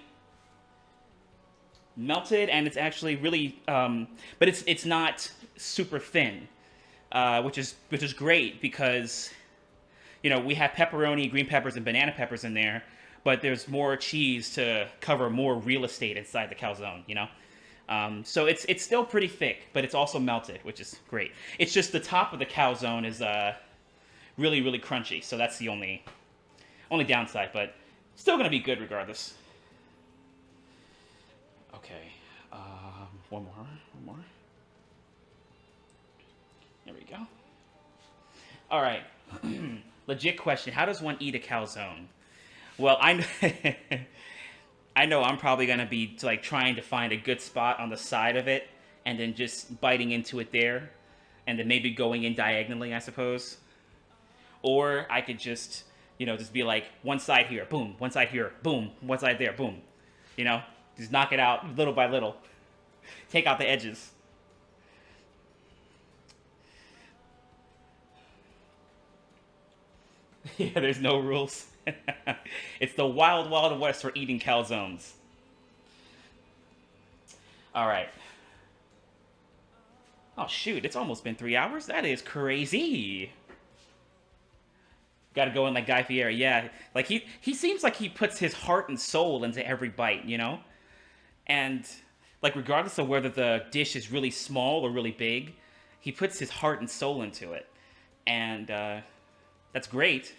melted, and it's actually really, but it's not super thin, which is great because, you know, we have pepperoni, green peppers, and banana peppers in there, but there's more cheese to cover more real estate inside the calzone, you know. So it's still pretty thick, but it's also melted, which is great. It's just the top of the calzone is really, really crunchy, so that's the only downside, but still gonna be good regardless. Okay, one more. There we go. All right, legit question: how does one eat a calzone? Well, I know I'm probably gonna be like trying to find a good spot on the side of it, and then just biting into it there, and then maybe going in diagonally, I suppose. Or I could just, you know, just be like one side here, boom, one side here, boom, one side there, boom. You know, just knock it out little by little. Take out the edges. Yeah, there's no rules. It's the wild, wild west for eating calzones. All right. Oh, shoot, it's almost been 3 hours? That is crazy. Gotta go in like Guy Fieri. Yeah, like he seems like he puts his heart and soul into every bite, you know? And like regardless of whether the dish is really small or really big, he puts his heart and soul into it, and that's great.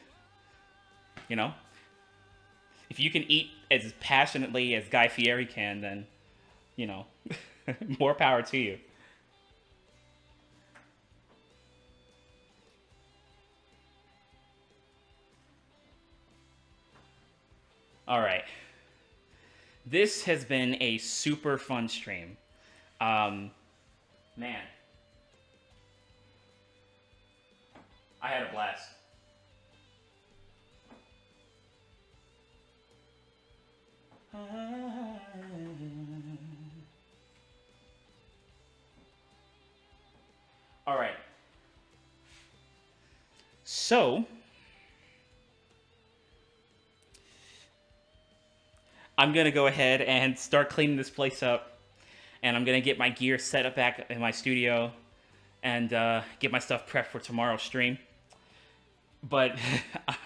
You know, if you can eat as passionately as Guy Fieri can, then you know, more power to you. All right. This has been a super fun stream. Man, I had a blast. All right. So, I'm going to go ahead and start cleaning this place up. And I'm going to get my gear set up back in my studio and get my stuff prepped for tomorrow's stream. But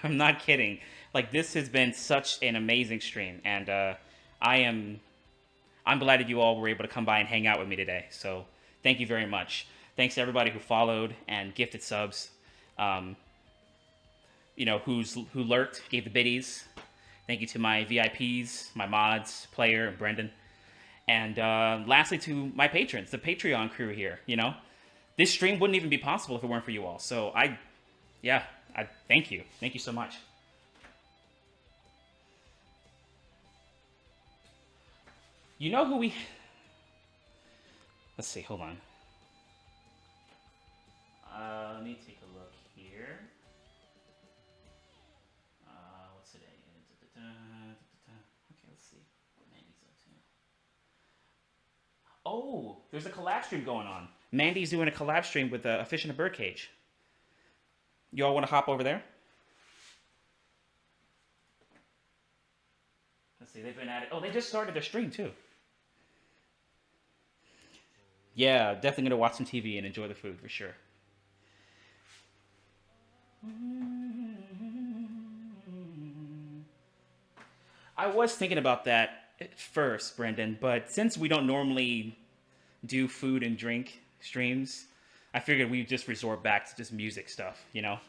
I'm not kidding. Like, this has been such an amazing stream. And I'm glad that you all were able to come by and hang out with me today. So thank you very much. Thanks to everybody who followed and gifted subs. You know, who lurked, gave the biddies. Thank you to my VIPs, my mods, Player, and Brendan. And lastly, to my patrons, the Patreon crew here. You know, this stream wouldn't even be possible if it weren't for you all. So I thank you. Thank you so much. You know who we... Let's see, hold on. Let me take a look here. What's today? Okay, let's see what Mandy's up to. Oh, there's a collab stream going on. Mandy's doing a collab stream with a fish in a birdcage. You all want to hop over there? Let's see, they've been at it. Oh, they just started their stream too. Yeah, definitely going to watch some TV and enjoy the food for sure. I was thinking about that at first, Brendan, but since we don't normally do food and drink streams, I figured we'd just resort back to just music stuff, you know?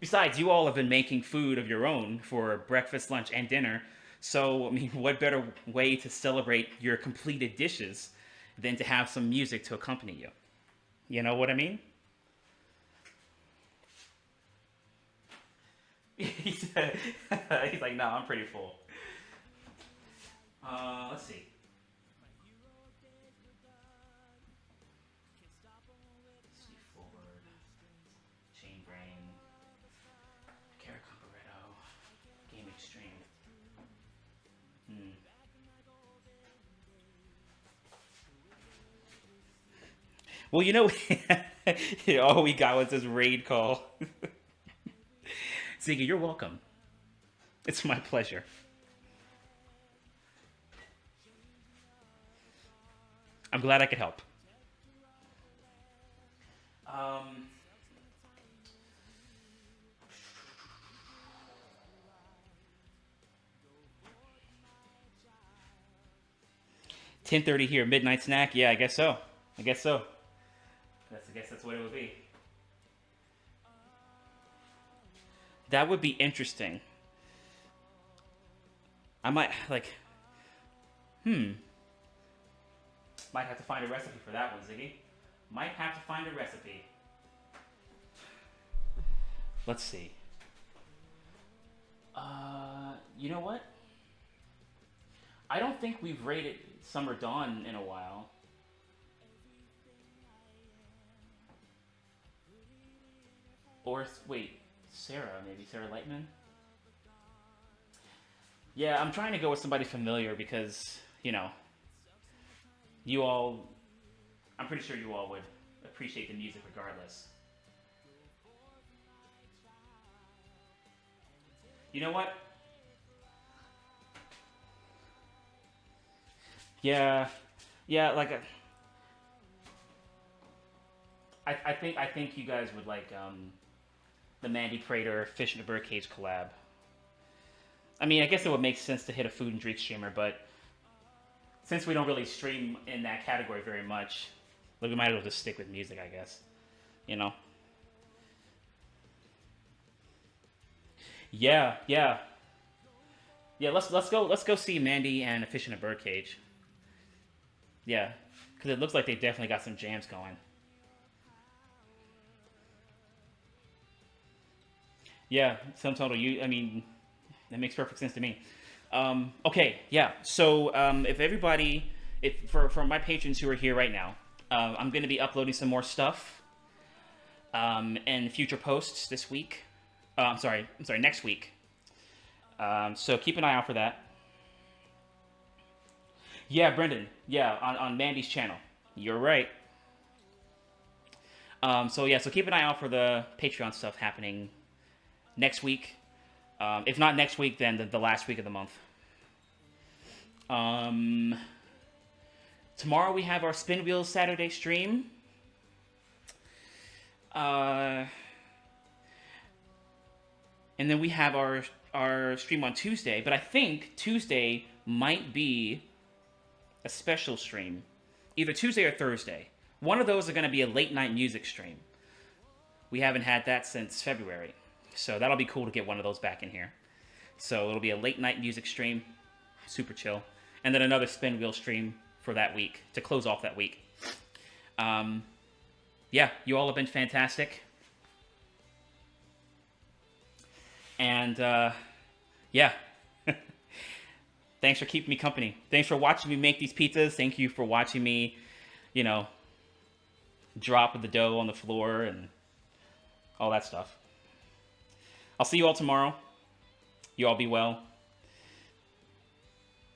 Besides, you all have been making food of your own for breakfast, lunch, and dinner, so, I mean, what better way to celebrate your completed dishes than to have some music to accompany you? You know what I mean? He's like, no, I'm pretty full. Let's see. Steve Forward, Chain Brain, Carrot Comparetto, Game Extreme. Well, you know, all we got was this raid call. Ziggy, you're welcome. It's my pleasure. I'm glad I could help. 10:30 here, midnight snack. Yeah, I guess so. I guess that's what it would be. That would be interesting. I might, like... Might have to find a recipe for that one, Ziggy. Might have to find a recipe. Let's see. You know what? I don't think we've rated Summer Dawn in a while. Or, wait, Sarah, maybe Sarah Lightman? Yeah, I'm trying to go with somebody familiar because, you know, you all, I'm pretty sure you all would appreciate the music regardless. You know what? Yeah, like I think you guys would like the Mandy Prater Fish in a Birdcage collab. I mean, I guess it would make sense to hit a food and drink streamer, but since we don't really stream in that category very much, Like, we might as well just stick with music, I guess. You know? Yeah, yeah. Yeah, let's go see Mandy and A Fish in a Birdcage. Yeah. Because it looks like they definitely got some jams going. Yeah, sum total. I mean, that makes perfect sense to me. Okay, yeah. So if everybody, if for my patrons who are here right now, I'm going to be uploading some more stuff in future posts this week. I'm sorry, next week. So keep an eye out for that. Yeah, Brendan. Yeah, on Mandy's channel. You're right. So yeah, so keep an eye out for the Patreon stuff happening next week. If not next week, then the last week of the month. Tomorrow we have our Spin Wheels Saturday stream. And then we have our stream on Tuesday. But I think Tuesday might be a special stream. Either Tuesday or Thursday. One of those are going to be a late night music stream. We haven't had that since February. So that'll be cool to get one of those back in here. So it'll be a late night music stream. Super chill. And then another spin wheel stream for that week. To close off that week. Yeah, you all have been fantastic. And, yeah. Thanks for keeping me company. Thanks for watching me make these pizzas. Thank you for watching me, drop the dough on the floor and all that stuff. I'll see you all tomorrow. You all be well.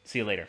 See you later.